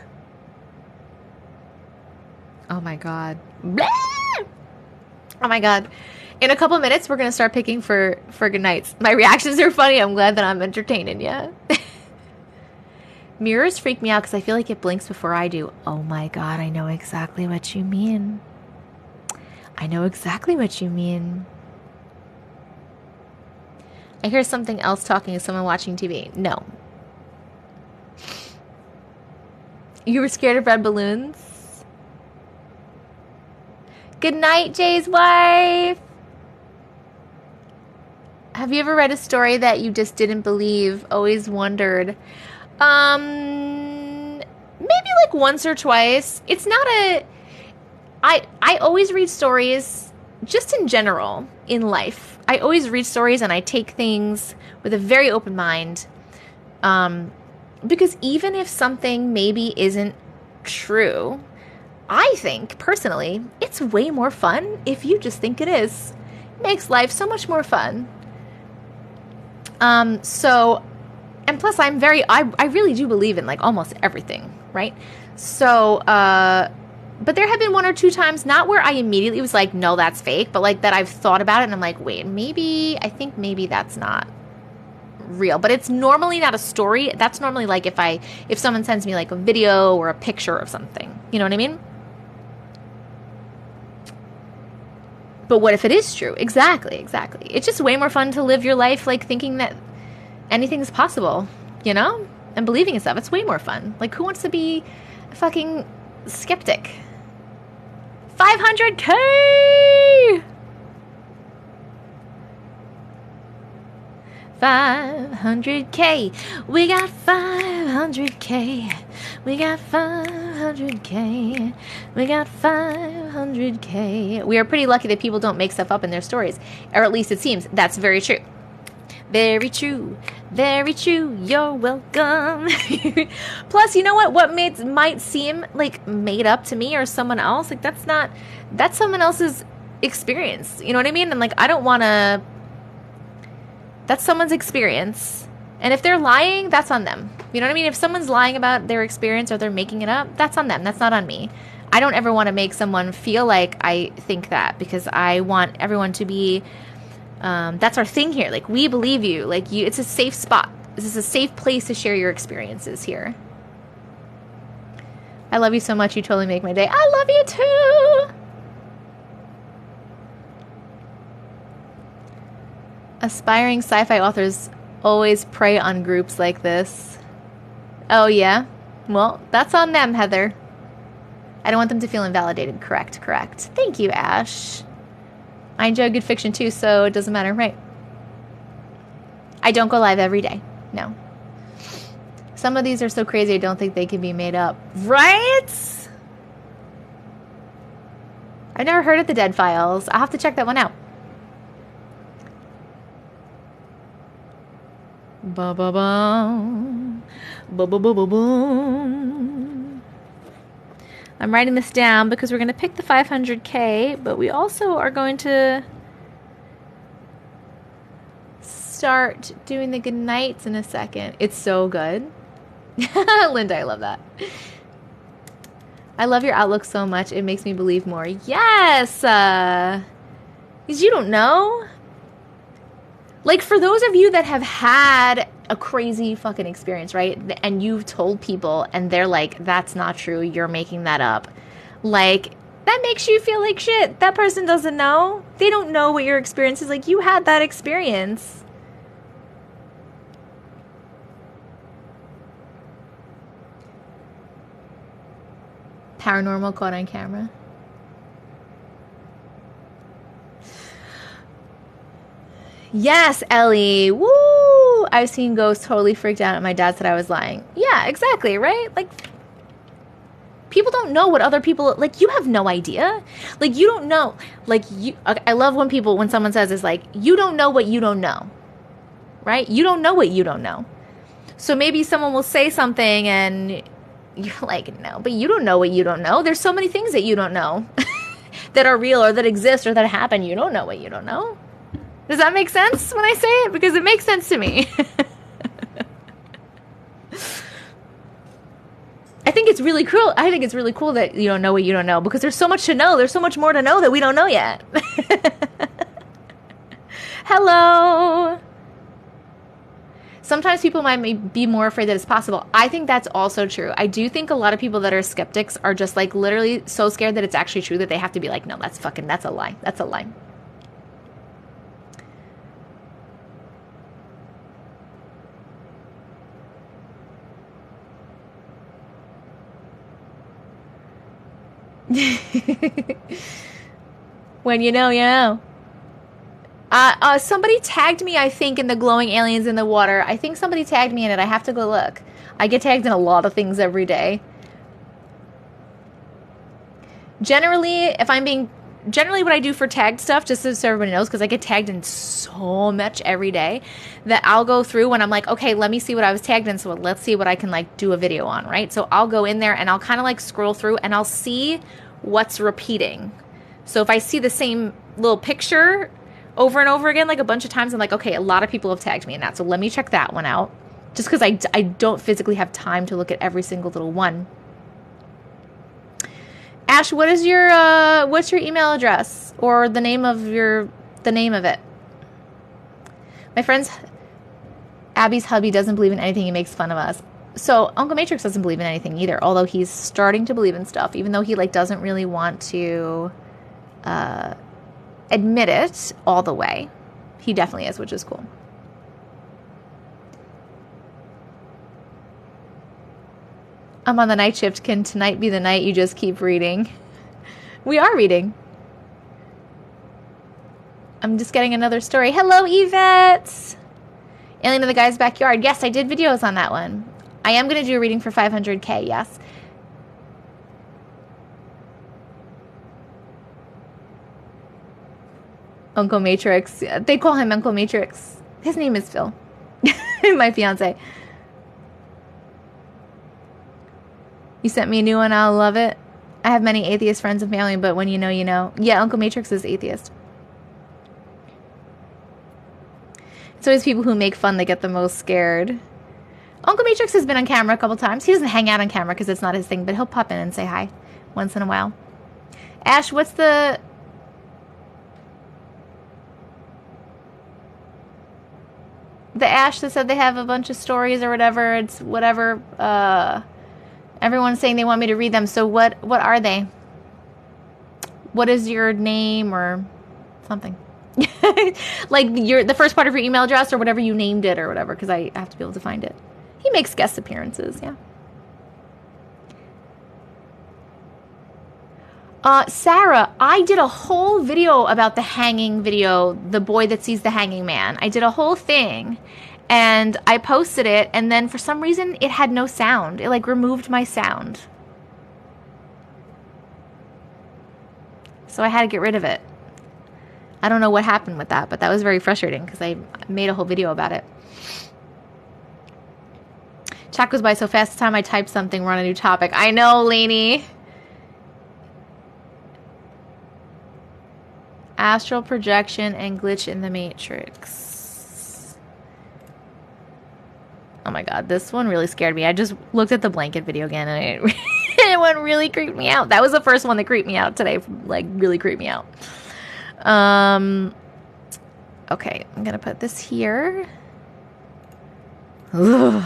Oh my God. Blah! Oh my God. In a couple minutes, we're going to start picking for good nights. My reactions are funny. I'm glad that I'm entertaining you. Mirrors freak me out because I feel like it blinks before I do. Oh my God, I know exactly what you mean. I know exactly what you mean. I hear something else talking to someone watching TV. No. You were scared of red balloons? Good night, Jay's wife. Have you ever read a story that you just didn't believe, always wondered? Maybe like once or twice. It's not a... I always read stories, just in general, in life. I always read stories and I take things with a very open mind. Because even if something maybe isn't true, I think, personally, it's way more fun if you just think it is. It makes life so much more fun. And plus I really do believe in like almost everything, right? So, but there have been one or two times, not where I immediately was like, no, that's fake, but like that I've thought about it and I'm like, wait, I think maybe that's not real. But it's normally not a story. That's normally like if someone sends me like a video or a picture of something, you know what I mean? But what if it is true? Exactly. It's just way more fun to live your life like thinking that anything's possible, you know? And believing in stuff. It's way more fun. Like, who wants to be a fucking skeptic? 500K! 500K. We got 500K. We got 500K. We got 500K. We are pretty lucky that people don't make stuff up in their stories. Or at least it seems. That's very true. Very true. Very true. You're welcome. Plus, you know what? What might seem like made up to me or someone else, like that's someone else's experience. You know what I mean? And like, I don't want to... That's someone's experience. And if they're lying, that's on them. You know what I mean? If someone's lying about their experience or they're making it up, that's on them. That's not on me. I don't ever want to make someone feel like I think that, because I want everyone to be, that's our thing here. Like, we believe you. Like, it's a safe spot. This is a safe place to share your experiences here. I love you so much. You totally make my day. I love you too. Aspiring sci-fi authors always prey on groups like this. Oh, yeah? Well, that's on them, Heather. I don't want them to feel invalidated. Correct. Thank you, Ash. I enjoy good fiction, too, so it doesn't matter, right? I don't go live every day. No. Some of these are so crazy, I don't think they can be made up. Right? I've never heard of the Dead Files. I'll have to check that one out. Ba ba ba. Ba ba ba ba boom. I'm writing this down because we're going to pick the 500K, but we also are going to start doing the good nights in a second. It's so good. Linda, I love that. I love your outlook so much. It makes me believe more. Yes! Because you don't know. Like, for those of you that have had a crazy fucking experience, right? And you've told people and they're like, that's not true, you're making that up. Like, that makes you feel like shit. That person doesn't know. They don't know what your experience is like. You had that experience. Paranormal caught on camera. Yes, Ellie. Woo! I've seen ghosts totally freaked out and my dad said I was lying. Yeah, exactly, right? Like, people don't know what other people... Like, you have no idea. Like, you don't know. Like, I love when someone says it's like, you don't know what you don't know. Right? You don't know what you don't know. So maybe someone will say something and you're like, no, but you don't know what you don't know. There's so many things that you don't know that are real or that exist or that happen. You don't know what you don't know. Does that make sense when I say it? Because it makes sense to me. I think it's really cool. I think it's really cool that you don't know what you don't know, because there's so much to know. There's so much more to know that we don't know yet. Hello. Sometimes people might be more afraid that it's possible. I think that's also true. I do think a lot of people that are skeptics are just like literally so scared that it's actually true that they have to be like, no, that's a lie. That's a lie. When you know, you know. Somebody tagged me, I think, in the glowing aliens in the water. I think somebody tagged me in it. I have to go look. I get tagged in a lot of things every day. Generally, what I do for tagged stuff, just so everybody knows, because I get tagged in so much every day, that I'll go through when I'm like, okay, let me see what I was tagged in, so let's see what I can, like, do a video on, right? So I'll go in there, and I'll kind of, like, scroll through, and I'll see what's repeating. So if I see the same little picture over and over again, like, a bunch of times, I'm like, okay, a lot of people have tagged me in that, so let me check that one out, just because I don't physically have time to look at every single little one. Ash, what is your what's your email address or the name of it? My friend's Abby's hubby doesn't believe in anything. He makes fun of us. So Uncle Matrix doesn't believe in anything either, although he's starting to believe in stuff, even though he like doesn't really want to admit it all the way. He definitely is, which is cool. I'm on the night shift. Can tonight be the night you just keep reading? We are reading. I'm just getting another story. Hello, Yvette! Alien in the Guy's Backyard. Yes, I did videos on that one. I am going to do a reading for 500K, yes. Uncle Matrix. They call him Uncle Matrix. His name is Phil. My fiance. You sent me a new one. I'll love it. I have many atheist friends and family, but when you know, you know. Yeah, Uncle Matrix is atheist. It's always people who make fun that get the most scared. Uncle Matrix has been on camera a couple times. He doesn't hang out on camera because it's not his thing, but he'll pop in and say hi once in a while. Ash, what's the... The Ash that said they have a bunch of stories or whatever. It's whatever... Everyone's saying they want me to read them. So what are they? What is your name or something? Like the first part of your email address or whatever you named it or whatever, because I have to be able to find it. He makes guest appearances, yeah. Sarah, I did a whole video about the hanging video, the boy that sees the hanging man. I did a whole thing. And I posted it, and then for some reason, it had no sound. It, like, removed my sound. So I had to get rid of it. I don't know what happened with that, but that was very frustrating, because I made a whole video about it. Chat goes by so fast. The time I type something, we're on a new topic. I know, Lainey. Astral projection and glitch in the Matrix. Oh my god, this one really scared me. I just looked at the blanket video again and it one really creeped me out. That was the first one that creeped me out today. Like, really creeped me out. Okay, I'm gonna put this here. Ugh.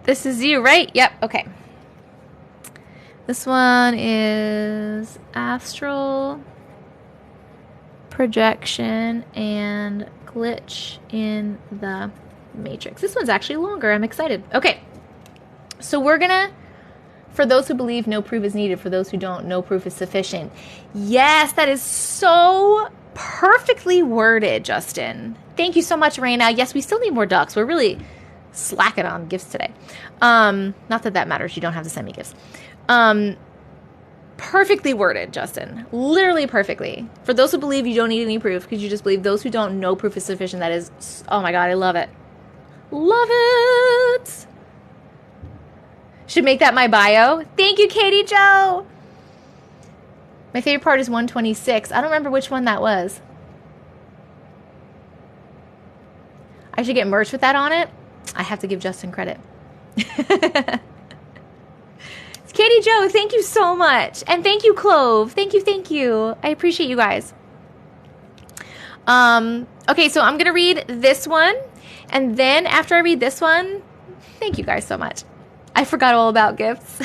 This is you, right? Yep, okay. This one is Astral projection and glitch in the Matrix. This one's actually longer. I'm excited. Okay. So we're gonna, for those who believe no proof is needed, for those who don't, no proof is sufficient. Yes, that is so perfectly worded, Justin. Thank you so much, Raina. Yes, we still need more ducks. We're really slacking on gifts today. Not that that matters. You don't have to send me gifts. Perfectly worded, Justin. Literally perfectly. For those who believe you don't need any proof, because you just believe. Those who don't, no proof is sufficient. That is, oh my god, I love it. Love it. Should make that my bio. Thank you, Katie Joe. My favorite part is 126. I don't remember which one that was. I should get merch with that on it. I have to give Justin credit. It's Katie Joe, thank you so much. And thank you, Clove. Thank you, thank you. I appreciate you guys. Okay, so I'm going to read this one. And then after I read this one, thank you guys so much. I forgot all about gifts.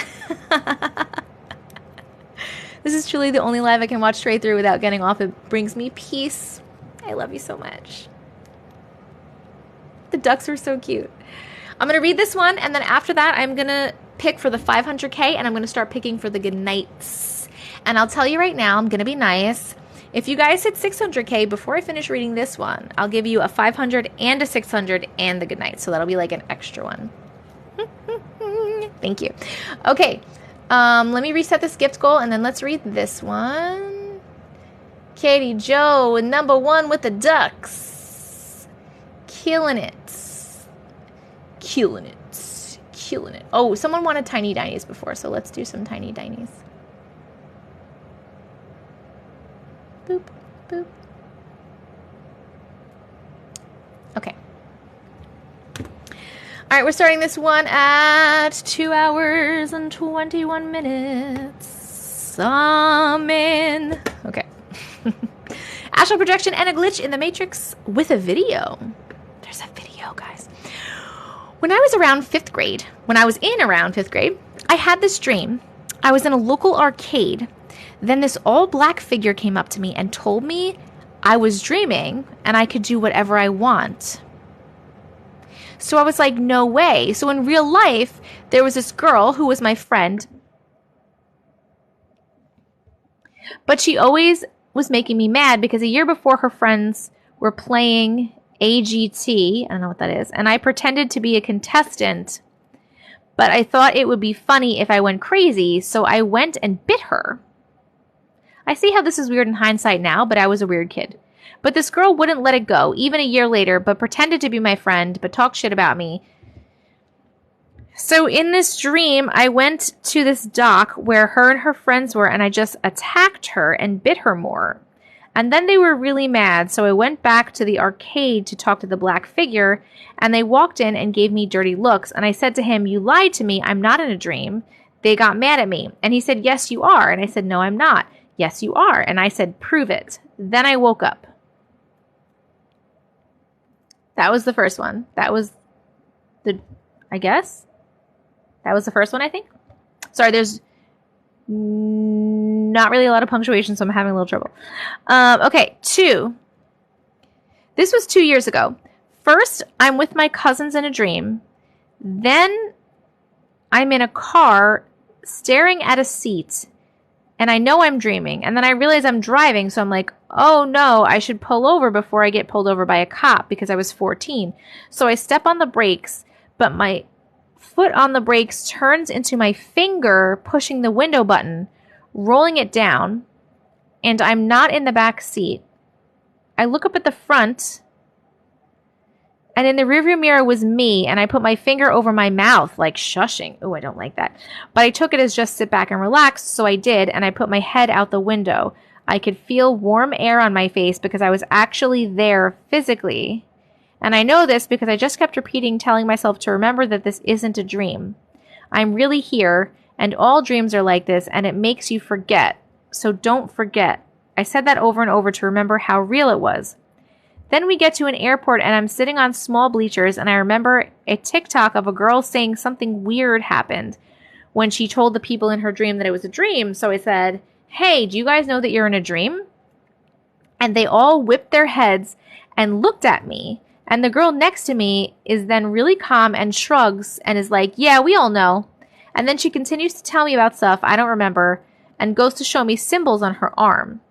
This is truly the only live I can watch straight through without getting off. It brings me peace. I love you so much. The ducks were so cute. I'm going to read this one, and then after that, I'm going to pick for the 500K, and I'm going to start picking for the good nights. And I'll tell you right now, I'm going to be nice. If you guys hit 600K before I finish reading this one, I'll give you a 500 and a 600 and the good night. So that'll be like an extra one. Thank you. Okay. Let me reset this gift goal, and then let's read this one. Katie Joe, number 1 with the ducks. Killing it. Killing it. Killing it. Oh, someone wanted Tiny Dinies before, so let's do some Tiny Dinies. Boop, boop. Okay. All right, we're starting this one at 2 hours and 21 minutes. I'm in. Okay. Astral projection and a glitch in the Matrix with a video. There's a video, guys. When I was in around 5th grade, I had this dream. I was in a local arcade. Then this all-black figure came up to me and told me I was dreaming and I could do whatever I want. So I was like, no way. So in real life, there was this girl who was my friend. But she always was making me mad because a year before her friends were playing AGT, I don't know what that is, and I pretended to be a contestant, but I thought it would be funny if I went crazy, so I went and bit her. I see how this is weird in hindsight now, but I was a weird kid. But this girl wouldn't let it go, even a year later, but pretended to be my friend, but talked shit about me. So in this dream, I went to this dock where her and her friends were, and I just attacked her and bit her more. And then they were really mad, so I went back to the arcade to talk to the black figure, and they walked in and gave me dirty looks. And I said to him, "You lied to me. I'm not in a dream." They got mad at me. And he said, "Yes, you are." And I said, "No, I'm not." "Yes, you are." And I said, "Prove it." Then I woke up. That was the first one. That was the, I guess. That was the first one, I think. Sorry, there's not really a lot of punctuation, so I'm having a little trouble. Okay, 2. This was 2 years ago. First, I'm with my cousins in a dream. Then I'm in a car staring at a seat, and I know I'm dreaming. And then I realize I'm driving, so I'm like, oh no, I should pull over before I get pulled over by a cop because I was 14. So I step on the brakes, but my foot on the brakes turns into my finger pushing the window button, rolling it down, and I'm not in the back seat. I look up at the front, and in the rearview mirror was me, and I put my finger over my mouth, like shushing. Oh, I don't like that. But I took it as just sit back and relax, so I did, and I put my head out the window. I could feel warm air on my face because I was actually there physically. And I know this because I just kept repeating, telling myself to remember that this isn't a dream. I'm really here, and all dreams are like this, and it makes you forget. So don't forget. I said that over and over to remember how real it was. Then we get to an airport, and I'm sitting on small bleachers, and I remember a TikTok of a girl saying something weird happened when she told the people in her dream that it was a dream. So I said, "Hey, do you guys know that you're in a dream?" And they all whipped their heads and looked at me. And the girl next to me is then really calm and shrugs and is like, "Yeah, we all know." And then she continues to tell me about stuff I don't remember and goes to show me symbols on her arm.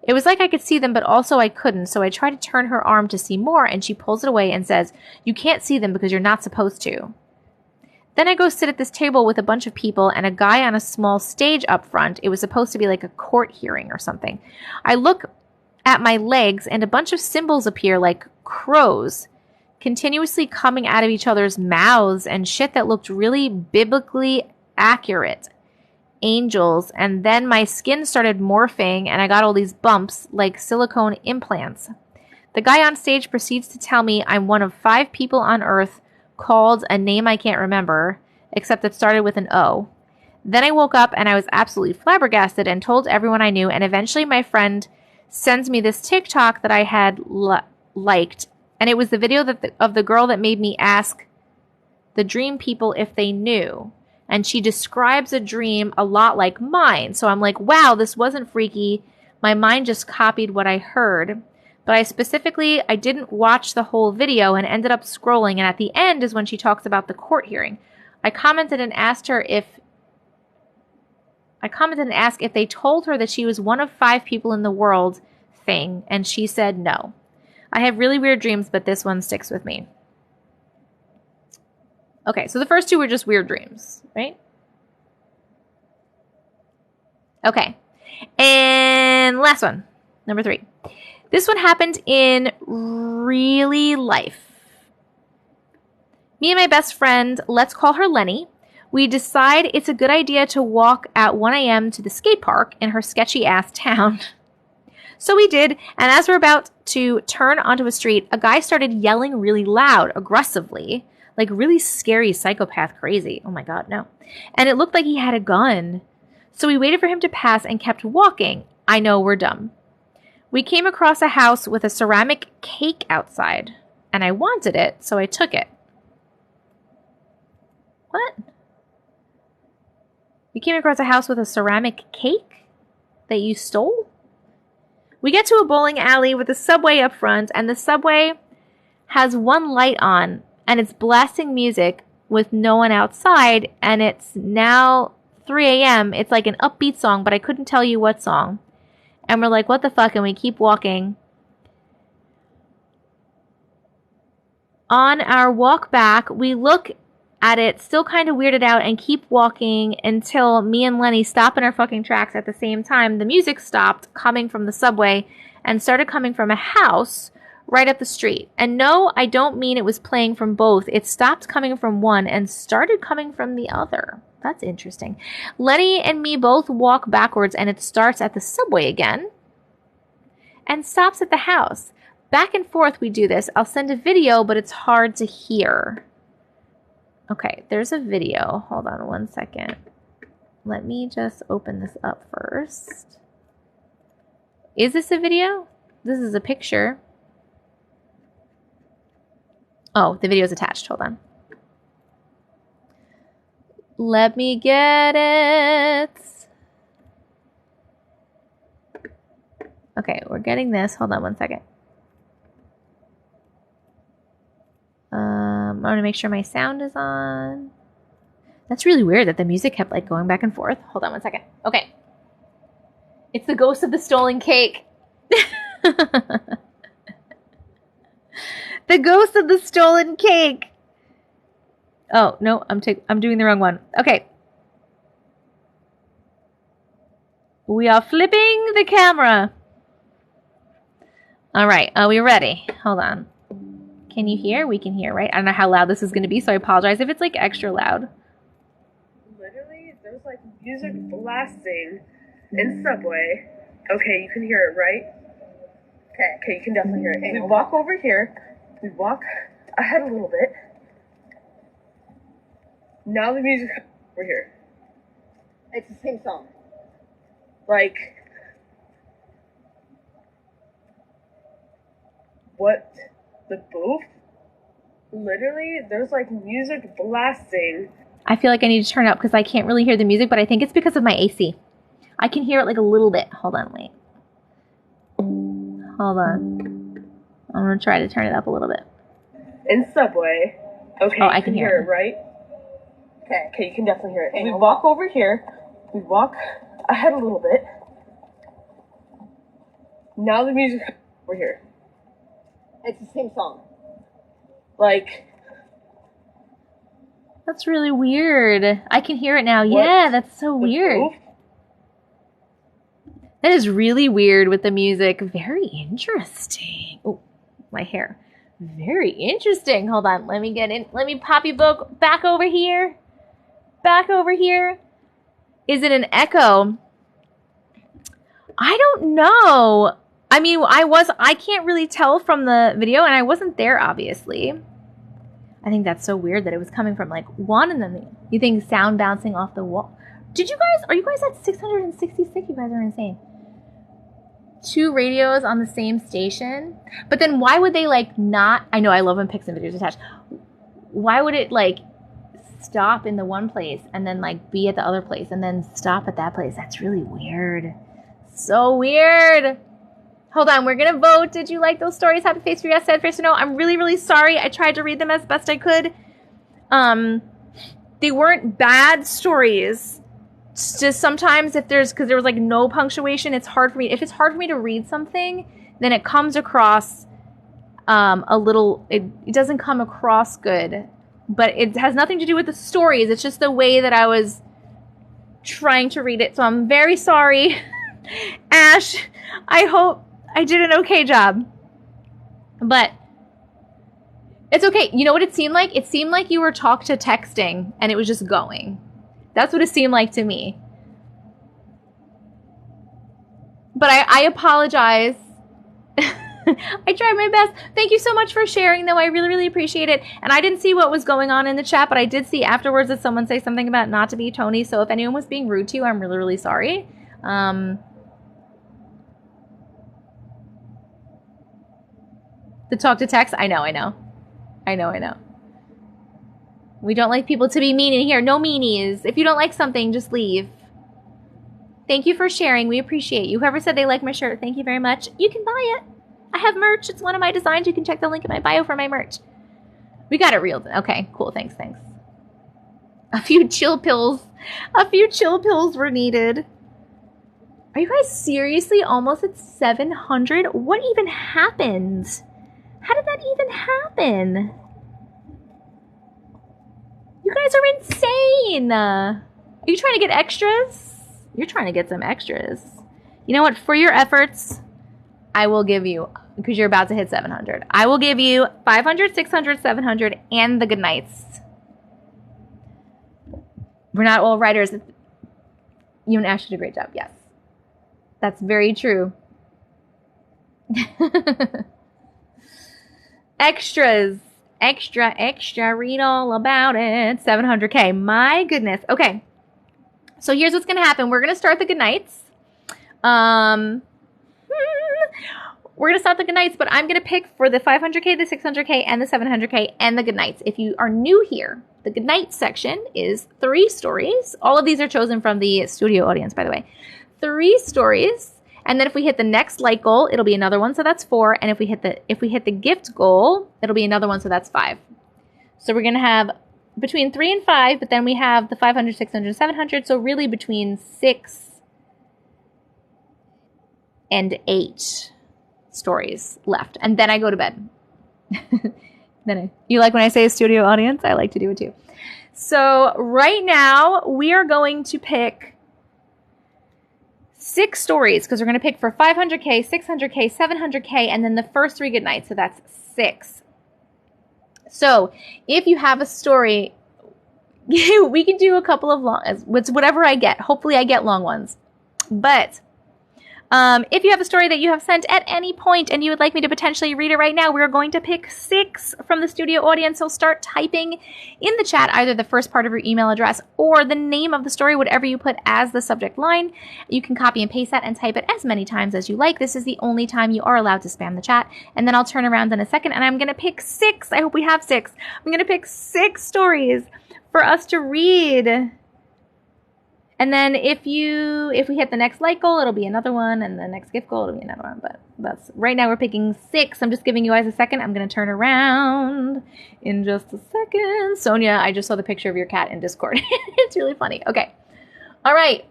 It was like I could see them, but also I couldn't. So I try to turn her arm to see more, and she pulls it away and says, "You can't see them because you're not supposed to." Then I go sit at this table with a bunch of people and a guy on a small stage up front. It was supposed to be like a court hearing or something. I look at my legs, and a bunch of symbols appear like crows, continuously coming out of each other's mouths and shit that looked really biblically accurate. Angels. And then my skin started morphing, and I got all these bumps like silicone implants. The guy on stage proceeds to tell me I'm one of 5 people on Earth called a name I can't remember, except it started with an O. Then I woke up, and I was absolutely flabbergasted and told everyone I knew, and eventually my friend sends me this TikTok that I had liked, and it was the video of the girl that made me ask the dream people if they knew. and she describes a dream a lot like mine. So I'm like, wow, this wasn't freaky. My mind just copied what I heard. But I didn't watch the whole video and ended up scrolling. And at the end is when she talks about the court hearing. I commented and asked if they told her that she was one of 5 people in the world thing. And she said no. I have really weird dreams, but this one sticks with me. Okay, so the first 2 were just weird dreams, right? Okay. And last one, number 3. This one happened in really life. Me and my best friend, let's call her Lenny, we decide it's a good idea to walk at 1 a.m. to the skate park in her sketchy-ass town. So we did, and as we're about to turn onto a street, a guy started yelling really loud, aggressively, like really scary psychopath crazy. Oh my God, no. And it looked like he had a gun. So we waited for him to pass and kept walking. I know, we're dumb. We came across a house with a ceramic cake outside, and I wanted it, so I took it. What? We came across a house with a ceramic cake that you stole? We get to a bowling alley with a subway up front, and the subway has one light on, and it's blasting music with no one outside, and it's now 3 a.m. It's like an upbeat song, but I couldn't tell you what song. And we're like, what the fuck? And we keep walking. On our walk back, we look at it, still kind of weirded out, and keep walking until me and Lenny stop in our fucking tracks at the same time. The music stopped coming from the subway and started coming from a house right up the street. And no, I don't mean it was playing from both. It stopped coming from one and started coming from the other. That's interesting. Lenny and me both walk backwards, and it starts at the subway again and stops at the house. Back and forth we do this. I'll send a video, but it's hard to hear. Okay, there's a video. Hold on 1 second. Let me just open this up first. Is this a video? This is a picture. Oh, the video is attached. Hold on. Let me get it. Okay, we're getting this. Hold on 1 second. I want to make sure my sound is on. That's really weird that the music kept like going back and forth. Hold on 1 second. Okay. It's the ghost of the stolen cake. The ghost of the stolen cake. Oh, no, I'm doing the wrong one. Okay. We are flipping the camera. All right, are we ready? Hold on. Can you hear? We can hear, right? I don't know how loud this is going to be, so I apologize if it's like extra loud. Literally, there's like music blasting in subway. Okay, you can hear it, right? Okay, you can definitely hear it. And we walk over here. We walk ahead a little bit. Now the music over here. It's the same song. Like, what? The booth? Literally, there's like music blasting. I feel like I need to turn it up because I can't really hear the music, but I think it's because of my AC. I can hear it like a little bit. Hold on, wait. Hold on. I'm going to try to turn it up a little bit. In subway. Okay, oh, I can hear it, right? Okay, you can definitely hear it. And we walk over here. We walk ahead a little bit. Now the music over here. It's the same song. Like, that's really weird. I can hear it now. What? Yeah, that's so weird. Booth? That is really weird with the music. Very interesting. Oh, my hair. Very interesting. Hold on. Let me get in. Let me pop you back over here. Back over here. Is it an echo? I don't know. I mean, I can't really tell from the video, and I wasn't there, obviously. I think that's so weird that it was coming from, like, one, and then you think sound bouncing off the wall. Are you guys at 666? You guys are insane. 2 radios on the same station? But then why would they, like, not, I know, I love when pics and videos attached. Why would it, like, stop in the one place and then like be at the other place and then stop at that place. That's really weird. So weird. Hold on, we're gonna vote. Did you like those stories? Happy face for yes, sad face for no. I'm really, really sorry. I tried to read them as best I could. They weren't bad stories. It's just sometimes because there was like no punctuation, it's hard for me. If it's hard for me to read something, then it comes across it doesn't come across good. But it has nothing to do with the stories. It's just the way that I was trying to read it. So I'm very sorry. Ash, I hope I did an okay job. But it's okay. You know what it seemed like? It seemed like you were talk to texting and it was just going. That's what it seemed like to me. But I apologize. I tried my best. Thank you so much for sharing, though. I really, really appreciate it. And I didn't see what was going on in the chat, but I did see afterwards that someone say something about not to be Tony. So if anyone was being rude to you, I'm really, really sorry. The talk to text? I know. We don't like people to be mean in here. No meanies. If you don't like something, just leave. Thank you for sharing. We appreciate you. Whoever said they like my shirt, thank you very much. You can buy it. I have merch. It's one of my designs. You can check the link in my bio for my merch. We got it reeled. Okay, cool. Thanks. A few chill pills were needed. Are you guys seriously almost at 700? What even happened? How did that even happen? You guys are insane. Are you trying to get extras? You're trying to get some extras. You know what? For your efforts, I will give you, because you're about to hit 700, I will give you 500, 600, 700, and the good nights. We're not all writers. You and Ash did a great job. Yes. That's very true. Extras. Extra. Read all about it. 700K. My goodness. Okay. So here's what's going to happen. We're going to start the good nights. We're going to start the good nights, but I'm going to pick for the 500K, the 600K, and the 700K, and the good nights. If you are new here, the good night section is 3 stories. All of these are chosen from the studio audience, by the way. 3 stories. And then if we hit the next like goal, it'll be another one, so that's 4. And if we hit the gift goal, it'll be another one, so that's 5. So we're going to have between 3 and 5, but then we have the 500, 600, 700, so really between 6 and 8 stories left. And then I go to bed. You like when I say studio audience? I like to do it too. So right now we are going to pick 6 stories, because we're going to pick for 500K, 600K, 700K, and then the first 3 good nights. So that's 6. So if you have a story, we can do a couple of long, whatever I get. Hopefully I get long ones. But if you have a story that you have sent at any point and you would like me to potentially read it right now, we're going to pick 6 from the studio audience. So start typing in the chat either the first part of your email address or the name of the story, whatever you put as the subject line. You can copy and paste that and type it as many times as you like. This is the only time you are allowed to spam the chat. And then I'll turn around in a second and I'm going to pick 6. I hope we have 6. I'm going to pick 6 stories for us to read. And then if we hit the next like goal, it'll be another one, and the next gift goal, it'll be another one. But that's right now we're picking 6. I'm just giving you guys a second. I'm going to turn around in just a second. Sonia, I just saw the picture of your cat in Discord. It's really funny. Okay. All right.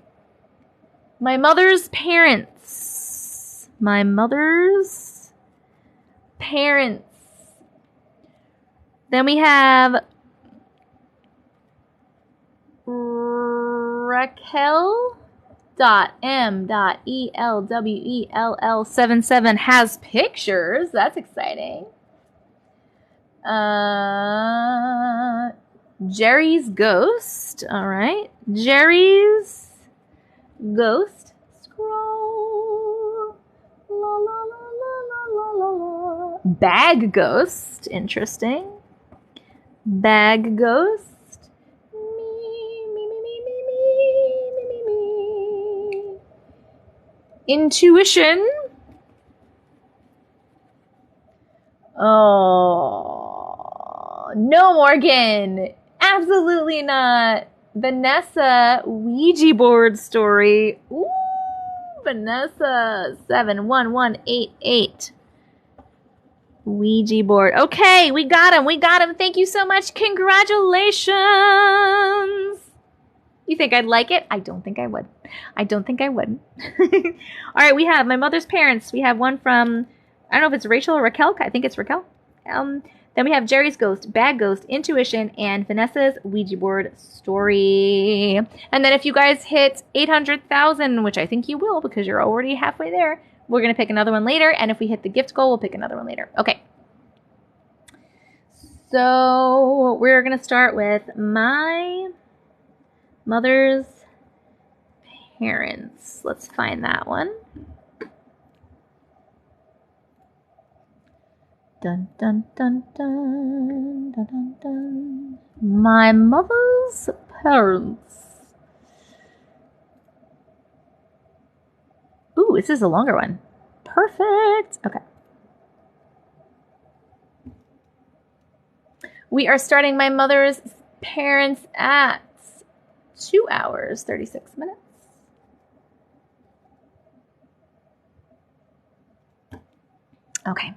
My mother's parents. Then we have Raquel.m.elwell77 has pictures. That's exciting. Jerry's ghost. All right. Jerry's ghost. Scroll. La, la, la, la, la, la, la. Bag ghost. Interesting. Bag ghost. Intuition. Oh, no, Morgan. Absolutely not. Vanessa Ouija board story. Ooh, Vanessa 71188. Ouija board. Okay, we got him. We got him. Thank you so much. Congratulations. You think I'd like it? I don't think I would. I don't think I would. All right, we have my mother's parents. We have one from, I don't know if it's Rachel or Raquel. I think it's Raquel. Then we have Jerry's ghost, Bad Ghost, Intuition, and Vanessa's Ouija board story. And then if you guys hit 800,000, which I think you will because you're already halfway there, we're going to pick another one later. And if we hit the gift goal, we'll pick another one later. Okay. So we're going to start with my mother's parents. Let's find that one. Dun, dun, dun, dun, dun, dun, dun. My mother's parents. Ooh, this is a longer one. Perfect. Okay. We are starting my mother's parents at 2 hours, 36 minutes. Okay.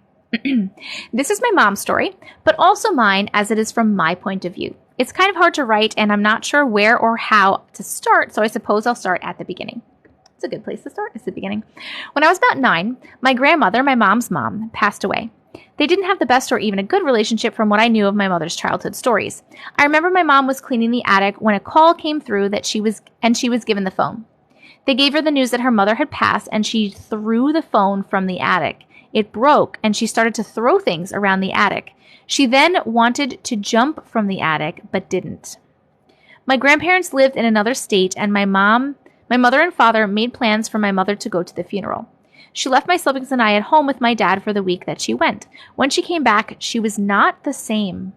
This is my mom's story, but also mine as it is from my point of view. It's kind of hard to write, and I'm not sure where or how to start, so I suppose I'll start at the beginning. It's a good place to start. It's the beginning. When I was about 9, my grandmother, my mom's mom, passed away. They didn't have the best or even a good relationship from what I knew of my mother's childhood stories. I remember my mom was cleaning the attic when a call came through that she was given the phone. They gave her the news that her mother had passed, and she threw the phone from the attic. It broke, and she started to throw things around the attic. She then wanted to jump from the attic, but didn't. My grandparents lived in another state, and my mother and father made plans for my mother to go to the funeral. She left my siblings and I at home with my dad for the week that she went. When she came back, she was not the same.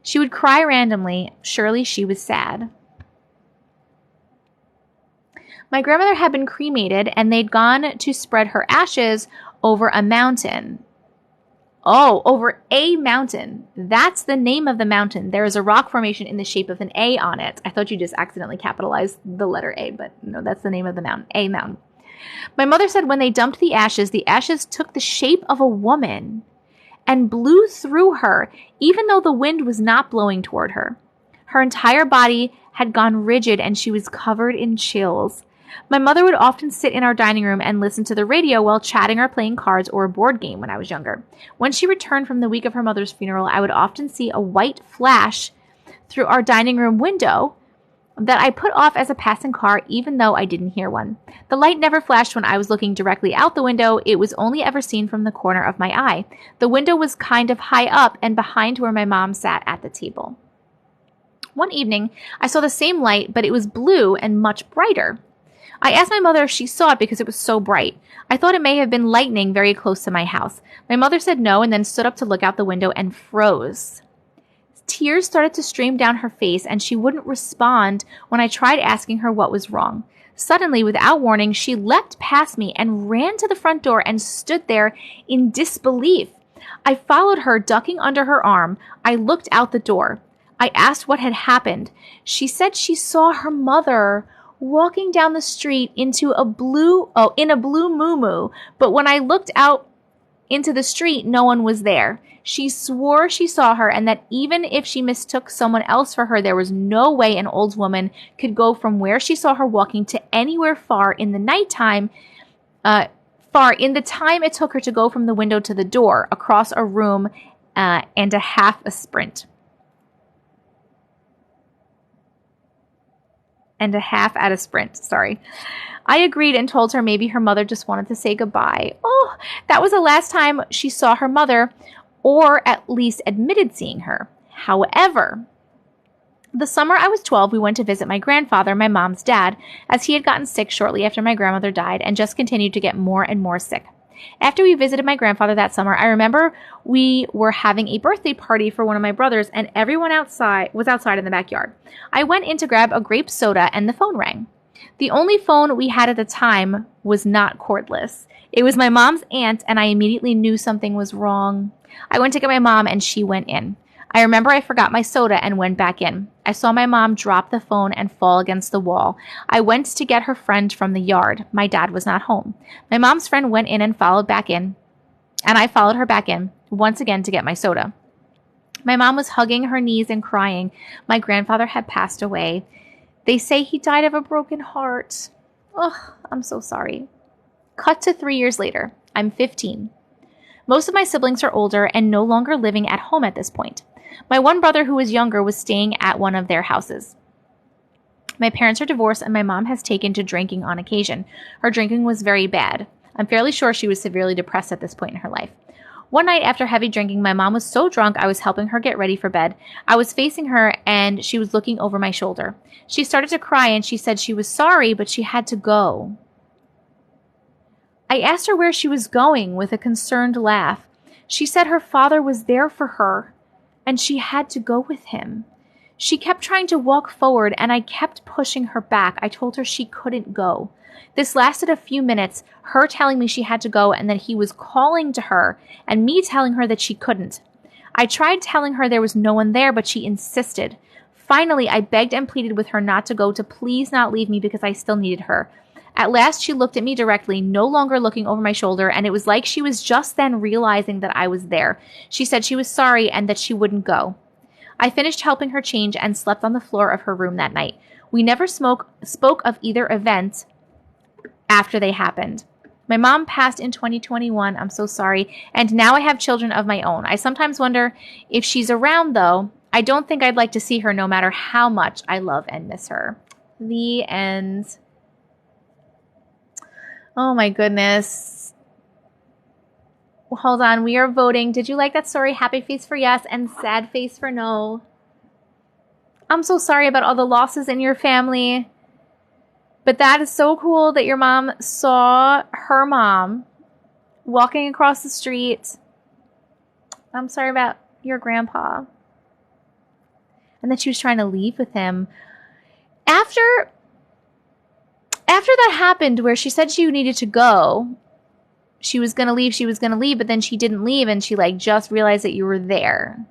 She would cry randomly. Surely she was sad. My grandmother had been cremated, and they'd gone to spread her ashes over a mountain. Oh, over a mountain. That's the name of the mountain. There is a rock formation in the shape of an A on it. I thought you just accidentally capitalized the letter A, but no, that's the name of the mountain. A mountain. My mother said when they dumped the ashes took the shape of a woman and blew through her, even though the wind was not blowing toward her. Her entire body had gone rigid, and she was covered in chills. My mother would often sit in our dining room and listen to the radio while chatting or playing cards or a board game when I was younger. When she returned from the week of her mother's funeral, I would often see a white flash through our dining room window that I put off as a passing car, even though I didn't hear one. The light never flashed when I was looking directly out the window. It was only ever seen from the corner of my eye. The window was kind of high up and behind where my mom sat at the table. One evening, I saw the same light, but it was blue and much brighter. I asked my mother if she saw it because it was so bright. I thought it may have been lightning very close to my house. My mother said no and then stood up to look out the window and froze. Tears started to stream down her face, and she wouldn't respond when I tried asking her what was wrong. Suddenly, without warning, she leapt past me and ran to the front door and stood there in disbelief. I followed her, ducking under her arm. I looked out the door. I asked what had happened. She said she saw her mother walking down the street in a blue muumuu, but when I looked out into the street, no one was there. She swore she saw her, and that even if she mistook someone else for her, there was no way an old woman could go from where she saw her walking to anywhere far in the nighttime, far in the time it took her to go from the window to the door, across a room, and a half a sprint. And a half at a sprint, sorry. I agreed and told her maybe her mother just wanted to say goodbye. Oh, that was the last time she saw her mother, or at least admitted seeing her. However, the summer I was 12, we went to visit my grandfather, my mom's dad, as he had gotten sick shortly after my grandmother died and just continued to get more and more sick. After we visited my grandfather that summer, I remember we were having a birthday party for one of my brothers, and everyone was outside in the backyard. I went in to grab a grape soda, and the phone rang. The only phone we had at the time was not cordless. It was my mom's aunt, and I immediately knew something was wrong. I went to get my mom, and she went in. I remember I forgot my soda and went back in. I saw my mom drop the phone and fall against the wall. I went to get her friend from the yard. My dad was not home. My mom's friend went in and followed back in, and I followed her back in, once again to get my soda. My mom was hugging her knees and crying. My grandfather had passed away. They say he died of a broken heart. Oh, I'm so sorry. Cut to 3 years later. I'm 15. Most of my siblings are older and no longer living at home at this point. My one brother who was younger was staying at one of their houses. My parents are divorced and my mom has taken to drinking on occasion. Her drinking was very bad. I'm fairly sure she was severely depressed at this point in her life. One night after heavy drinking, my mom was so drunk I was helping her get ready for bed. I was facing her and she was looking over my shoulder. She started to cry and she said she was sorry, but she had to go. I asked her where she was going with a concerned laugh. She said her father was there for her and she had to go with him. She kept trying to walk forward and I kept pushing her back. I told her she couldn't go. This lasted a few minutes, her telling me she had to go and that he was calling to her and me telling her that she couldn't. I tried telling her there was no one there, but she insisted. Finally, I begged and pleaded with her not to go, to please not leave me because I still needed her. At last, she looked at me directly, no longer looking over my shoulder, and it was like she was just then realizing that I was there. She said she was sorry and that she wouldn't go. I finished helping her change and slept on the floor of her room that night. We never spoke of either event after they happened. My mom passed in 2021. I'm so sorry. And now I have children of my own. I sometimes wonder if she's around, though. I don't think I'd like to see her no matter how much I love and miss her. The end. Oh my goodness. Hold on. We are voting. Did you like that story? Happy face for yes and sad face for no. I'm so sorry about all the losses in your family. But that is so cool that your mom saw her mom walking across the street. I'm sorry about your grandpa. And that she was trying to leave with him. After that happened, where she said she needed to go, she was going to leave, but then she didn't leave and she just realized that you were there.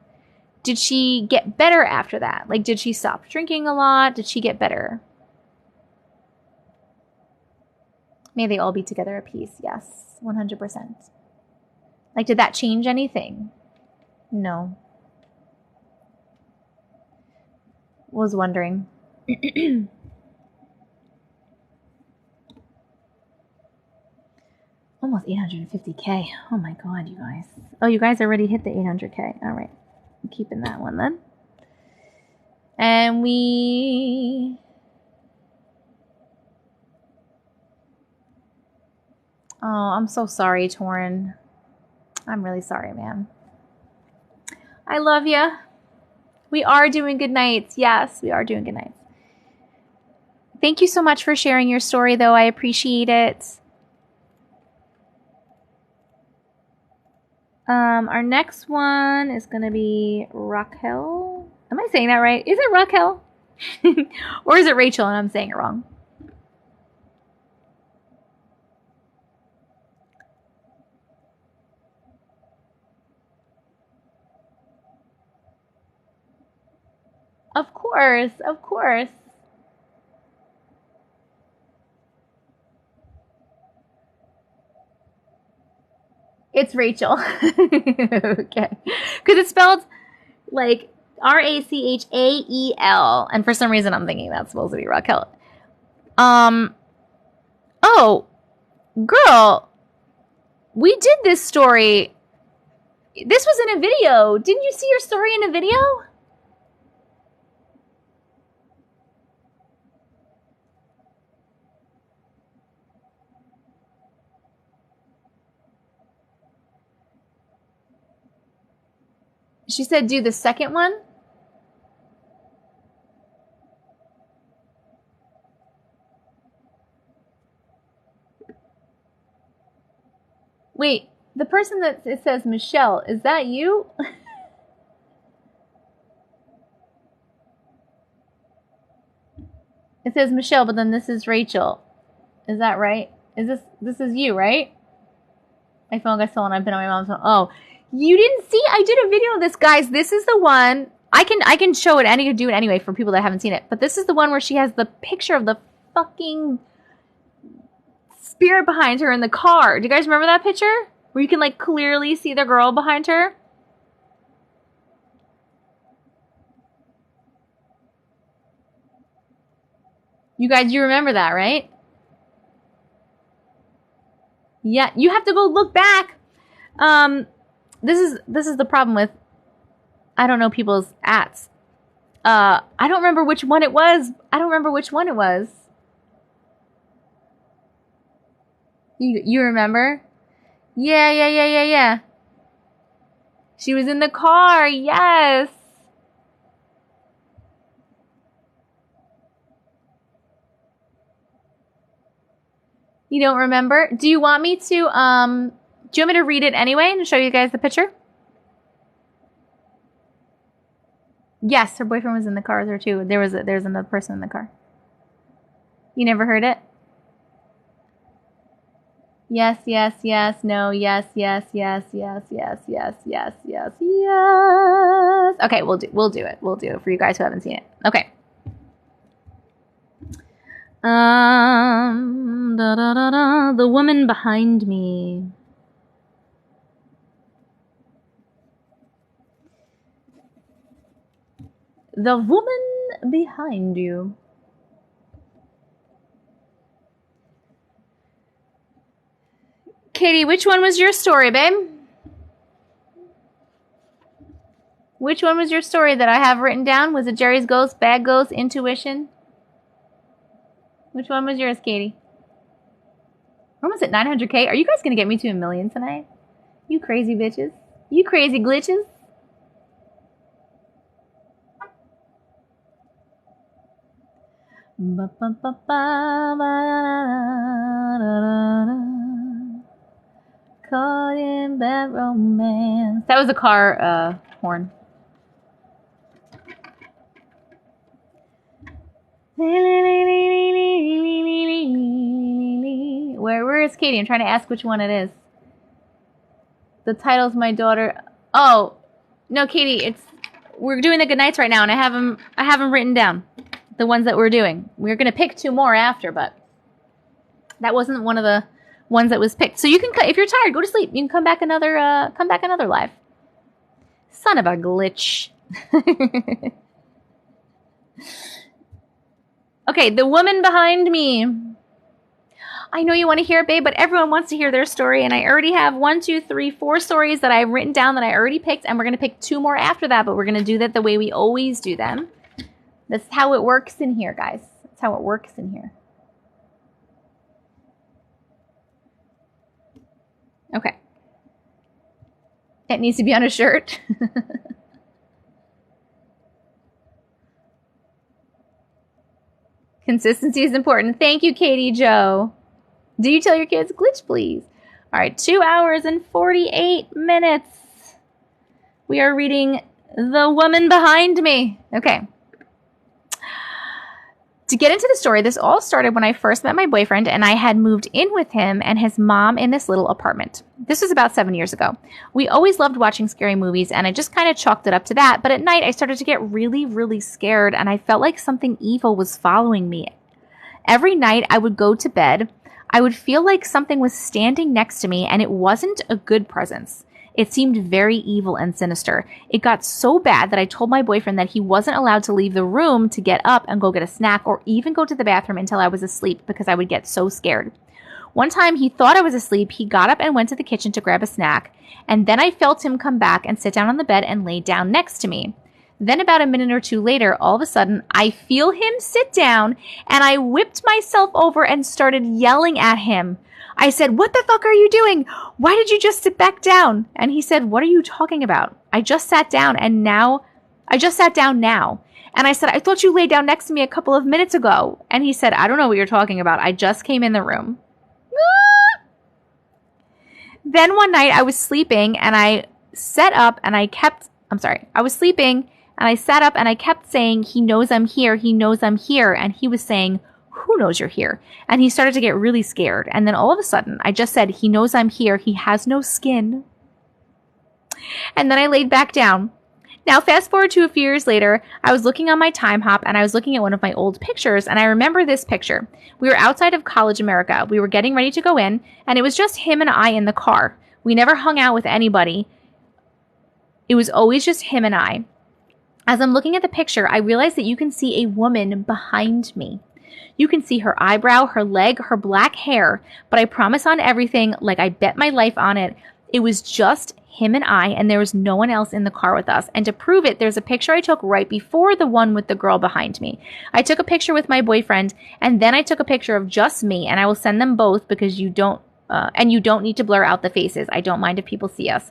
Did she get better after that? Did she stop drinking a lot? Did she get better? May they all be together at peace. Yes, 100%. Did that change anything? No. Was wondering. Almost 850K. Oh my God, you guys. Oh, you guys already hit the 800K. All right. I'm keeping that one then. And we... Oh, I'm so sorry, Torin. I'm really sorry, man. I love you. We are doing good nights. Yes, we are doing good nights. Thank you so much for sharing your story, though. I appreciate it. Our next one is going to be Raquel. Am I saying that right? Is it Raquel? Or is it Rachel and I'm saying it wrong? Of course, of course. It's Rachel. Okay. Because it's spelled Rachael. And for some reason I'm thinking that's supposed to be Raquel. Oh, girl. We did this story. This was in a video. Didn't you see your story in a video? She said do the second one. Wait, the person that it says Michelle, is that you? It says Michelle, but then this is Rachel. Is that right? Is this is you, right? My phone got stolen. I've been on my mom's phone. Oh, You didn't see? I did a video of this, guys. This is the one. I can show it and I can do it anyway for people that haven't seen it. But this is the one where she has the picture of the fucking spirit behind her in the car. Do you guys remember that picture? Where you can like clearly see the girl behind her? You guys, you remember that, right? Yeah, you have to go look back. This is the problem with, I don't know people's ats. I don't remember which one it was. You remember? Yeah. She was in the car. Yes. You don't remember? Do you want me to, do you want me to read it anyway and show you guys the picture? Yes, her boyfriend was in the car with her too. There's another person in the car. You never heard it? Yes. No, yes. Okay, we'll do it. We'll do it for you guys who haven't seen it. Okay. The woman behind me. The woman behind you. Katie, which one was your story, babe? Which one was your story that I have written down? Was it Jerry's Ghost, Bad Ghost, Intuition? Which one was yours, Katie? When was it? 900K? Are you guys going to get me to 1 million tonight? You crazy bitches. You crazy glitches. Caught in bad romance. That was a car horn. Where is Katie? I'm trying to ask which one it is. The title's My Daughter. Oh, no, Katie. We're doing the good nights right now, and I have them written down. The ones that we're doing. We're gonna pick 2 more after, but that wasn't one of the ones that was picked. So you can, if you're tired, go to sleep. You can come back another live. Son of a glitch. Okay, the woman behind me. I know you want to hear it, babe, but everyone wants to hear their story, and I already have 1, 2, 3, 4 stories that I've written down that I already picked, and we're gonna pick 2 more after that, but we're gonna do that the way we always do them. That's how it works in here, guys. That's how it works in here. Okay. It needs to be on a shirt. Consistency is important. Thank you, Katie Joe. Do you tell your kids? Glitch, please. All right, 2 hours and 48 minutes. We are reading The Woman Behind Me. Okay. To get into the story, this all started when I first met my boyfriend and I had moved in with him and his mom in this little apartment. This was about 7 years ago. We always loved watching scary movies and I just kind of chalked it up to that. But at night, I started to get really, really scared and I felt like something evil was following me. Every night I would go to bed, I would feel like something was standing next to me and it wasn't a good presence. It seemed very evil and sinister. It got so bad that I told my boyfriend that he wasn't allowed to leave the room to get up and go get a snack or even go to the bathroom until I was asleep because I would get so scared. One time he thought I was asleep. He got up and went to the kitchen to grab a snack. And then I felt him come back and sit down on the bed and lay down next to me. Then about a minute or 2 later, all of a sudden, I feel him sit down and I whipped myself over and started yelling at him. I said, "What the fuck are you doing? Why did you just sit back down?" And he said, "What are you talking about? I just sat down now. And I said, "I thought you lay down next to me a couple of minutes ago." And he said, "I don't know what you're talking about. I just came in the room." Then one night I was sleeping and I sat up and I kept saying, "He knows I'm here. He knows I'm here." And he was saying, "Who knows you're here?" And he started to get really scared. And then all of a sudden, I just said, "He knows I'm here. He has no skin." And then I laid back down. Now, fast forward to a few years later, I was looking on my time hop and I was looking at one of my old pictures, and I remember this picture. We were outside of college America. We were getting ready to go in, and it was just him and I in the car. We never hung out with anybody. It was always just him and I. As I'm looking at the picture, I realize that you can see a woman behind me. You can see her eyebrow, her leg, her black hair, but I promise on everything, like I bet my life on it, it was just him and I, and there was no one else in the car with us. And to prove it, there's a picture I took right before the one with the girl behind me. I took a picture with my boyfriend, and then I took a picture of just me, and I will send them both because you don't need to blur out the faces. I don't mind if people see us.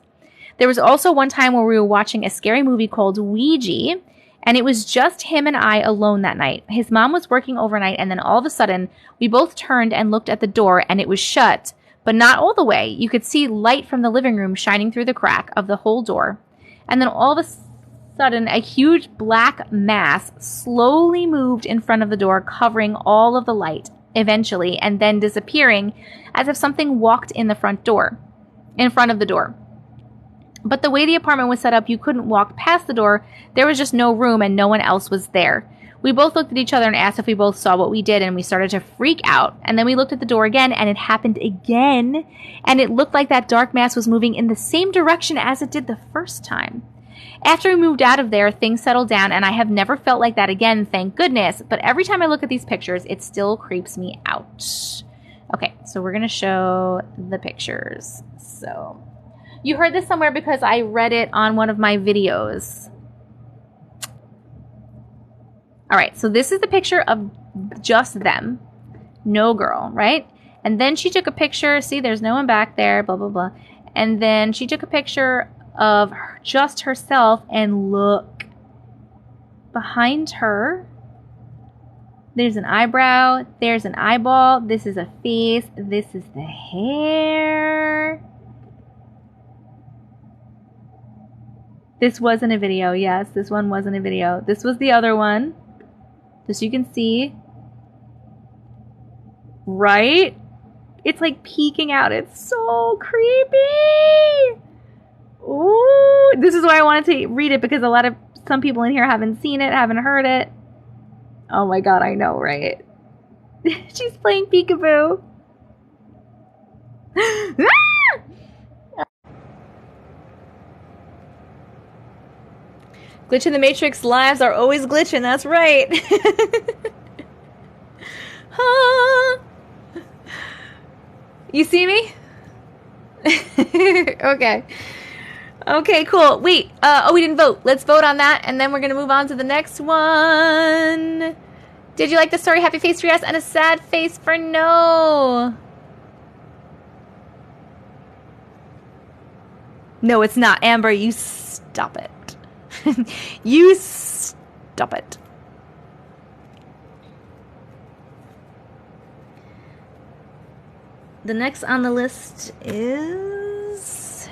There was also one time where we were watching a scary movie called Ouija, and it was just him and I alone that night. His mom was working overnight, and then all of a sudden, we both turned and looked at the door, and it was shut, but not all the way. You could see light from the living room shining through the crack of the whole door. And then all of a sudden, a huge black mass slowly moved in front of the door, covering all of the light, eventually, and then disappearing as if something walked in front of the door. But the way the apartment was set up, you couldn't walk past the door. There was just no room and no one else was there. We both looked at each other and asked if we both saw what we did, and we started to freak out. And then we looked at the door again, and it happened again. And it looked like that dark mass was moving in the same direction as it did the first time. After we moved out of there, things settled down, and I have never felt like that again, thank goodness. But every time I look at these pictures, it still creeps me out. Okay, so we're going to show the pictures. So you heard this somewhere because I read it on one of my videos. All right, so this is the picture of just them. No girl, right? And then she took a picture. See, there's no one back there, blah, blah, blah. And then she took a picture of just herself, and look. Behind her, there's an eyebrow. There's an eyeball. This is a face. This is the hair. This wasn't a video. Yes, this one wasn't a video. This was the other one. Just so you can see. Right? It's like peeking out. It's so creepy. Ooh. This is why I wanted to read it, because some people in here haven't seen it, haven't heard it. Oh my god, I know, right? She's playing peekaboo. Glitch in the Matrix lives are always glitching, that's right. You see me? Okay. Okay, cool. Wait, we didn't vote. Let's vote on that, and then we're going to move on to the next one. Did you like the story? Happy face for yes, and a sad face for no. No, it's not. Amber, you stop it. You stop it. The next on the list is...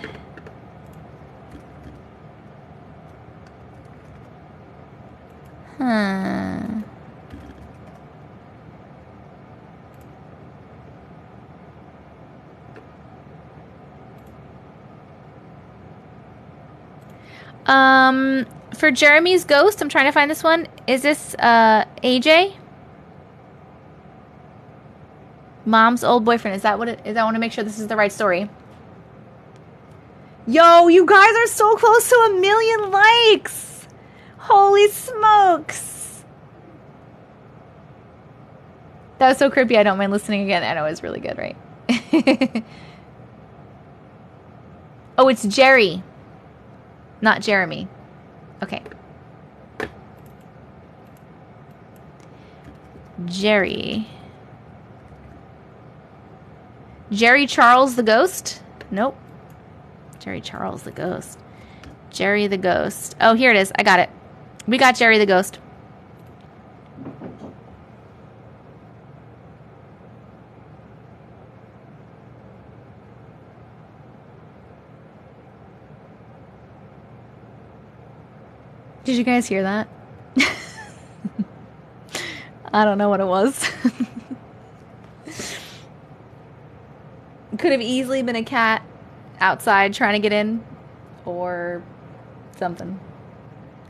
For Jeremy's ghost, I'm trying to find this one. Is this AJ? Mom's old boyfriend. Is that what it is? I want to make sure this is the right story. Yo, you guys are so close to 1 million likes. Holy smokes. That was so creepy. I don't mind listening again. I know it was really good, right? Oh, it's Jerry. Not Jeremy. Okay. Jerry. Jerry Charles the Ghost? Nope. Jerry Charles the Ghost. Jerry the Ghost. Oh, here it is. I got it. We got Jerry the Ghost. Did you guys hear that? I don't know what it was. Could have easily been a cat outside trying to get in, or something.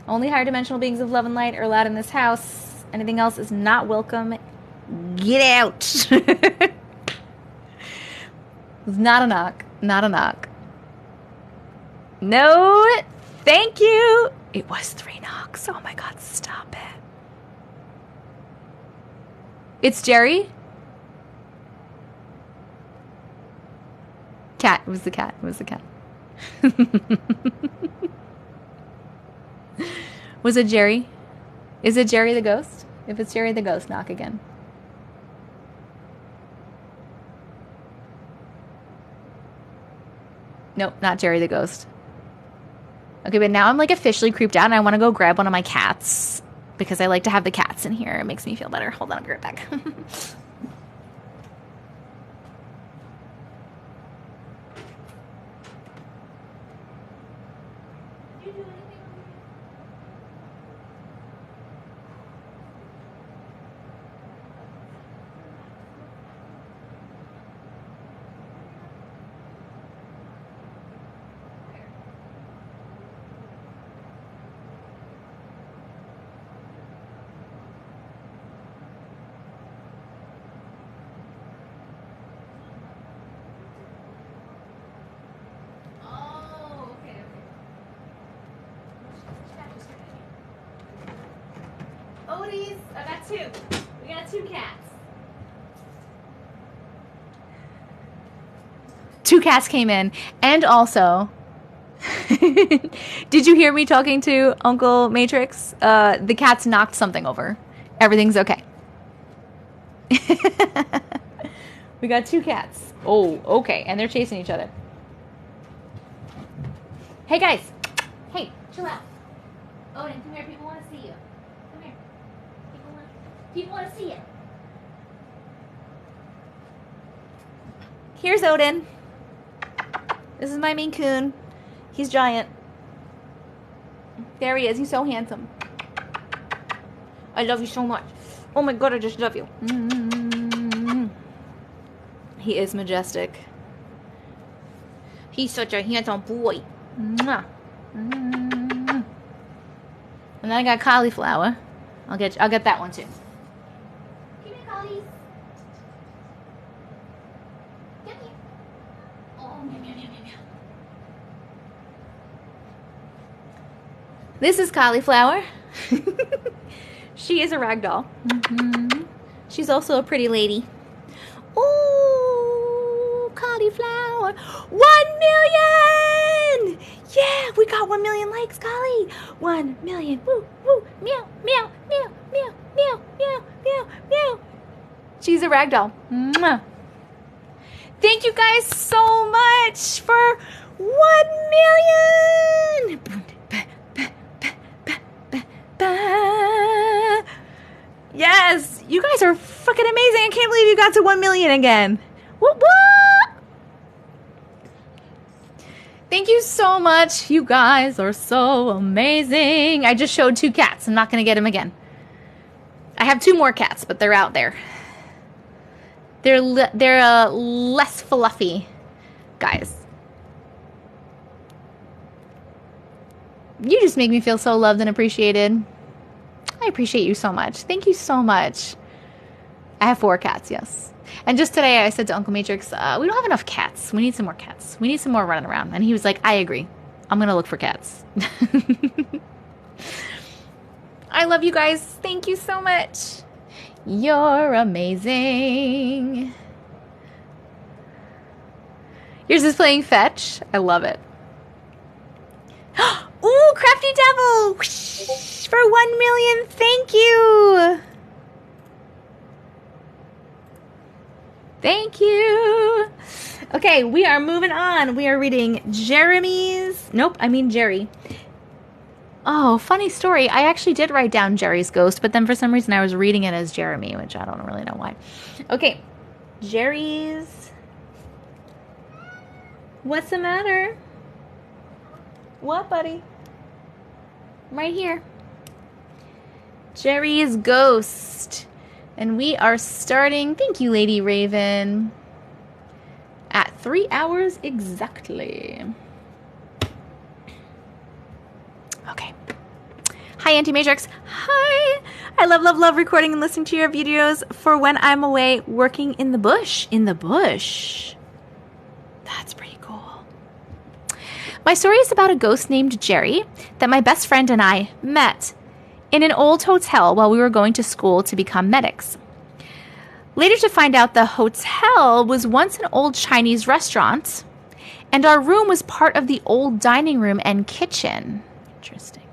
Only higher dimensional beings of love and light are allowed in this house. Anything else is not welcome. Get out. It's not a knock. Not a knock. No, thank you. It was 3 knocks. Oh my God, stop it. It's Jerry? Cat. It was the cat. It was the cat. Was it Jerry? Is it Jerry the ghost? If it's Jerry the ghost, knock again. Nope, not Jerry the ghost. Okay, but now I'm like officially creeped out and I want to go grab one of my cats because I like to have the cats in here. It makes me feel better. Hold on, I'll be right back. I got 2. We got 2 cats. 2 cats came in. And also, did you hear me talking to Uncle Matrix? The cats knocked something over. Everything's okay. We got 2 cats. Oh, okay. And they're chasing each other. Hey, guys. Hey, chill out. Odin, come here. People want to see you. Come here. People want to see it. Here's Odin. This is my Maine Coon. He's giant. There he is. He's so handsome. I love you so much. Oh my God, I just love you. He is majestic. He's such a handsome boy. And then I got cauliflower. I'll get that one too. Give me collies. Come here. Oh, meow, meow, meow, meow. This is cauliflower. She is a rag doll. She's also a pretty lady. Ooh, cauliflower. 1 million! Yeah, we got 1 million likes, Collie. 1 million. Woo, woo, meow, meow, meow, meow, meow, meow, meow, meow. She's a ragdoll. Mwah. Thank you guys so much for 1 million. Yes, you guys are fucking amazing. I can't believe you got to 1 million again. Whoop, whoop. Thank you so much. You guys are so amazing. I just showed 2 cats. I'm not going to get them again. I have 2 more cats, but they're out there. They're less fluffy guys. You just make me feel so loved and appreciated. I appreciate you so much. Thank you so much. I have 4 cats, yes. And just today I said to Uncle Matrix, we don't have enough cats. We need some more cats. We need some more running around. And he was like, I agree. I'm going to look for cats. I love you guys. Thank you so much. You're amazing. Yours is playing fetch. I love it. Ooh, Crafty Devil! Whoosh, for 1 million, thank you! Thank you! Okay, we are moving on. We are reading Jeremy's... Nope, I mean Jerry. Oh, funny story. I actually did write down Jerry's ghost, but then for some reason I was reading it as Jeremy, which I don't really know why. Okay, Jerry's... What's the matter? What, buddy? Right here. Jerry's ghost. And we are starting, thank you, Lady Raven, at 3 hours exactly. Hi, Auntie Matrix. Hi. I love, love, love recording and listening to your videos for when I'm away working in the bush. In the bush. That's pretty cool. My story is about a ghost named Jerry that my best friend and I met in an old hotel while we were going to school to become medics. Later to find out the hotel was once an old Chinese restaurant, and our room was part of the old dining room and kitchen. Interesting.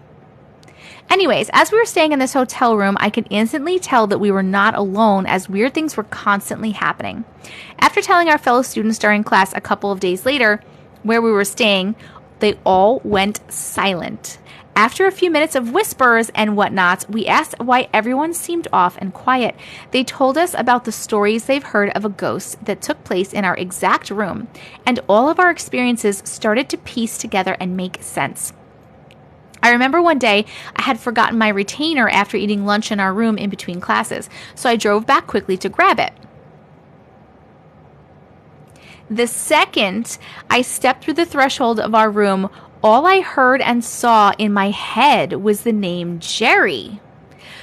Anyways, as we were staying in this hotel room, I could instantly tell that we were not alone as weird things were constantly happening. After telling our fellow students during class a couple of days later where we were staying, they all went silent. After a few minutes of whispers and whatnot, we asked why everyone seemed off and quiet. They told us about the stories they've heard of a ghost that took place in our exact room, and all of our experiences started to piece together and make sense. I remember one day I had forgotten my retainer after eating lunch in our room in between classes, so I drove back quickly to grab it. The second I stepped through the threshold of our room, all I heard and saw in my head was the name Jerry.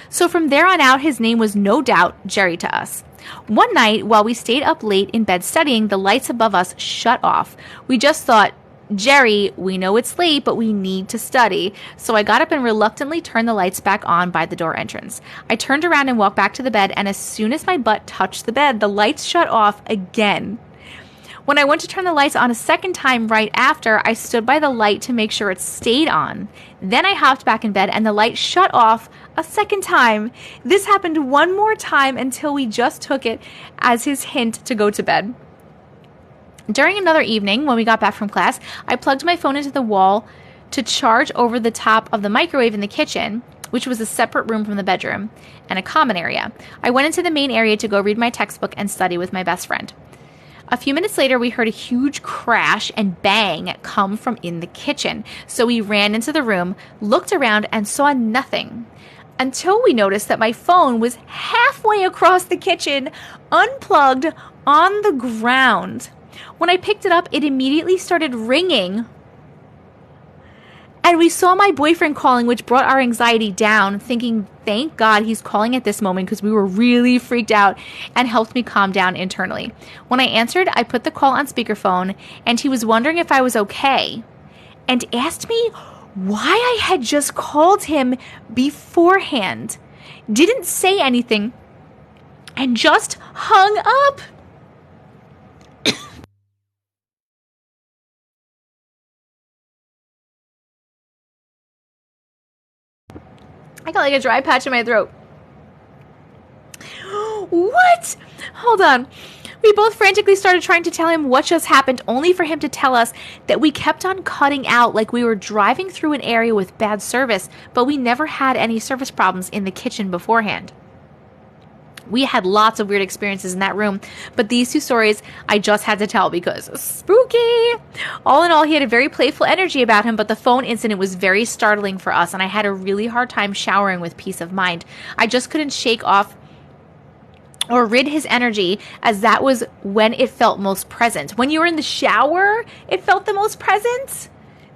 So from there on out, his name was no doubt Jerry to us. One night, while we stayed up late in bed studying, the lights above us shut off. We just thought, Jerry, we know it's late, but we need to study. So I got up and reluctantly turned the lights back on by the door entrance. I turned around and walked back to the bed, and as soon as my butt touched the bed, the lights shut off again. When I went to turn the lights on a second time right after, I stood by the light to make sure it stayed on. Then I hopped back in bed and the light shut off a second time. This happened one more time until we just took it as his hint to go to bed. During another evening, when we got back from class, I plugged my phone into the wall to charge over the top of the microwave in the kitchen, which was a separate room from the bedroom and a common area. I went into the main area to go read my textbook and study with my best friend. A few minutes later, we heard a huge crash and bang come from in the kitchen. So we ran into the room, looked around, and saw nothing. Until we noticed that my phone was halfway across the kitchen, unplugged on the ground. When I picked it up, it immediately started ringing. And we saw my boyfriend calling, which brought our anxiety down, thinking, thank God he's calling at this moment because we were really freaked out, and helped me calm down internally. When I answered, I put the call on speakerphone, and he was wondering if I was okay, and asked me why I had just called him beforehand. Didn't say anything, and just hung up. I got like a dry patch in my throat. What? Hold on. We both frantically started trying to tell him what just happened, only for him to tell us that we kept on cutting out like we were driving through an area with bad service, but we never had any service problems in the kitchen beforehand. We had lots of weird experiences in that room, but these two stories I just had to tell because spooky. All in all, he had a very playful energy about him, but the phone incident was very startling for us, and I had a really hard time showering with peace of mind. I just couldn't shake off or rid his energy, as that was when it felt most present. When you were in the shower, it felt the most present?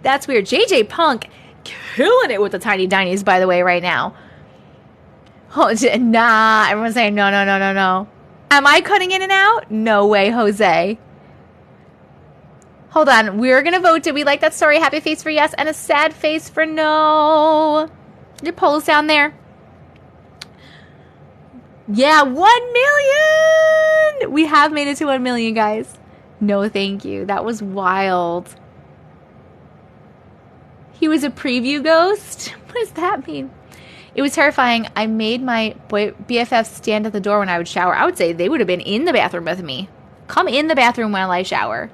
That's weird. JJ Punk killing it with the tiny dinies, by the way, right now. Oh, nah, everyone's saying no. Am I cutting in and out? No way, Jose. Hold on, we're gonna vote. Did we like that story? Happy face for yes and a sad face for no. Your polls down there. Yeah, 1 million! We have made it to 1 million, guys. No, thank you. That was wild. He was a preview ghost? What does that mean? It was terrifying. I made my BFFs stand at the door when I would shower. I would say they would have been in the bathroom with me. Come in the bathroom while I shower.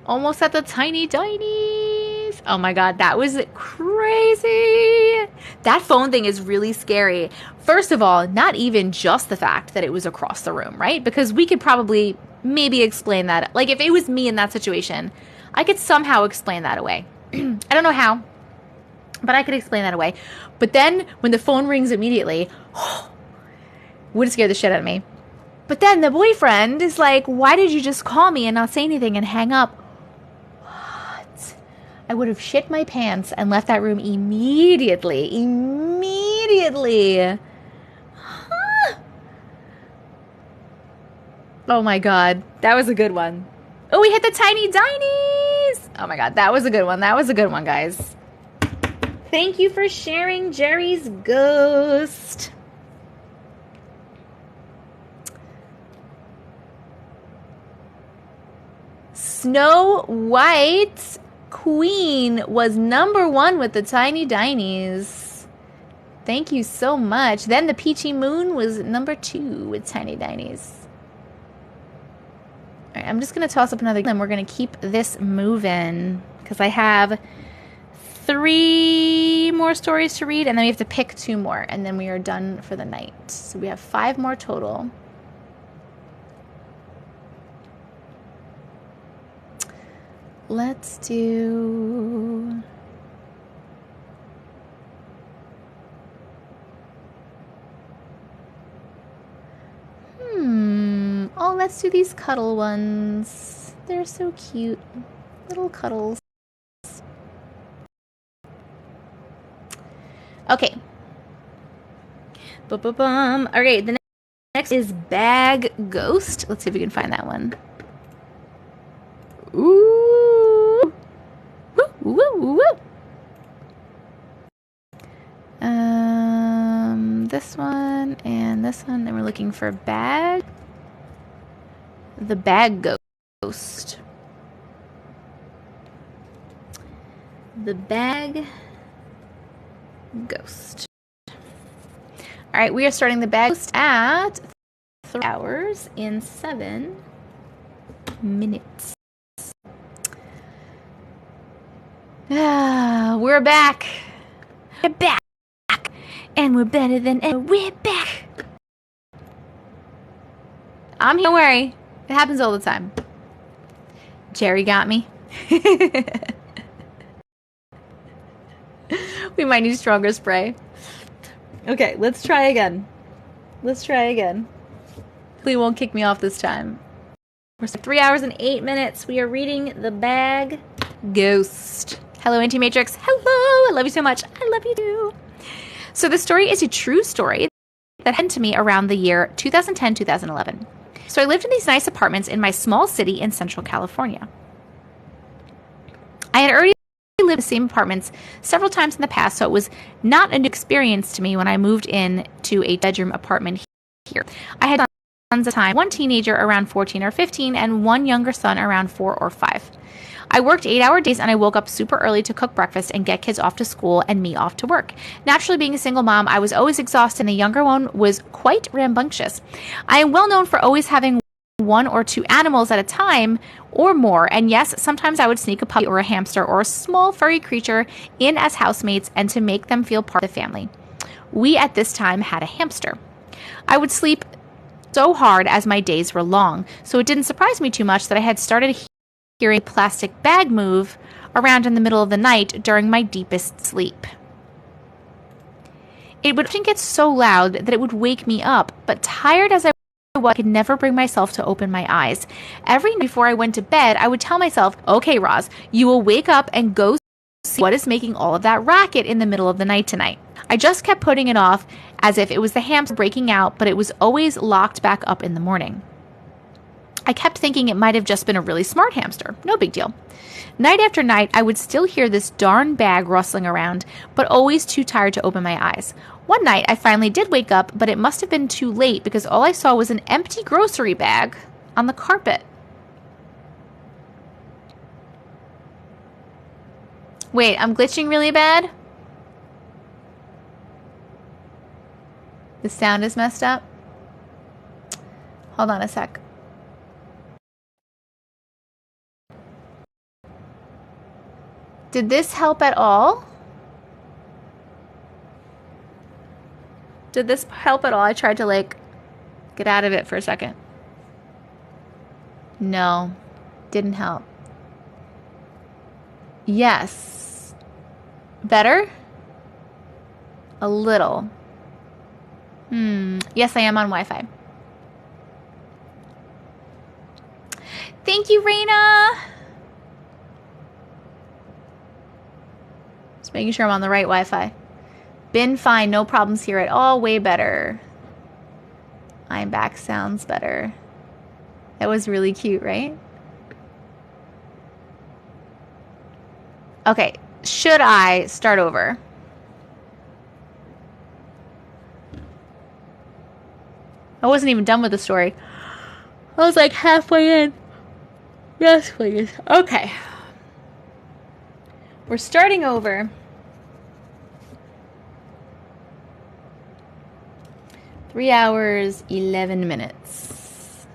Almost at the tiny tinies. Oh my God, that was crazy. That phone thing is really scary. First of all, not even just the fact that it was across the room, right? Because we could probably maybe explain that. Like if it was me in that situation, I could somehow explain that away. I don't know how, but I could explain that away. But then when the phone rings immediately, would have scared the shit out of me. But then the boyfriend is like, why did you just call me and not say anything and hang up? What? I would have shit my pants and left that room immediately. Immediately. Huh. Oh my God. That was a good one. Oh, we hit the tiny dinies. Oh my God. That was a good one. That was a good one, guys. Thank you for sharing Jerry's ghost. Snow White Queen was #1 with the tiny dinies. Thank you so much. Then the Peachy Moon was #2 with tiny dinies. All right, I'm just going to toss up another, and we're going to keep this moving because I have 3 more stories to read, and then we have to pick 2 more, and then we are done for the night. So we have 5 more total. Let's do... Oh, let's do these cuddle ones. They're so cute. Little cuddles. Okay. Ba-ba-bum. Okay, the next is Bag Ghost. Let's see if we can find that one. Ooh. Woo, woo, woo. This one and this one, and we're looking for Bag. The Bag Ghost. The Bag Ghost. All right, we are starting the Bag Ghost at 3 hours in 7 minutes. We're back. We're back. And we're better than ever. We're back. I'm here. Don't worry. It happens all the time. Jerry got me. We might need stronger spray. Okay, let's try again. Let's try again. Hopefully it won't kick me off this time. We're 3 hours and 8 minutes. We are reading The Bag Ghost. Hello, Anti-Matrix. Hello. I love you so much. I love you too. So the story is a true story that happened to me around the year 2010-2011. So I lived in these nice apartments in my small city in Central California. I had already lived in the same apartments several times in the past, so it was not a new experience to me when I moved in to a bedroom apartment here. I had tons of time, 1 teenager around 14 or 15 and 1 younger son around 4 or 5. I worked 8-hour days and I woke up super early to cook breakfast and get kids off to school and me off to work. Naturally, being a single mom, I was always exhausted and the younger one was quite rambunctious. I am well known for always having 1 or 2 animals at a time or more, and yes, sometimes I would sneak a puppy or a hamster or a small furry creature in as housemates and to make them feel part of the family. We at this time had a hamster. I would sleep so hard as my days were long, so it didn't surprise me too much that I had started hearing a plastic bag move around in the middle of the night during my deepest sleep. It would often get so loud that it would wake me up, but tired as I was, I could never bring myself to open my eyes. Every night before I went to bed, I would tell myself, okay, Roz, you will wake up and go see what is making all of that racket in the middle of the night tonight. I just kept putting it off as if it was the hamster breaking out, but it was always locked back up in the morning. I kept thinking it might have just been a really smart hamster. No big deal. Night after night, I would still hear this darn bag rustling around, but always too tired to open my eyes. One night, I finally did wake up, but it must have been too late because all I saw was an empty grocery bag on the carpet. Wait, I'm glitching really bad? The sound is messed up? Hold on a sec. Did this help at all? Did this help at all? I tried to get out of it for a second. No, didn't help. Yes. Better? A little. Yes, I am on Wi-Fi. Thank you, Raina. making sure I'm on the right Wi-Fi. Been fine. No problems here at all. Way better. I'm back. Sounds better. That was really cute, right? Okay. Should I start over? I wasn't even done with the story. I was like halfway in. Yes, please. Okay. We're starting over. 3 hours, 11 minutes.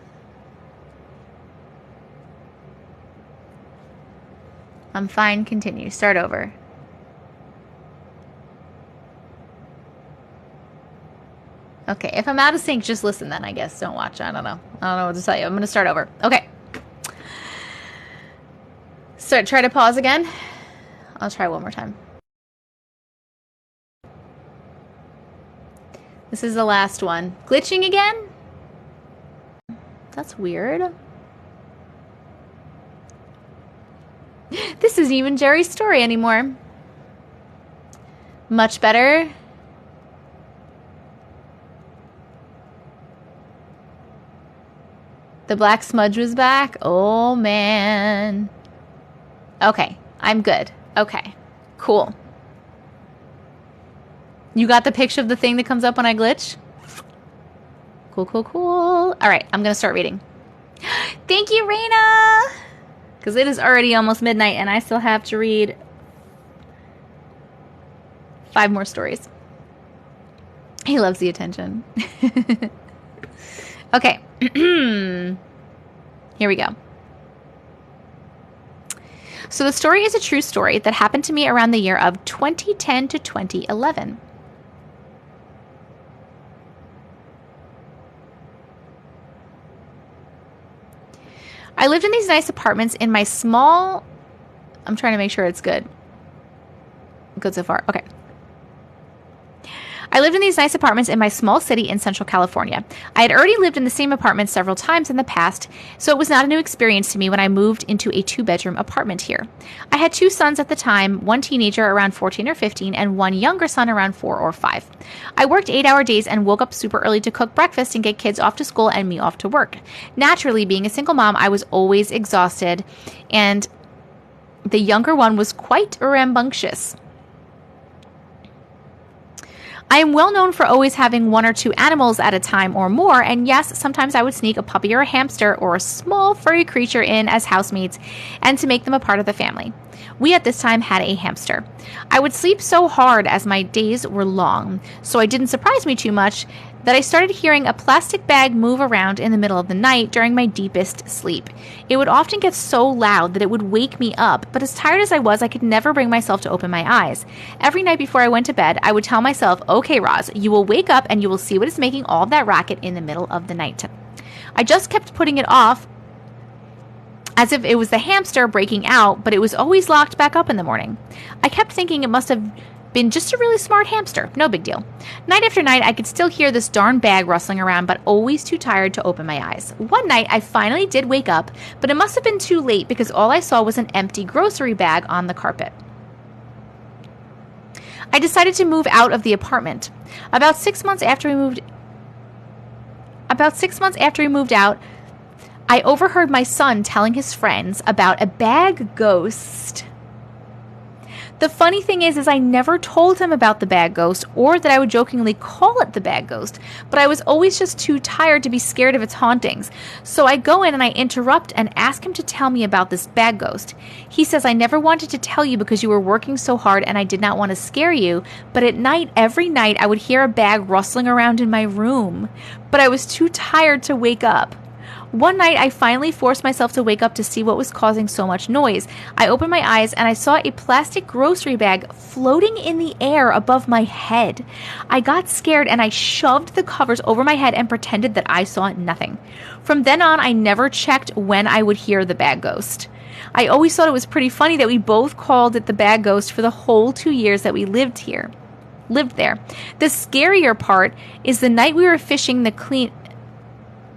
I'm fine. Continue. Start over. Okay, if I'm out of sync, just listen then, I guess. Don't watch. I don't know. I don't know what to tell you. I'm going to start over. Okay. So try to pause again. I'll try one more time. This is the last one. Glitching again? That's weird. This isn't even Jerry's story anymore. Much better. The black smudge was back. Oh, man. Okay, I'm good. Okay, cool. You got the picture of the thing that comes up when I glitch? Cool, cool, cool. All right, I'm going to start reading. Thank you, Raina! Because it is already almost midnight, and I still have to read 5 more stories. He loves the attention. Okay. Here we go. So the story is a true story that happened to me around the year of 2010 to 2011. I lived in these nice apartments in my small... I'm trying to make sure it's good. Good so far. Okay. I lived in these nice apartments in my small city in Central California. I had already lived in the same apartment several times in the past, so it was not a new experience to me when I moved into a 2-bedroom apartment here. I had 2 sons at the time, one teenager around 14 or 15, and one younger son around 4 or 5. I worked 8-hour days and woke up super early to cook breakfast and get kids off to school and me off to work. Naturally, being a single mom, I was always exhausted, and the younger one was quite rambunctious. I am well known for always having 1 or 2 animals at a time or more, and yes, sometimes I would sneak a puppy or a hamster or a small furry creature in as housemates and to make them a part of the family. We at this time had a hamster. I would sleep so hard as my days were long, so it didn't surprise me too much that I started hearing a plastic bag move around in the middle of the night during my deepest sleep. It would often get so loud that it would wake me up, but as tired as I was, I could never bring myself to open my eyes. Every night before I went to bed, I would tell myself, okay, Roz, you will wake up and you will see what is making all that racket in the middle of the night. I just kept putting it off as if it was the hamster breaking out, but it was always locked back up in the morning. I kept thinking it must have been just a really smart hamster. No big deal. Night after night, I could still hear this darn bag rustling around, but always too tired to open my eyes. One night, I finally did wake up, but it must have been too late because all I saw was an empty grocery bag on the carpet. I decided to move out of the apartment. About 6 months after we moved out, I overheard my son telling his friends about a bag ghost. The funny thing is I never told him about the bag ghost or that I would jokingly call it the bag ghost, but I was always just too tired to be scared of its hauntings. So I go in and I interrupt and ask him to tell me about this bag ghost. He says, I never wanted to tell you because you were working so hard and I did not want to scare you, but at night, every night, I would hear a bag rustling around in my room, but I was too tired to wake up. One night, I finally forced myself to wake up to see what was causing so much noise. I opened my eyes and I saw a plastic grocery bag floating in the air above my head. I got scared and I shoved the covers over my head and pretended that I saw nothing. From then on, I never checked when I would hear the bag ghost. I always thought it was pretty funny that we both called it the bag ghost for the whole 2 years that we lived there. The scarier part is the night we were fishing the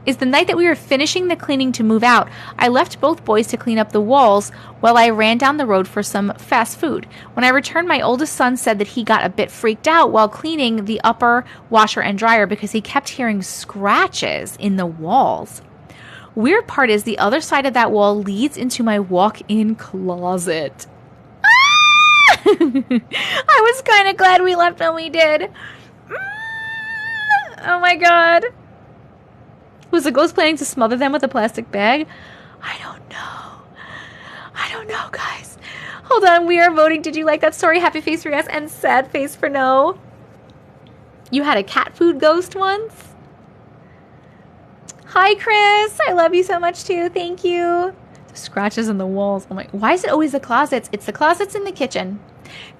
is the night that we were finishing the cleaning to move out, I left both boys to clean up the walls while I ran down the road for some fast food. When I returned, my oldest son said that he got a bit freaked out while cleaning the upper washer and dryer because he kept hearing scratches in the walls. Weird part is the other side of that wall leads into my walk-in closet. Ah! I was kind of glad we left when we did. Oh my god. Was the ghost planning to smother them with a plastic bag? I don't know, guys. Hold on, we are voting. Did you like that story? Happy face for yes and sad face for no. You had a cat food ghost once? Hi, Chris. I love you so much, too. Thank you. The scratches in the walls. Oh my, why is it always the closets? It's the closets in the kitchen.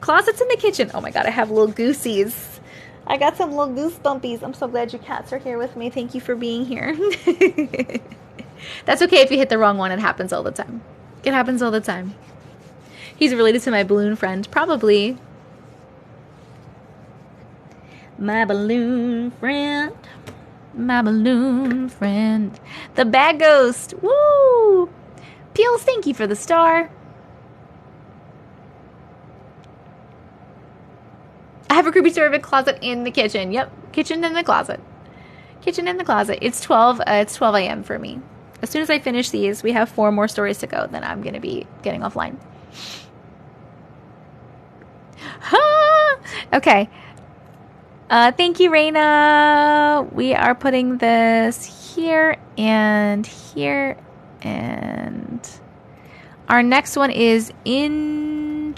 Closets in the kitchen. Oh my god, I have little goosies. I got some little goose bumpies. I'm so glad you cats are here with me. Thank you for being here. That's okay if you hit the wrong one. It happens all the time. It happens all the time. He's related to my balloon friend. Probably. My balloon friend. My balloon friend. The bad ghost. Woo! Peels, thank you for the star. I have a creepy story of a closet in the kitchen. Yep, kitchen in the closet. Kitchen in the closet. It's 12 a.m. for me. As soon as I finish these, we have 4 more stories to go. Then I'm going to be getting offline. Okay. Thank you, Raina. We are putting this here and here. And our next one is intuition.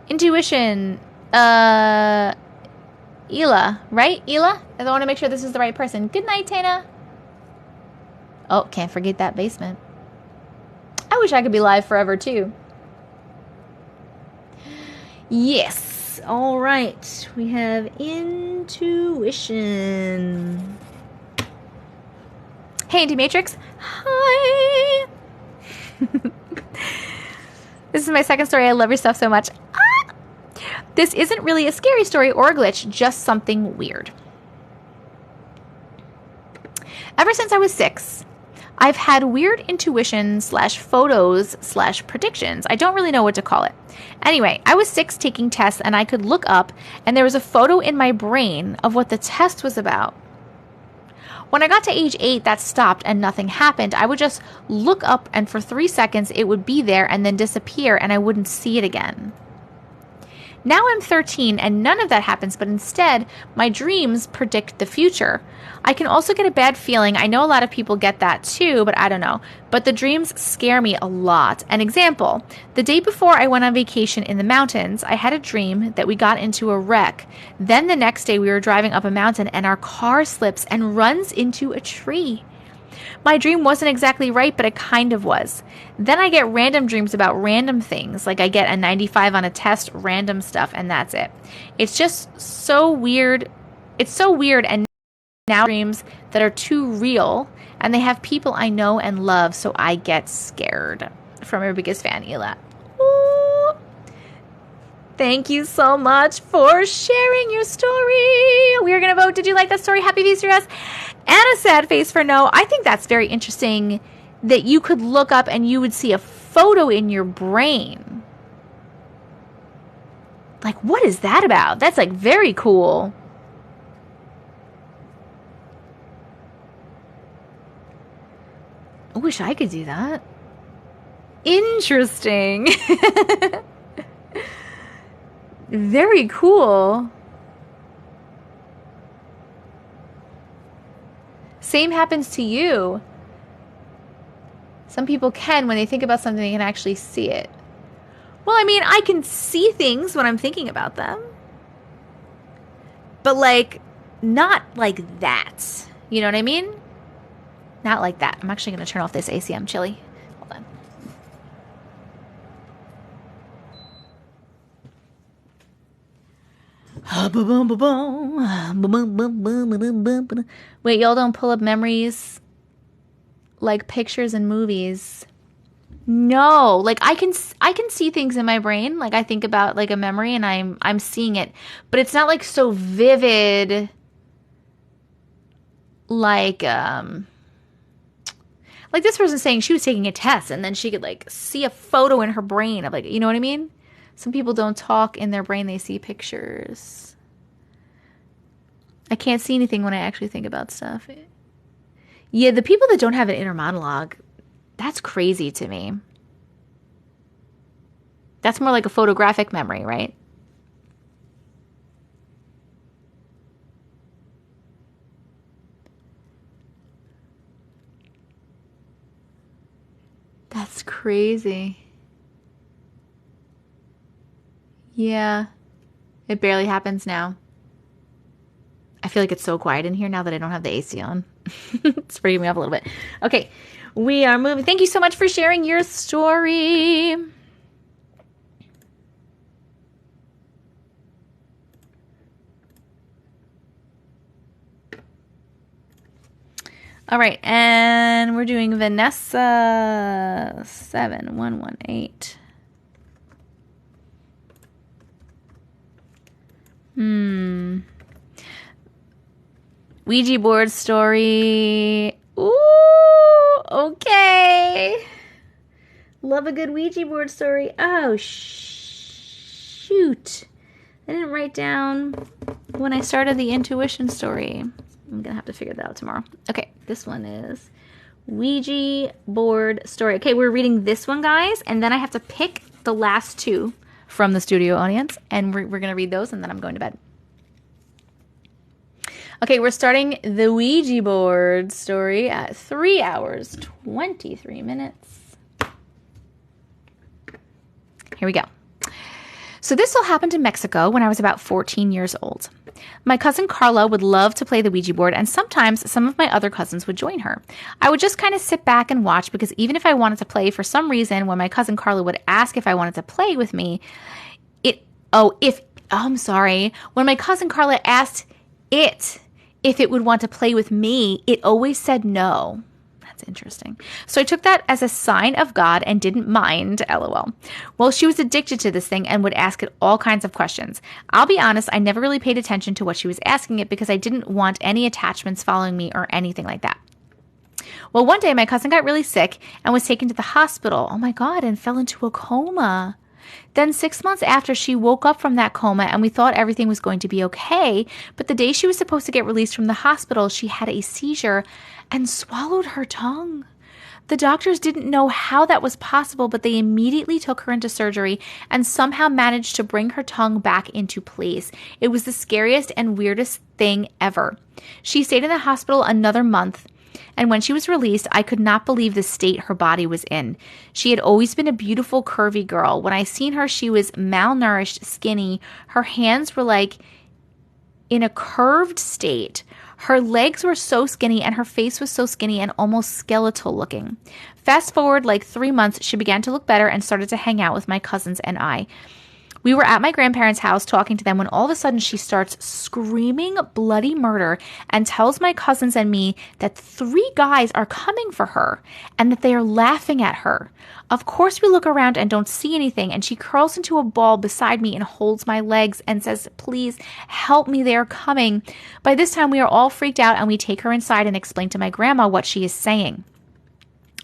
Intuition. Ela, right? Ela? I want to make sure this is the right person. Good night, Tana. Oh, can't forget that basement. I wish I could be live forever, too. Yes. All right. We have intuition. Hey, Anti-Matrix. Hi. This is my second story. I love your stuff so much. This isn't really a scary story or a glitch, just something weird. Ever since I was 6, I've had weird intuition / photos / predictions. I don't really know what to call it. Anyway, I was 6 taking tests and I could look up and there was a photo in my brain of what the test was about. When I got to age 8, that stopped and nothing happened. I would just look up and for 3 seconds it would be there and then disappear and I wouldn't see it again. Now I'm 13 and none of that happens, but instead, my dreams predict the future. I can also get a bad feeling. I know a lot of people get that too, but I don't know. But the dreams scare me a lot. An example, the day before I went on vacation in the mountains, I had a dream that we got into a wreck. Then the next day we were driving up a mountain and our car slips and runs into a tree. My dream wasn't exactly right, but it kind of was. Then I get random dreams about random things, like I get a 95 on a test, random stuff, and that's it. It's just so weird. It's so weird, and now dreams that are too real, and they have people I know and love, so I get scared. From your biggest fan, Ela. Ooh. Thank you so much for sharing your story. We are going to vote. Did you like that story? Happy face for yes. And a sad face for no. I think that's very interesting that you could look up and you would see a photo in your brain. Like, what is that about? That's like very cool. I wish I could do that. Interesting. Very cool. Same happens to you. Some people can, when they think about something, they can actually see it. Well, I mean, I can see things when I'm thinking about them. But, like, not like that. You know what I mean? Not like that. I'm actually going to turn off this AC. I'm chilly. Hold on. Wait, y'all don't pull up memories like pictures and movies? No, like I can see things in my brain. Like I think about like a memory and I'm seeing it, but it's not like so vivid like this person saying she was taking a test and then she could like see a photo in her brain of like, you know what I mean? Some people don't talk in their brain, they see pictures. I can't see anything when I actually think about stuff. Yeah, the people that don't have an inner monologue, that's crazy to me. That's more like a photographic memory, right? That's crazy. Yeah. It barely happens now. I feel like it's so quiet in here now that I don't have the AC on. It's freaking me up a little bit. Okay, we are moving. Thank you so much for sharing your story. All right, and we're doing Vanessa 7118. Ouija board story. Ooh, okay. Love a good Ouija board story. Oh, shoot. I didn't write down when I started the intuition story. I'm going to have to figure that out tomorrow. Okay, this one is Ouija board story. Okay, we're reading this one, guys, and then I have to pick the last two from the studio audience, and we're going to read those, and then I'm going to bed. Okay, we're starting the Ouija board story at 3 hours, 23 minutes. Here we go. So this all happened in Mexico when I was about 14 years old. My cousin Carla would love to play the Ouija board, and sometimes some of my other cousins would join her. I would just kind of sit back and watch, because even if I wanted to play, for some reason, when my cousin Carla would ask if I wanted to play with me, when my cousin Carla asked if it would want to play with me, it always said no. That's interesting. So I took that as a sign of God and didn't mind, LOL. Well, she was addicted to this thing and would ask it all kinds of questions. I'll be honest, I never really paid attention to what she was asking it because I didn't want any attachments following me or anything like that. Well, one day my cousin got really sick and was taken to the hospital. Oh my God, and fell into a coma. Then 6 months after, she woke up from that coma and we thought everything was going to be okay. But the day she was supposed to get released from the hospital, she had a seizure and swallowed her tongue. The doctors didn't know how that was possible, but they immediately took her into surgery and somehow managed to bring her tongue back into place. It was the scariest and weirdest thing ever. She stayed in the hospital another month. And when she was released, I could not believe the state her body was in. She had always been a beautiful, curvy girl. When I seen her, she was malnourished, skinny. Her hands were like in a curved state. Her legs were so skinny and her face was so skinny and almost skeletal looking. Fast forward like 3 months, she began to look better and started to hang out with my cousins and I. We were at my grandparents' house talking to them when all of a sudden she starts screaming bloody murder and tells my cousins and me that 3 guys are coming for her and that they are laughing at her. Of course, we look around and don't see anything, and she curls into a ball beside me and holds my legs and says, "Please help me, they are coming." By this time, we are all freaked out and we take her inside and explain to my grandma what she is saying.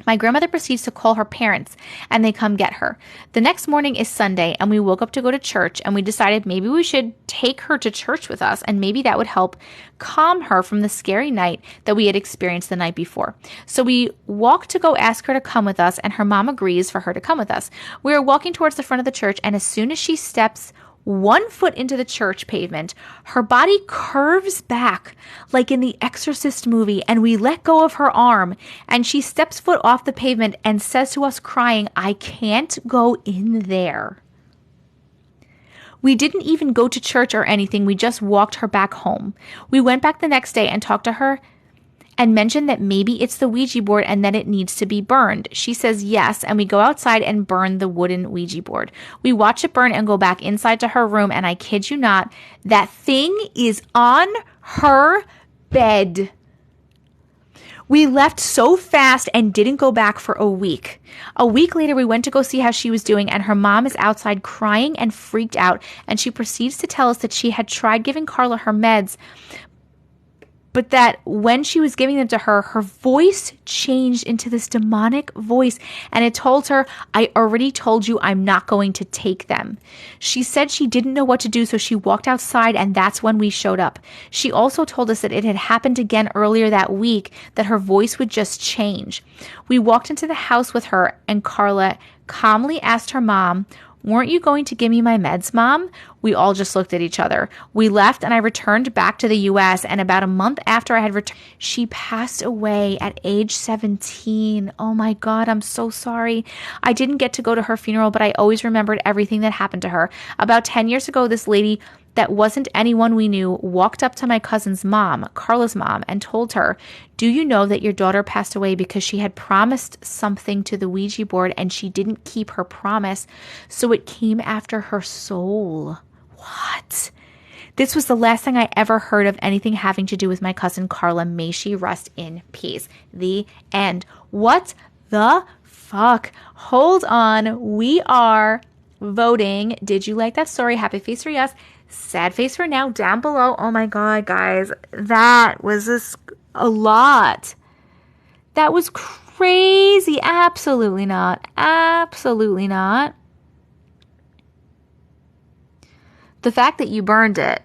My grandmother proceeds to call her parents, and they come get her. The next morning is Sunday, and we woke up to go to church, and we decided maybe we should take her to church with us, and maybe that would help calm her from the scary night that we had experienced the night before. So we walked to go ask her to come with us, and her mom agrees for her to come with us. We are walking towards the front of the church, and as soon as she steps 1 foot into the church pavement, her body curves back like in the Exorcist movie, and we let go of her arm, and she steps foot off the pavement and says to us crying, "I can't go in there." We didn't even go to church or anything. We just walked her back home. We went back the next day and talked to her and mentioned that maybe it's the Ouija board and that it needs to be burned. She says yes, and we go outside and burn the wooden Ouija board. We watch it burn and go back inside to her room, and I kid you not, that thing is on her bed. We left so fast and didn't go back for a week. A week later, we went to go see how she was doing, and her mom is outside crying and freaked out, and she proceeds to tell us that she had tried giving Carla her meds, but that when she was giving them to her, her voice changed into this demonic voice, and it told her, I already told you I'm not going to take them. She said she didn't know what to do, so she walked outside, and that's when we showed up. She also told us that it had happened again earlier that week, that her voice would just change. We walked into the house with her, and Carla calmly asked her mom, weren't you going to give me my meds, Mom? We all just looked at each other. We left and I returned back to the U.S. and about a month after I had returned, she passed away at age 17. Oh my God, I'm so sorry. I didn't get to go to her funeral, but I always remembered everything that happened to her. About 10 years ago, this lady that wasn't anyone we knew walked up to my cousin's mom, Carla's mom, and told her, do you know that your daughter passed away because she had promised something to the Ouija board and she didn't keep her promise, so it came after her soul? What? This was the last thing I ever heard of anything having to do with my cousin Carla. May she rest in peace. The end. What the fuck? Hold on. We are voting. Did you like that story? Happy face for yes. Sad face for now down below. Oh my God, guys. That was a lot. That was crazy. Absolutely not. Absolutely not. The fact that you burned it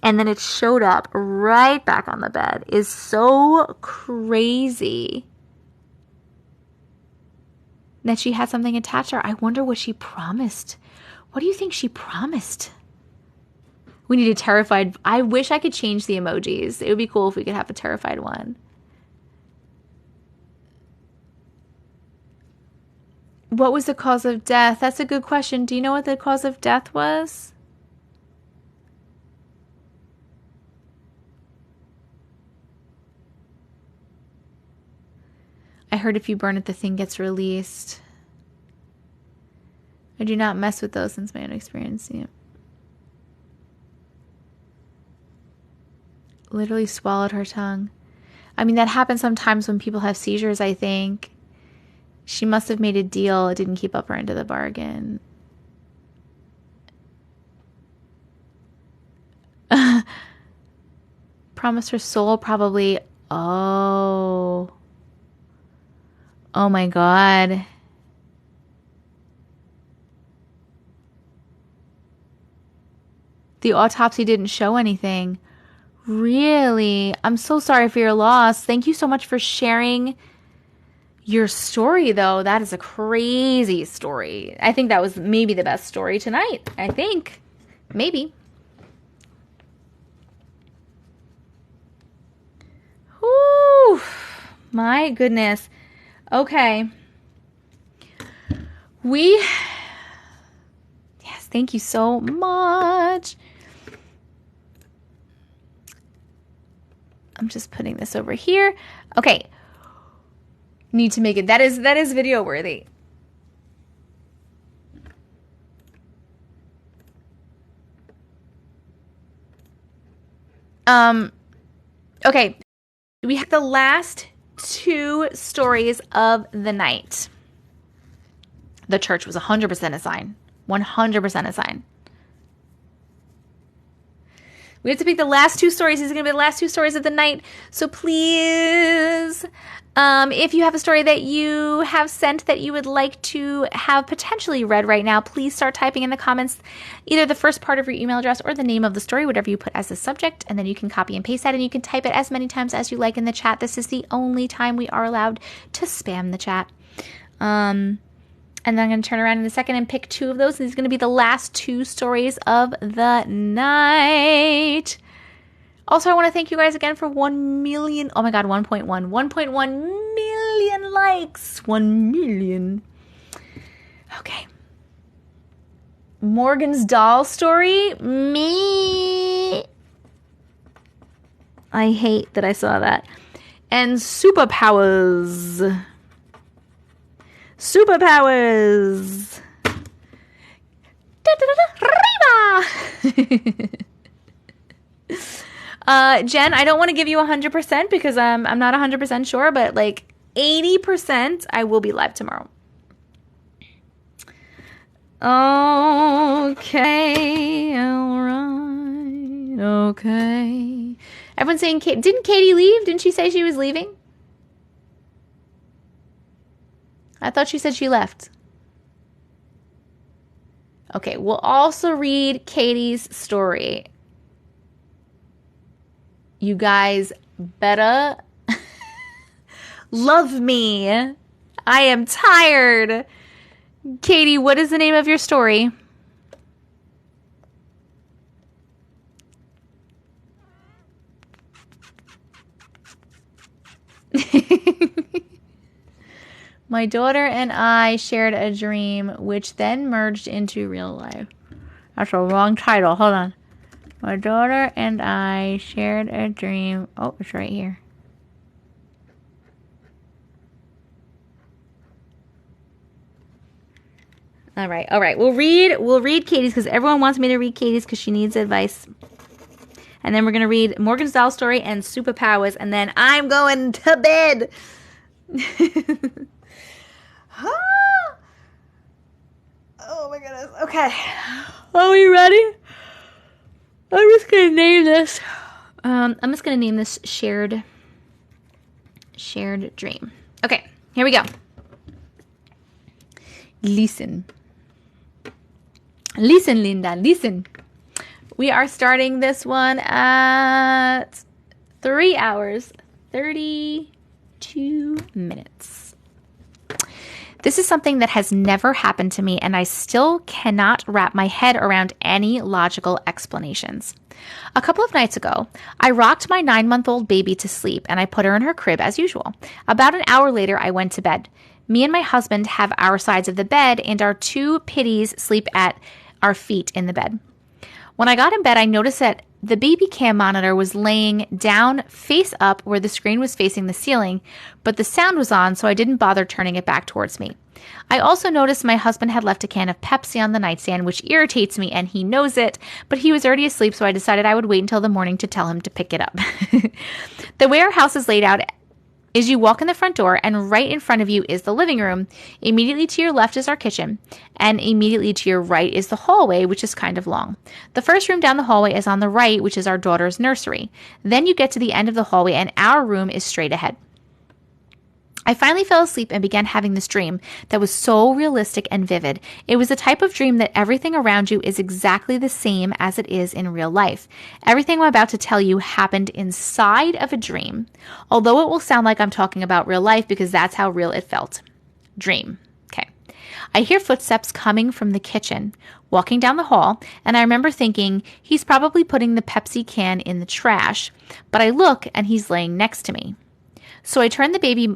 and then it showed up right back on the bed is so crazy. That she had something attached to her. I wonder what she promised. What do you think she promised? We need a terrified. I wish I could change the emojis. It would be cool if we could have a terrified one. What was the cause of death? That's a good question. Do you know what the cause of death was? I heard if you burn it, the thing gets released. I do not mess with those since my own experience. Yeah. Literally swallowed her tongue. I mean, that happens sometimes when people have seizures, I think. She must have made a deal. It didn't keep up her end of the bargain. Promised her soul, probably. Oh. Oh my God. The autopsy didn't show anything. Really? I'm so sorry for your loss. Thank you so much for sharing your story, though. That is a crazy story. I think that was maybe the best story tonight. I think. Maybe. Whew. My goodness. Okay. Yes, thank you so much. I'm just putting this over here. Okay. Need to make it. That is video worthy. Okay. We have the last 2 stories of the night. The church was 100% a sign. 100% a sign. We have to pick the last 2 stories. These are going to be the last 2 stories of the night. So please, if you have a story that you have sent that you would like to have potentially read right now, please start typing in the comments either the first part of your email address or the name of the story, whatever you put as the subject, and then you can copy and paste that, and you can type it as many times as you like in the chat. This is the only time we are allowed to spam the chat. And then I'm going to turn around in a second and pick 2 of those. These are going to be the last 2 stories of the night. Also, I want to thank you guys again for 1 million. Oh my God, 1.1 million likes. 1 million. Okay. Morgan's doll story. Me. I hate that I saw that. And Superpowers. Superpowers. Jen, I don't want to give you 100% because I'm not 100% sure, but like 80% I will be live tomorrow. Okay, all right, okay. Everyone's saying, didn't Katie leave? Didn't she say she was leaving? I thought she said she left. Okay, we'll also read Katie's story. You guys better love me. I am tired. Katie, what is the name of your story? My daughter and I shared a dream, which then merged into real life. That's a wrong title. Hold on. My daughter and I shared a dream. Oh, it's right here. All right. We'll read Katie's because everyone wants me to read Katie's because she needs advice. And then we're going to read Morgan's doll story and Superpowers, and then I'm going to bed. Oh my goodness. Okay. Are we ready? I'm just going to name this. Shared Dream. Okay, here we go. Listen, Linda, listen. We are starting this one at 3 hours, 32 minutes. This is something that has never happened to me, and I still cannot wrap my head around any logical explanations. A couple of nights ago, I rocked my 9-month-old baby to sleep, and I put her in her crib as usual. About an hour later, I went to bed. Me and my husband have our sides of the bed, and our 2 pitties sleep at our feet in the bed. When I got in bed, I noticed that the baby cam monitor was laying down face up where the screen was facing the ceiling, but the sound was on, so I didn't bother turning it back towards me. I also noticed my husband had left a can of Pepsi on the nightstand, which irritates me, and he knows it, but he was already asleep, so I decided I would wait until the morning to tell him to pick it up. The way our house is laid out is you walk in the front door, and right in front of you is the living room. Immediately to your left is our kitchen, and immediately to your right is the hallway, which is kind of long. The first room down the hallway is on the right, which is our daughter's nursery. Then you get to the end of the hallway, and our room is straight ahead. I finally fell asleep and began having this dream that was so realistic and vivid. It was the type of dream that everything around you is exactly the same as it is in real life. Everything I'm about to tell you happened inside of a dream, although it will sound like I'm talking about real life because that's how real it felt. Dream. Okay. I hear footsteps coming from the kitchen, walking down the hall, and I remember thinking he's probably putting the Pepsi can in the trash, but I look and he's laying next to me. So I turn the baby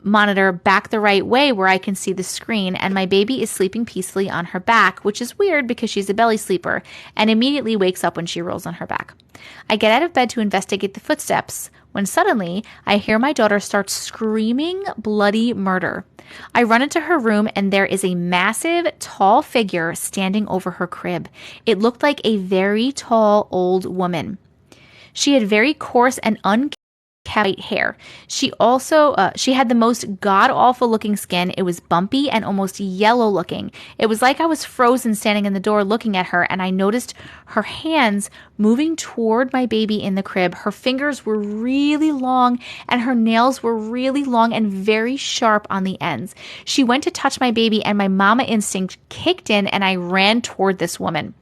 monitor back the right way where I can see the screen, and my baby is sleeping peacefully on her back, which is weird because she's a belly sleeper and immediately wakes up when she rolls on her back. I get out of bed to investigate the footsteps when suddenly I hear my daughter start screaming bloody murder. I run into her room, and there is a massive, tall figure standing over her crib. It looked like a very tall old woman. She had very coarse and unkempt white hair. She had the most god-awful looking skin. It was bumpy and almost yellow looking. It was like I was frozen standing in the door looking at her, and I noticed her hands moving toward my baby in the crib. Her fingers were really long, and her nails were really long and very sharp on the ends. She went to touch my baby, and my mama instinct kicked in, and I ran toward this woman.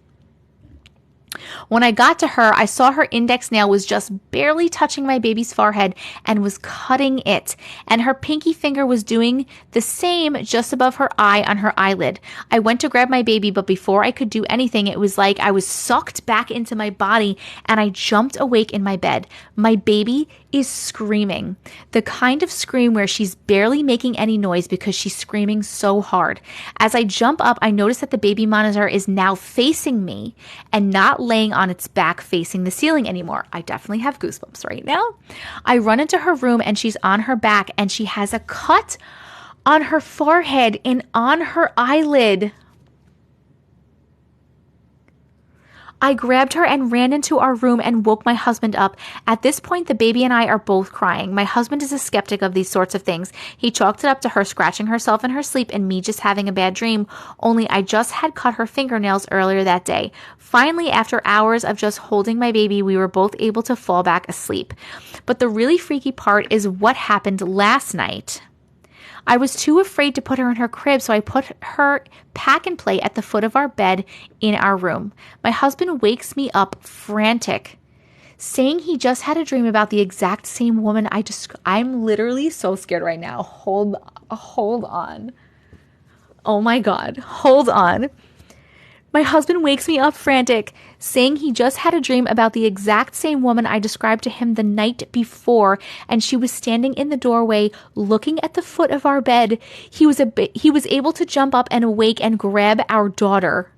When I got to her, I saw her index nail was just barely touching my baby's forehead and was cutting it, and her pinky finger was doing the same just above her eye on her eyelid. I went to grab my baby, but before I could do anything, it was like I was sucked back into my body, and I jumped awake in my bed. My baby is screaming, the kind of scream where she's barely making any noise because she's screaming so hard. As I jump up, I notice that the baby monitor is now facing me and not laying on its back facing the ceiling anymore. I definitely have goosebumps right now. I run into her room, and she's on her back, and she has a cut on her forehead and on her eyelid. I grabbed her and ran into our room and woke my husband up. At this point, the baby and I are both crying. My husband is a skeptic of these sorts of things. He chalked it up to her scratching herself in her sleep and me just having a bad dream, only I just had cut her fingernails earlier that day. Finally, after hours of just holding my baby, we were both able to fall back asleep. But the really freaky part is what happened last night. I was too afraid to put her in her crib, so I put her pack and play at the foot of our bed in our room. My husband wakes me up frantic, saying he just had a dream about the exact same woman I'm literally so scared right now. Hold on. Oh my God. Hold on. My husband wakes me up frantic, saying he just had a dream about the exact same woman I described to him the night before, and she was standing in the doorway looking at the foot of our bed. He was able to jump up and awake and grab our daughter.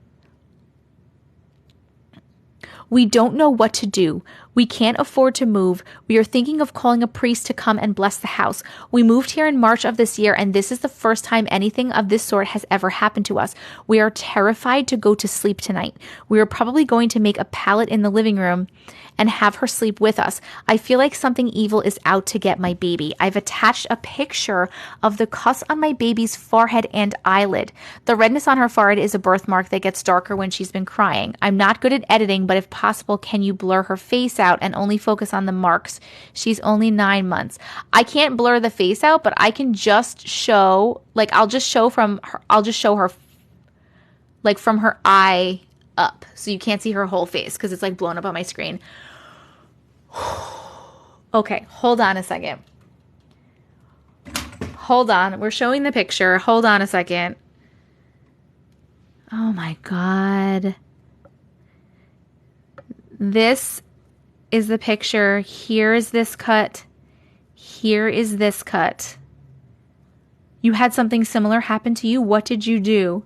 We don't know what to do. We can't afford to move. We are thinking of calling a priest to come and bless the house. We moved here in March of this year, and this is the first time anything of this sort has ever happened to us. We are terrified to go to sleep tonight. We are probably going to make a pallet in the living room and have her sleep with us. I feel like something evil is out to get my baby. I've attached a picture of the cuts on my baby's forehead and eyelid. The redness on her forehead is a birthmark that gets darker when she's been crying. I'm not good at editing, but if possible, can you blur her face out and only focus on the marks? She's only 9 months. I can't blur the face out, but I can just show, like, I'll just show her like from her eye up, so you can't see her whole face because it's like blown up on my screen. Okay, hold on a second. Hold on. We're showing the picture. Hold on a second. Oh my God. This is the picture. Here is this cut. Here is this cut. You had something similar happen to you. What did you do?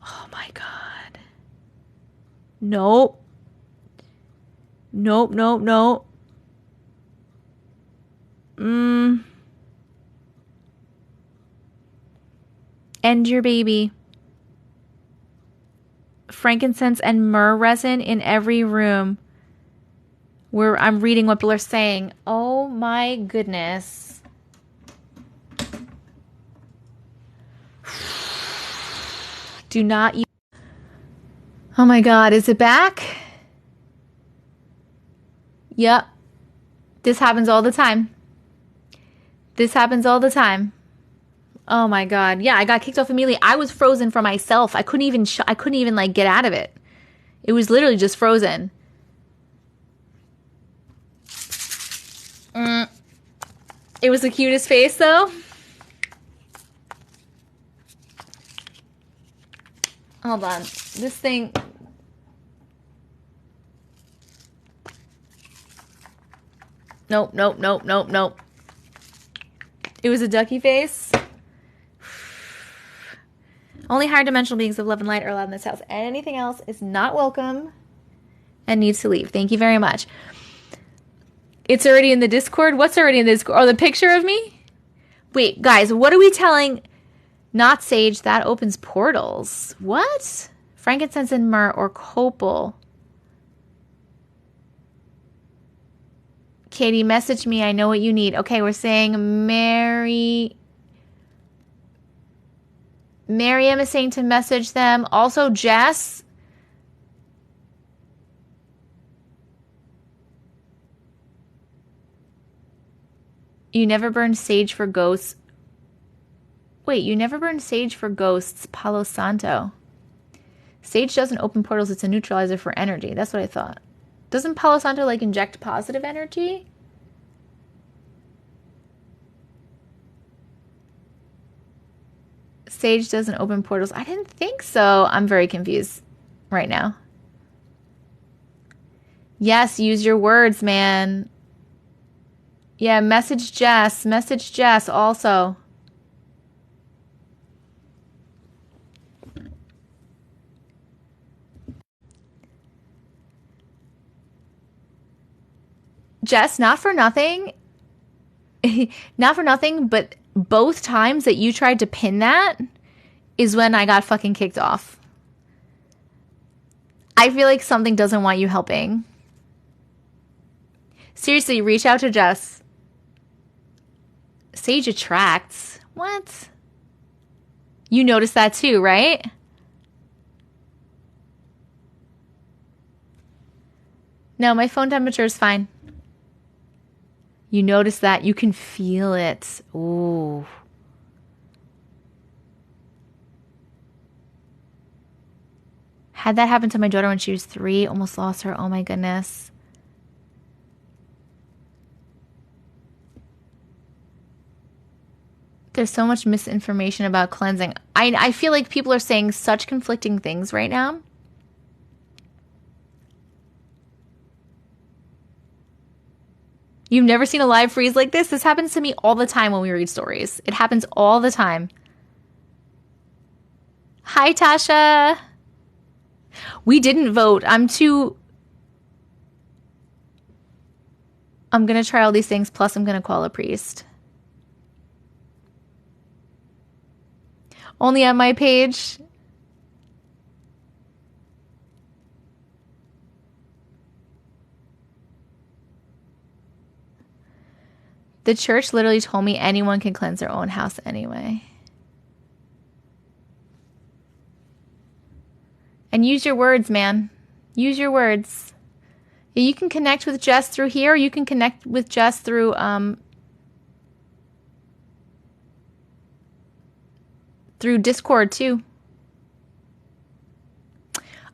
Oh my God. Nope. Nope, nope, nope. End your baby. Frankincense and myrrh resin in every room. I'm reading what people are saying. Oh my goodness. Do not use. Oh my God, is it back? Yep. This happens all the time. This happens all the time. Oh my God. Yeah, I got kicked off immediately. I was frozen for myself. I couldn't even like get out of it. It was literally just frozen. It was the cutest face though. Hold on. This thing. Nope, nope, nope, nope, nope. It was a ducky face. Only higher dimensional beings of love and light are allowed in this house. Anything else is not welcome and needs to leave. Thank you very much. It's already in the Discord. What's already in the Discord? Oh, the picture of me? Wait, guys, what are we telling? Not sage, that opens portals. What? Frankincense and myrrh or copal. Katie, message me. I know what you need. Okay, we're saying Miriam is saying to message them. Also, Jess. You never burn sage for ghosts. Wait, you never burn sage for ghosts. Palo Santo. Sage doesn't open portals. It's a neutralizer for energy. That's what I thought. Doesn't Palo Santo like inject positive energy? Sage doesn't open portals. I didn't think so. I'm very confused right now. Yes, use your words, man. Yeah, message Jess. Message Jess also. Jess, not for nothing, but both times that you tried to pin that is when I got fucking kicked off. I feel like something doesn't want you helping. Seriously, reach out to Jess. Sage attracts. What? You noticed that too, right? No, my phone temperature is fine. You notice that. You can feel it. Ooh. Had that happen to my daughter when she was 3. Almost lost her. Oh my goodness. There's so much misinformation about cleansing. I feel like people are saying such conflicting things right now. You've never seen a live freeze like this? This happens to me all the time when we read stories. It happens all the time. Hi, Tasha. We didn't vote. I'm going to try all these things, plus I'm going to call a priest. Only on my page. The church literally told me anyone can cleanse their own house anyway. And use your words, man. Use your words. You can connect with Jess through here, or you can connect with Jess through Discord too.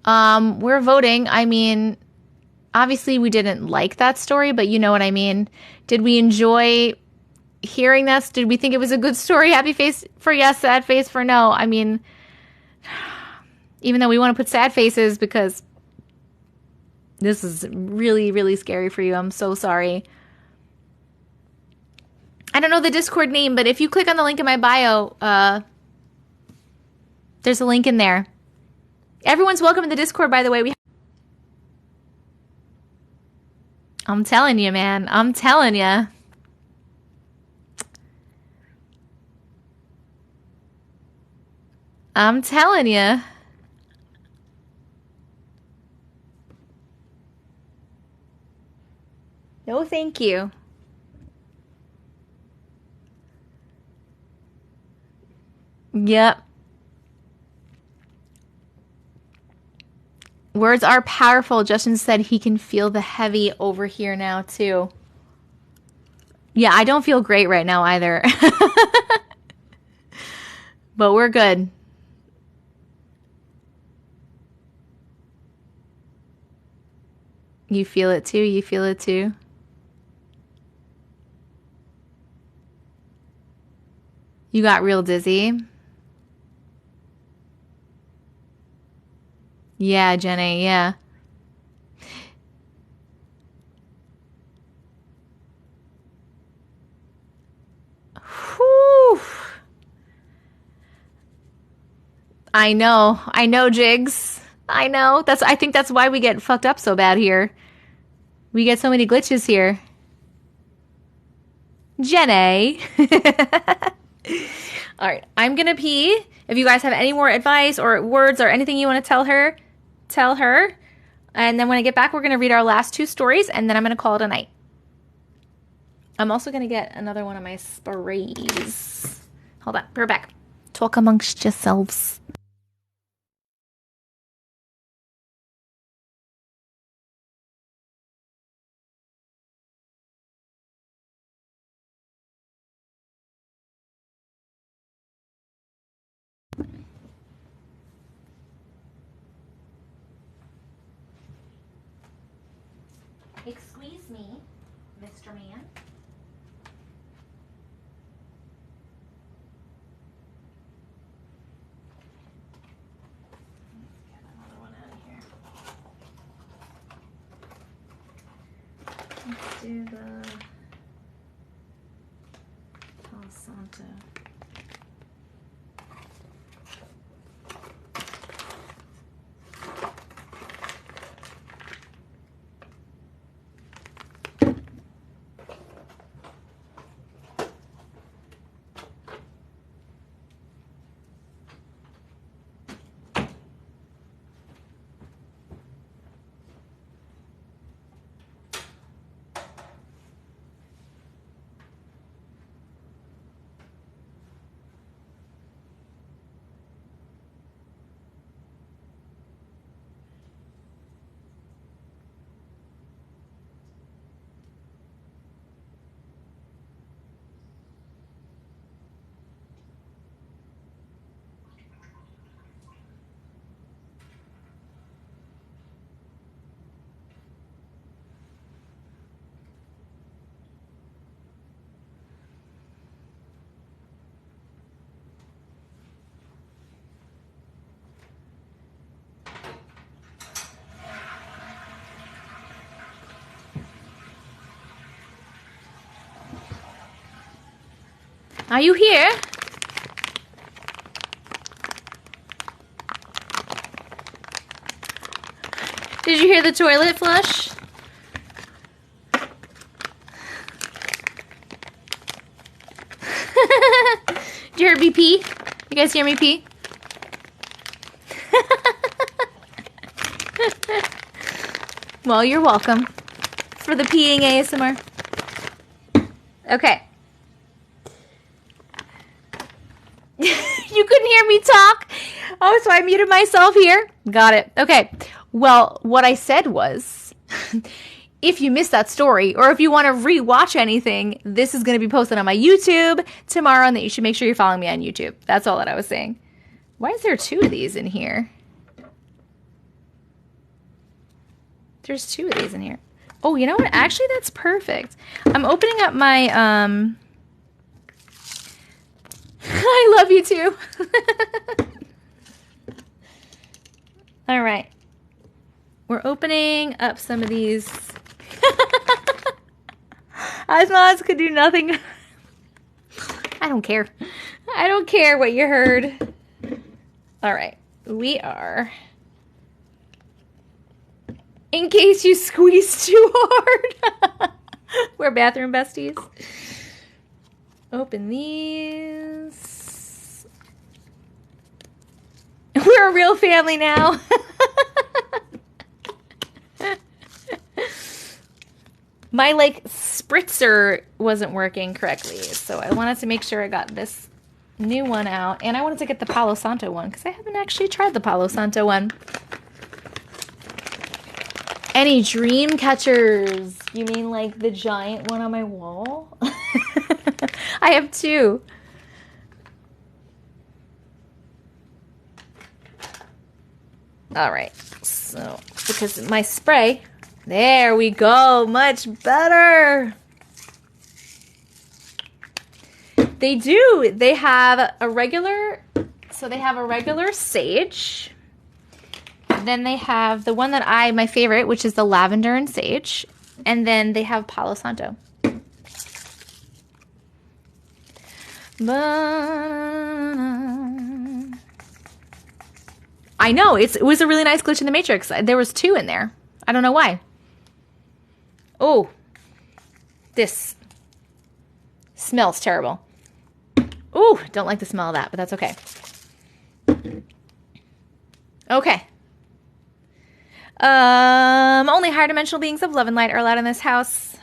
We're voting. I mean, obviously we didn't like that story, but you know what I mean. Did we enjoy hearing this? Did we think it was a good story? Happy face for yes, sad face for no. I mean, even though we want to put sad faces because this is really, really scary for you. I'm so sorry. I don't know the Discord name, but if you click on the link in my bio, there's a link in there. Everyone's welcome in the Discord, by the way. I'm telling you, man. I'm telling you. I'm telling you. No, thank you. Yep. Words are powerful. Justin said he can feel the heavy over here now, too. Yeah, I don't feel great right now either. But we're good. You feel it too? You feel it too? You got real dizzy? Yeah, Jenny, yeah. Whew. I know, Jigs. I know. I think that's why we get fucked up so bad here. We get so many glitches here. Jenny. All right, I'm gonna pee. If you guys have any more advice or words or anything you want to tell her, tell her. And then when I get back, we're gonna read our last 2 stories, and then I'm gonna call it a night. I'm also gonna get another one of my sprays. Hold on, we're back. Talk amongst yourselves. Excuse me, Mr. Man. Let's get another one out of here. Let's do the Palo Santo. Are you here? Did you hear the toilet flush? Did you hear me pee? You guys hear me pee? Well, you're welcome for the peeing ASMR. Okay. You couldn't hear me talk? Oh, so I muted myself here? Got it. Okay. Well, what I said was, if you missed that story, or if you want to rewatch anything, this is going to be posted on my YouTube tomorrow, and that you should make sure you're following me on YouTube. That's all that I was saying. Why is there 2 of these in here? There's 2 of these in here. Oh, you know what? Actually, that's perfect. I'm opening up my, I love you too. All right. We're opening up some of these. Osmods could do nothing. I don't care. I don't care what you heard. All right. We are... In case you squeeze too hard. We're bathroom besties. Open these. We're a real family now. My, like, spritzer wasn't working correctly, so I wanted to make sure I got this new one out. And I wanted to get the Palo Santo one, because I haven't actually tried the Palo Santo one. Any dream catchers? You mean like the giant one on my wall? I have 2. All right. So, because my spray, there we go. Much better. They do. They have a regular, so they have a regular sage. Then they have the one that my favorite, which is the lavender and sage. And then they have Palo Santo. I know, it was a really nice glitch in the Matrix. There was 2 in there. I don't know why. Oh, this smells terrible. Ooh, don't like the smell of that, but that's okay. Okay. Only higher dimensional beings of love and light are allowed in this house.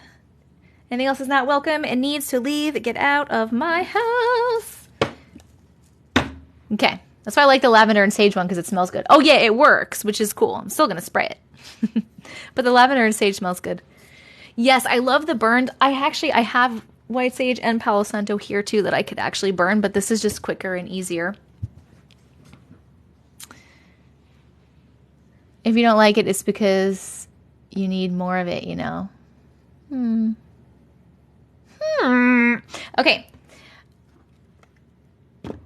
Anything else is not welcome and needs to leave. Get out of my house. Okay. That's why I like the lavender and sage one, because it smells good. Oh yeah, it works, which is cool. I'm still going to spray it. But the lavender and sage smells good. Yes, I love the burned. I have white sage and Palo Santo here too that I could actually burn, but this is just quicker and easier. If you don't like it, it's because you need more of it, you know. Okay.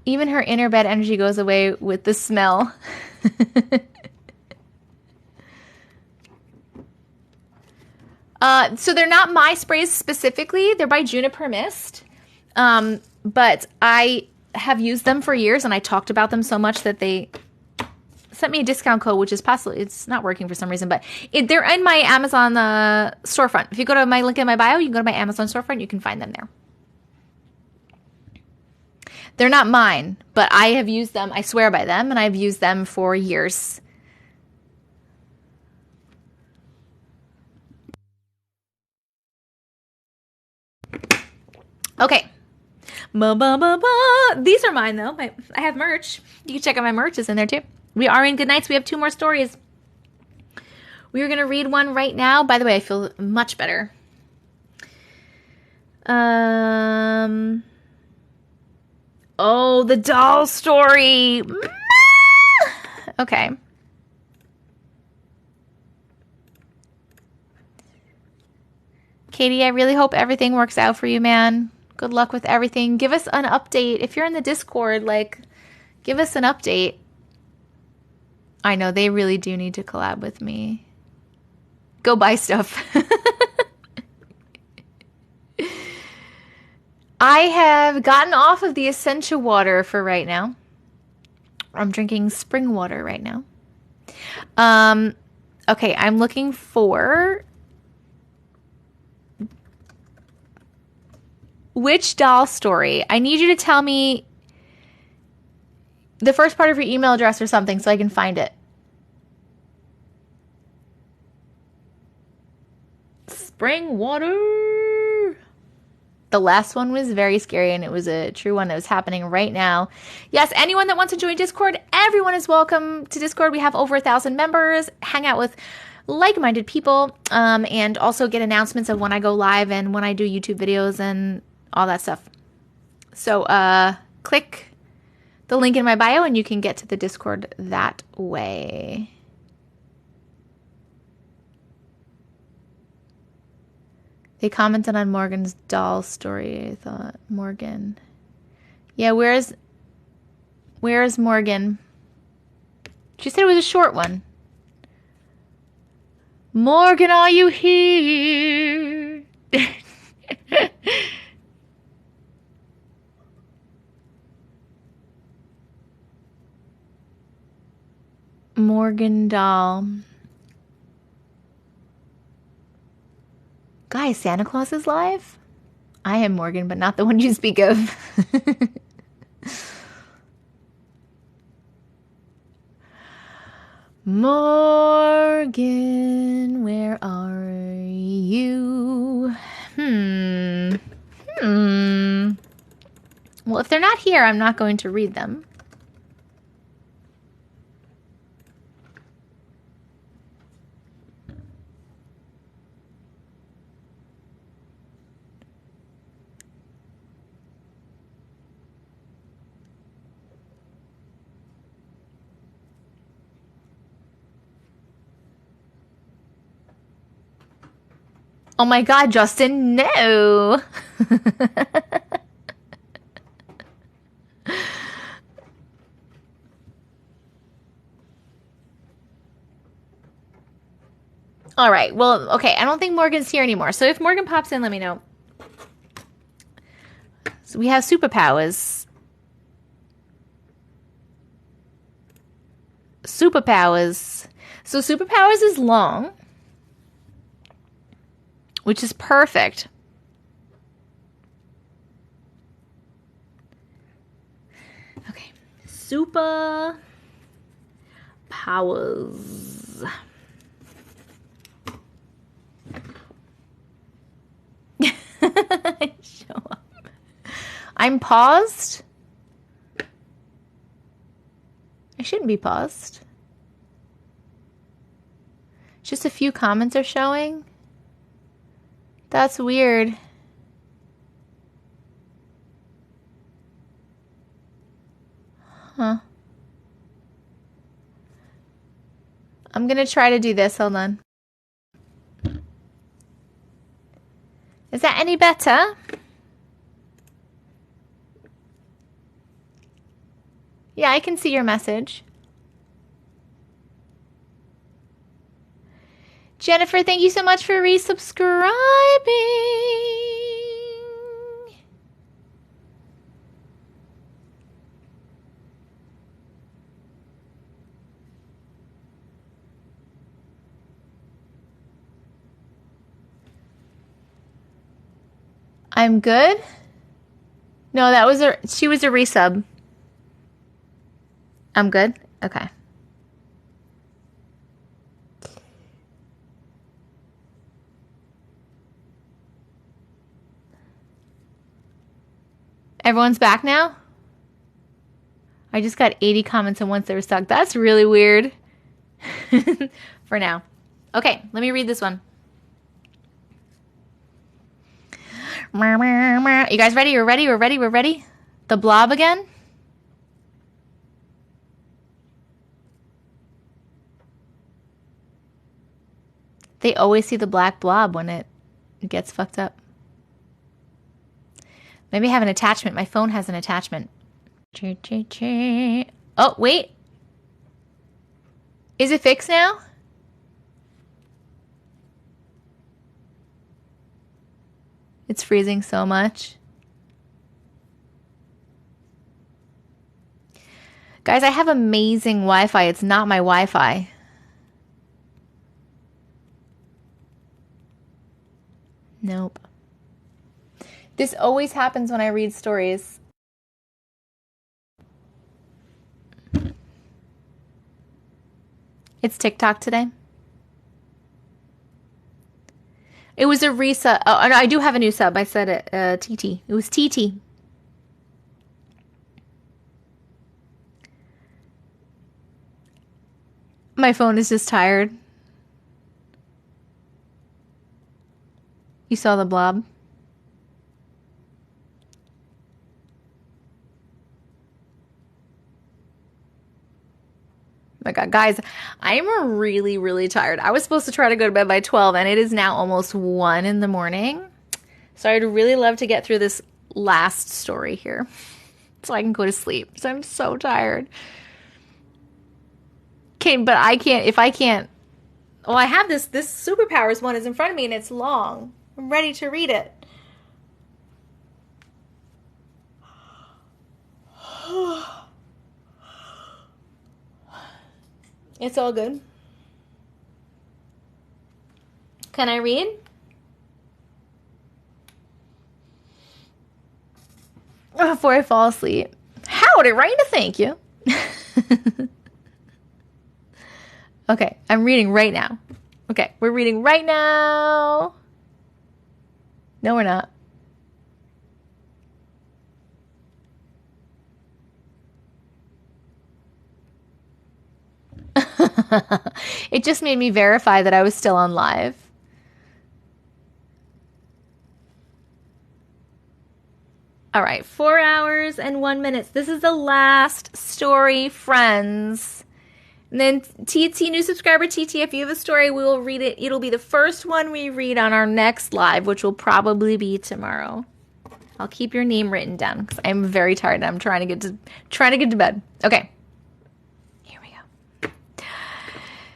Even her inner bed energy goes away with the smell. So they're not my sprays specifically. They're by Juniper Mist. But I have used them for years, and I talked about them so much that they sent me a discount code, which is possibly, it's not working for some reason, but they're in my Amazon storefront. If you go to my link in my bio, you can go to my Amazon storefront, you can find them there. They're not mine, but I have used them. I swear by them, and I've used them for years. Okay. These are mine, though. I have merch. You can check out my merch. It's in there, too. We are in Good Nights. We have 2 more stories. We are going to read one right now. By the way, I feel much better. Oh, the doll story. Okay. Katie, I really hope everything works out for you, man. Good luck with everything. Give us an update. If you're in the Discord, like, give us an update. I know, they really do need to collab with me. Go buy stuff. I have gotten off of the essential water for right now. I'm drinking spring water right now. Okay, I'm looking for which doll story. I need you to tell me the first part of your email address or something so I can find it. Spring water. The last one was very scary, and it was a true one that was happening right now. Yes, anyone that wants to join Discord, everyone is welcome to Discord. We have over 1,000 members. Hang out with like-minded people, and also get announcements of when I go live and when I do YouTube videos and all that stuff. So click the link in my bio, and you can get to the Discord that way. They commented on Morgan's doll story. I thought Morgan. Yeah, where's Morgan? She said it was a short one. Morgan, are you here? Morgan doll. Guys, Santa Claus is live? I am Morgan, but not the one you speak of. Morgan, where are you? Well, if they're not here, I'm not going to read them. Oh my God, Justin, no. All right, well, okay, I don't think Morgan's here anymore. So if Morgan pops in, let me know. So we have Superpowers. Superpowers. So Superpowers is long, which is perfect. Okay. Super powers. Show up. I'm paused. I shouldn't be paused. Just a few comments are showing. That's weird. Huh. I'm gonna try to do this. Hold on. Is that any better? Yeah, I can see your message. Jennifer, thank you so much for resubscribing. I'm good. No, she was a resub. I'm good. Okay. Everyone's back now? I just got 80 comments and once they were stuck. That's really weird. For now. Okay, let me read this one. You guys ready? We're ready? We're ready? We're ready? The blob again? They always see the black blob when it gets fucked up. Maybe I have an attachment. My phone has an attachment. Oh, wait. Is it fixed now? It's freezing so much. Guys, I have amazing Wi-Fi. It's not my Wi-Fi. Nope. This always happens when I read stories. It's TikTok today. It was a resub. Oh, no, I do have a new sub. I said it. TT. It was TT. My phone is just tired. You saw the blob? My God, guys, I'm really, really tired. I was supposed to try to go to bed by 12, and it is now almost 1 in the morning. So I'd really love to get through this last story here so I can go to sleep. So I'm so tired. Okay, but I can't, if I can't, well, I have this Superpowers one is in front of me, and it's long. I'm ready to read it. It's all good. Can I read? Before I fall asleep. Howdy, Raina, thank you. Okay, I'm reading right now. Okay, we're reading right now. No, we're not. It just made me verify that I was still on live. All right, 4 hours and 1 minute. This is the last story, friends. And then TT, new subscriber TT, if you have a story, we will read it. It'll be the first one we read on our next live, which will probably be tomorrow. I'll keep your name written down because I'm very tired and I'm trying to get to bed. Okay. Here we go.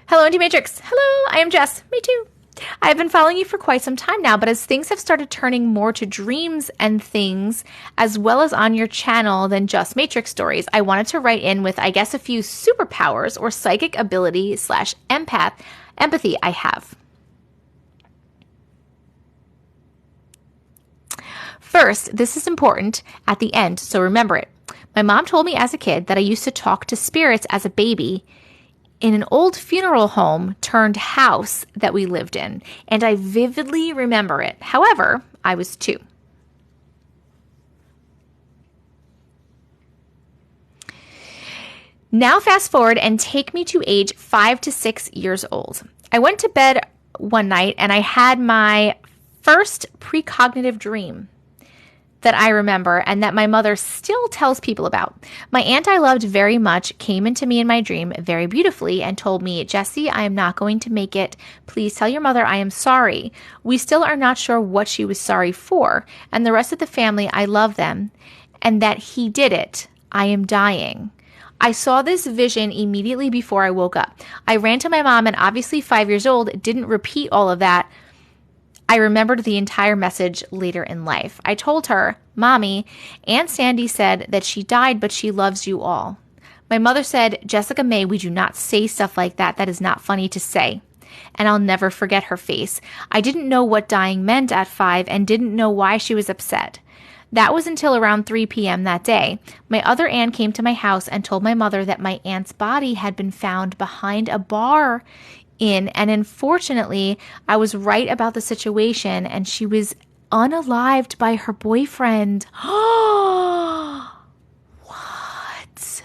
Hello, Indie Matrix. Hello, I am Jess. Me too. I've been following you for quite some time now, but as things have started turning more to dreams and things, as well as on your channel than just Matrix stories, I wanted to write in with, I guess, a few superpowers or psychic ability / empathy I have. First, this is important at the end, so remember it. My mom told me as a kid that I used to talk to spirits as a baby in an old funeral home turned house that we lived in, and I vividly remember it. However, I was 2. Now fast forward and take me to age 5 to 6 years old. I went to bed one night and I had my first precognitive dream that I remember and that my mother still tells people about. My aunt I loved very much came into me in my dream very beautifully and told me, "Jessie, I am not going to make it. Please tell your mother I am sorry." We still are not sure what she was sorry for, and the rest of the family, I love them, and that he did it. I am dying. I saw this vision immediately before I woke up. I ran to my mom and obviously 5 years old, didn't repeat all of that. I remembered the entire message later in life. I told her, "Mommy, Aunt Sandy said that she died, but she loves you all." My mother said, "Jessica May, we do not say stuff like that. That is not funny to say." And I'll never forget her face. I didn't know what dying meant at 5 and didn't know why she was upset. That was until around 3 p.m. that day. My other aunt came to my house and told my mother that my aunt's body had been found behind a bar and unfortunately, I was right about the situation, and she was unalived by her boyfriend. What?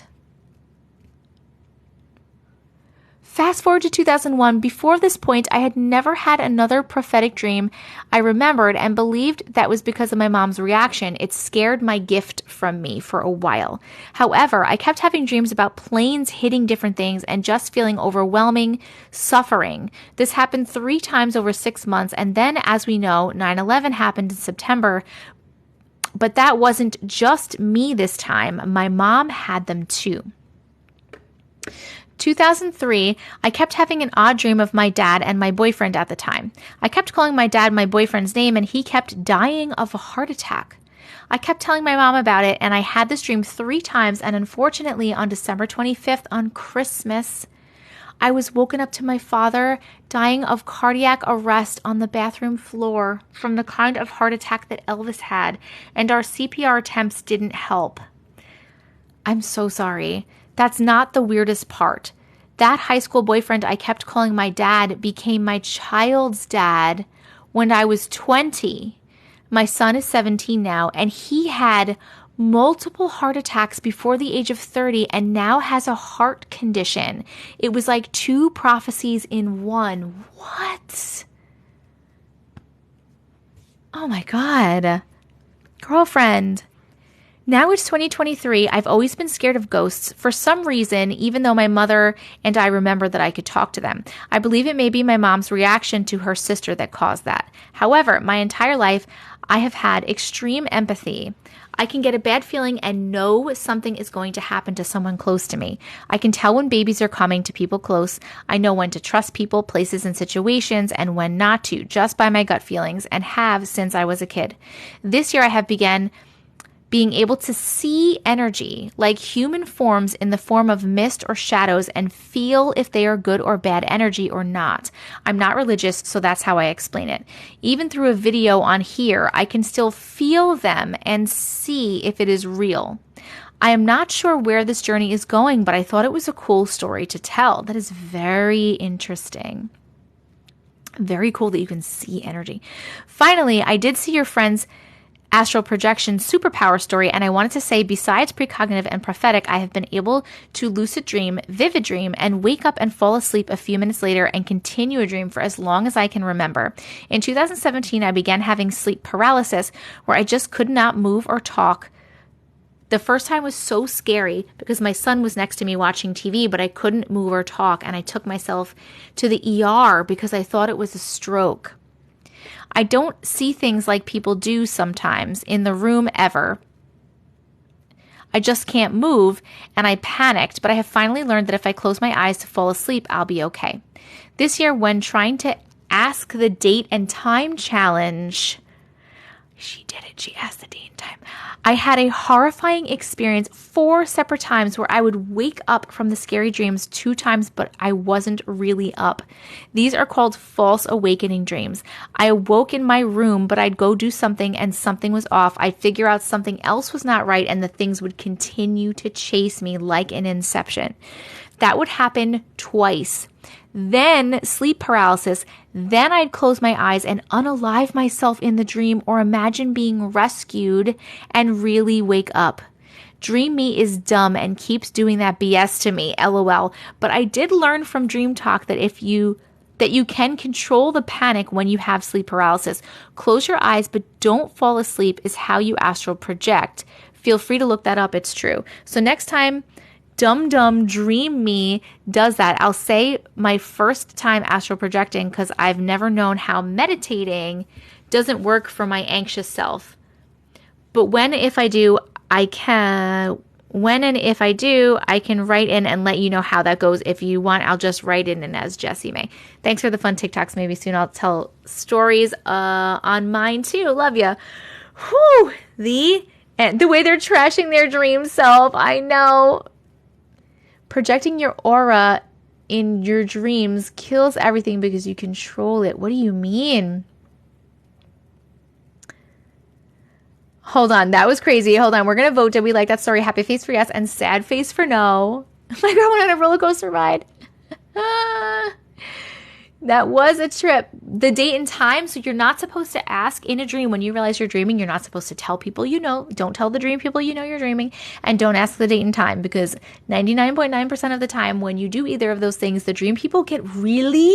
Fast forward to 2001. Before this point, I had never had another prophetic dream I remembered and believed that was because of my mom's reaction. It scared my gift from me for a while. However, I kept having dreams about planes hitting different things and just feeling overwhelming suffering. This happened 3 times over 6 months, and then, as we know, 9/11 happened in September. But that wasn't just me this time. My mom had them too. 2003, I kept having an odd dream of my dad and my boyfriend at the time. I kept calling my dad my boyfriend's name and he kept dying of a heart attack. I kept telling my mom about it, and I had this dream 3 times, and unfortunately, on December 25th, on Christmas, I was woken up to my father dying of cardiac arrest on the bathroom floor from the kind of heart attack that Elvis had, and our CPR attempts didn't help. I'm so sorry. That's not the weirdest part. That high school boyfriend I kept calling my dad became my child's dad when I was 20. My son is 17 now, and he had multiple heart attacks before the age of 30 and now has a heart condition. It was like 2 prophecies in one. What? Oh my God. Girlfriend. Now it's 2023. I've always been scared of ghosts for some reason, even though my mother and I remember that I could talk to them. I believe it may be my mom's reaction to her sister that caused that. However, my entire life, I have had extreme empathy. I can get a bad feeling and know something is going to happen to someone close to me. I can tell when babies are coming to people close. I know when to trust people, places, and situations, and when not to, just by my gut feelings, and have since I was a kid. This year I have begun being able to see energy like human forms in the form of mist or shadows and feel if they are good or bad energy or not. I'm not religious, so that's how I explain it. Even through a video on here, I can still feel them and see if it is real. I am not sure where this journey is going, but I thought it was a cool story to tell. That is very interesting. Very cool that you can see energy. Finally, I did see your friend's astral projection superpower story, and I wanted to say, besides precognitive and prophetic, I have been able to lucid dream, vivid dream, and wake up and fall asleep a few minutes later and continue a dream for as long as I can remember. In 2017, I began having sleep paralysis where I just could not move or talk. The first time was so scary because my son was next to me watching TV, but I couldn't move or talk, and I took myself to the ER because I thought it was a stroke. I don't see things like people do sometimes in the room ever. I just can't move, and I panicked, but I have finally learned that if I close my eyes to fall asleep, I'll be okay. This year, when trying to ask the date and time challenge, she did it. She asked the date and time. I had a horrifying experience 4 separate times where I would wake up from the scary dreams 2 times, but I wasn't really up. These are called false awakening dreams. I awoke in my room, but I'd go do something and something was off. I'd figure out something else was not right, and the things would continue to chase me like an inception. That would happen twice. Then sleep paralysis. Then I'd close my eyes and unalive myself in the dream or imagine being rescued and really wake up. Dream me is dumb and keeps doing that BS to me, LOL. But I did learn from Dream Talk that you can control the panic when you have sleep paralysis. Close your eyes, but don't fall asleep is how you astral project. Feel free to look that up. It's true. So next time Dum Dream Me does that, I'll say my first time astral projecting because I've never known how meditating doesn't work for my anxious self. But when and if I do, I can write in and let you know how that goes. If you want, I'll just write in and as Jessie May. Thanks for the fun TikToks. Maybe soon I'll tell stories on mine too. Love ya. Whew. The way they're trashing their dream self. I know. Projecting your aura in your dreams kills everything because you control it. What do you mean? Hold on. That was crazy. Hold on. We're going to vote. Did we like that story? Happy face for yes and sad face for no. My girl went on a roller coaster ride. That was a trip. The date and time. So you're not supposed to ask in a dream when you realize you're dreaming. You're not supposed to tell people you know. Don't tell the dream people you know you're dreaming. And don't ask the date and time because 99.9% of the time when you do either of those things, the dream people get really,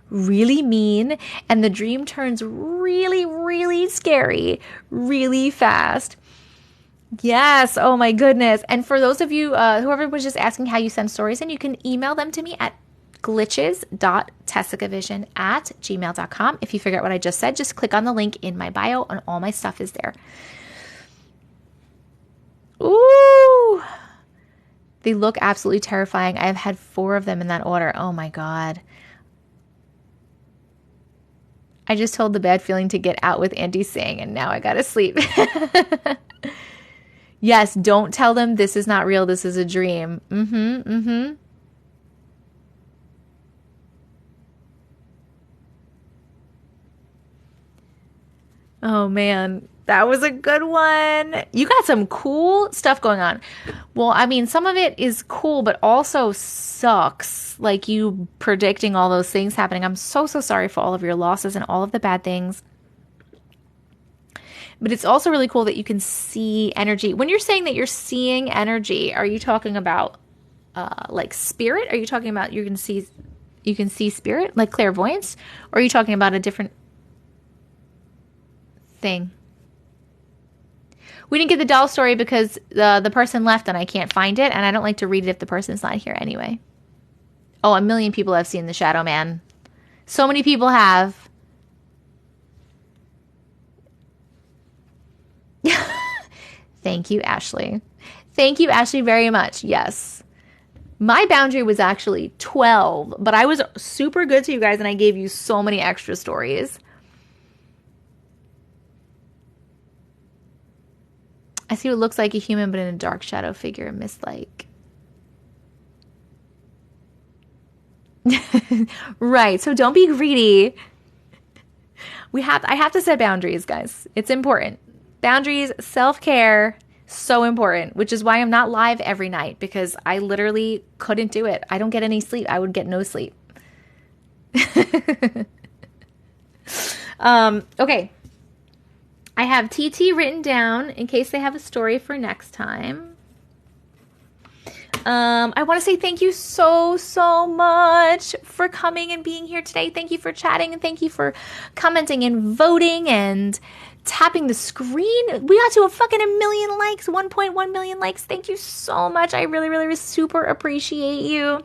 really mean. And the dream turns really, really scary really fast. Yes. Oh my goodness. And for those of you, whoever was just asking how you send stories, and you can email them to me at glitches.tessicavision@gmail.com. If you figure out what I just said, just click on the link in my bio and all my stuff is there. Ooh. They look absolutely terrifying. I have had 4 of them in that order. Oh my God. I just told the bad feeling to get out with Andy saying, and now I gotta sleep. Yes, don't tell them this is not real, this is a dream. Oh man, that was a good one. You got some cool stuff going on. Well, I mean, some of it is cool, but also sucks. Like you predicting all those things happening. I'm so sorry for all of your losses and all of the bad things. But it's also really cool that you can see energy. When you're saying that you're seeing energy, are you talking about like spirit? Are you talking about you can see spirit, like clairvoyance? Or are you talking about a different thing? We didn't get the doll story because the person left and I can't find it, and I don't like to read it if the person's not here anyway. Oh, 1 million people have seen The Shadow Man. So many people have. Thank you, Ashley. Thank you, Ashley, very much. Yes. My boundary was actually 12, but I was super good to you guys and I gave you so many extra stories. I see what looks like a human, but in a dark shadow figure, mist-like. Right, so don't be greedy. I have to set boundaries, guys. It's important. Boundaries, self-care, so important, which is why I'm not live every night, because I literally couldn't do it. I don't get any sleep. I would get no sleep. Okay. I have TT written down in case they have a story for next time. I want to say thank you so much for coming and being here today. Thank you for chatting and thank you for commenting and voting and tapping the screen. We got to a fucking 1 million likes, 1.1 million likes. Thank you so much. I really super appreciate you.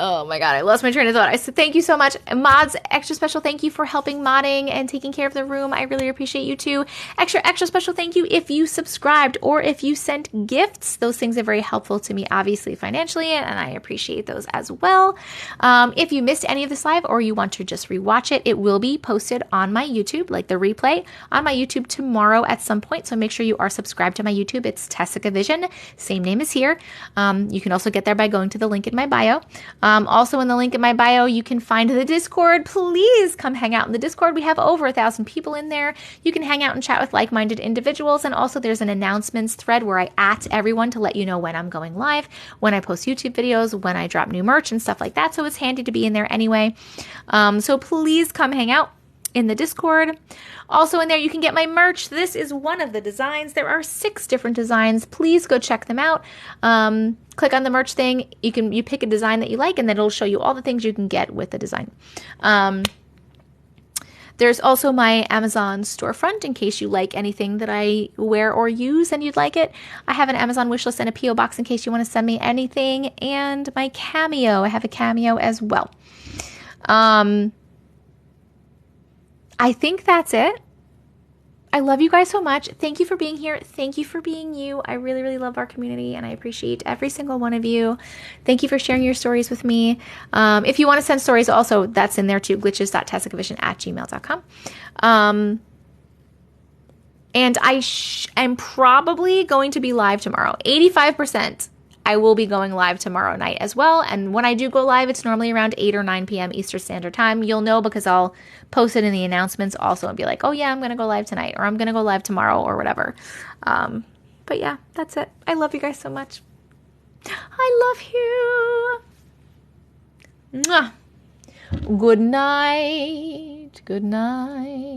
Oh my God, I lost my train of thought. I said thank you so much. Mods, extra special thank you for helping modding and taking care of the room. I really appreciate you too. Extra special thank you if you subscribed or if you sent gifts. Those things are very helpful to me, obviously financially, and I appreciate those as well. If you missed any of this live or you want to just rewatch it, it will be posted on my YouTube, like the replay, on my YouTube tomorrow at some point. So make sure you are subscribed to my YouTube. It's Tessica Vision, same name as here. You can also get there by going to the link in my bio. Also in the link in my bio, you can find the Discord. Please come hang out in the Discord. We have over 1,000 people in there. You can hang out and chat with like-minded individuals. And also there's an announcements thread where I @ everyone to let you know when I'm going live, when I post YouTube videos, when I drop new merch and stuff like that. So it's handy to be in there anyway. So please come hang out in the Discord. Also in there, you can get my merch. This is one of the designs. There are 6 different designs. Please go check them out. Click on the merch thing. You pick a design that you like, and then it'll show you all the things you can get with the design. There's also my Amazon storefront in case you like anything that I wear or use and you'd like it. I have an Amazon wishlist and a P.O. box in case you want to send me anything. And my Cameo. I have a Cameo as well. I think that's it. I love you guys so much. Thank you for being here. Thank you for being you. I really love our community and I appreciate every single one of you. Thank you for sharing your stories with me. If you want to send stories also, that's in there too, glitches.tessicavision@gmail.com. And I'm probably going to be live tomorrow. 85%. I will be going live tomorrow night as well. And when I do go live, it's normally around 8 or 9 p.m. Eastern Standard Time. You'll know because I'll post it in the announcements also and be like, oh yeah, I'm going to go live tonight or I'm going to go live tomorrow or whatever. But yeah, that's it. I love you guys so much. I love you. Mwah. Good night. Good night.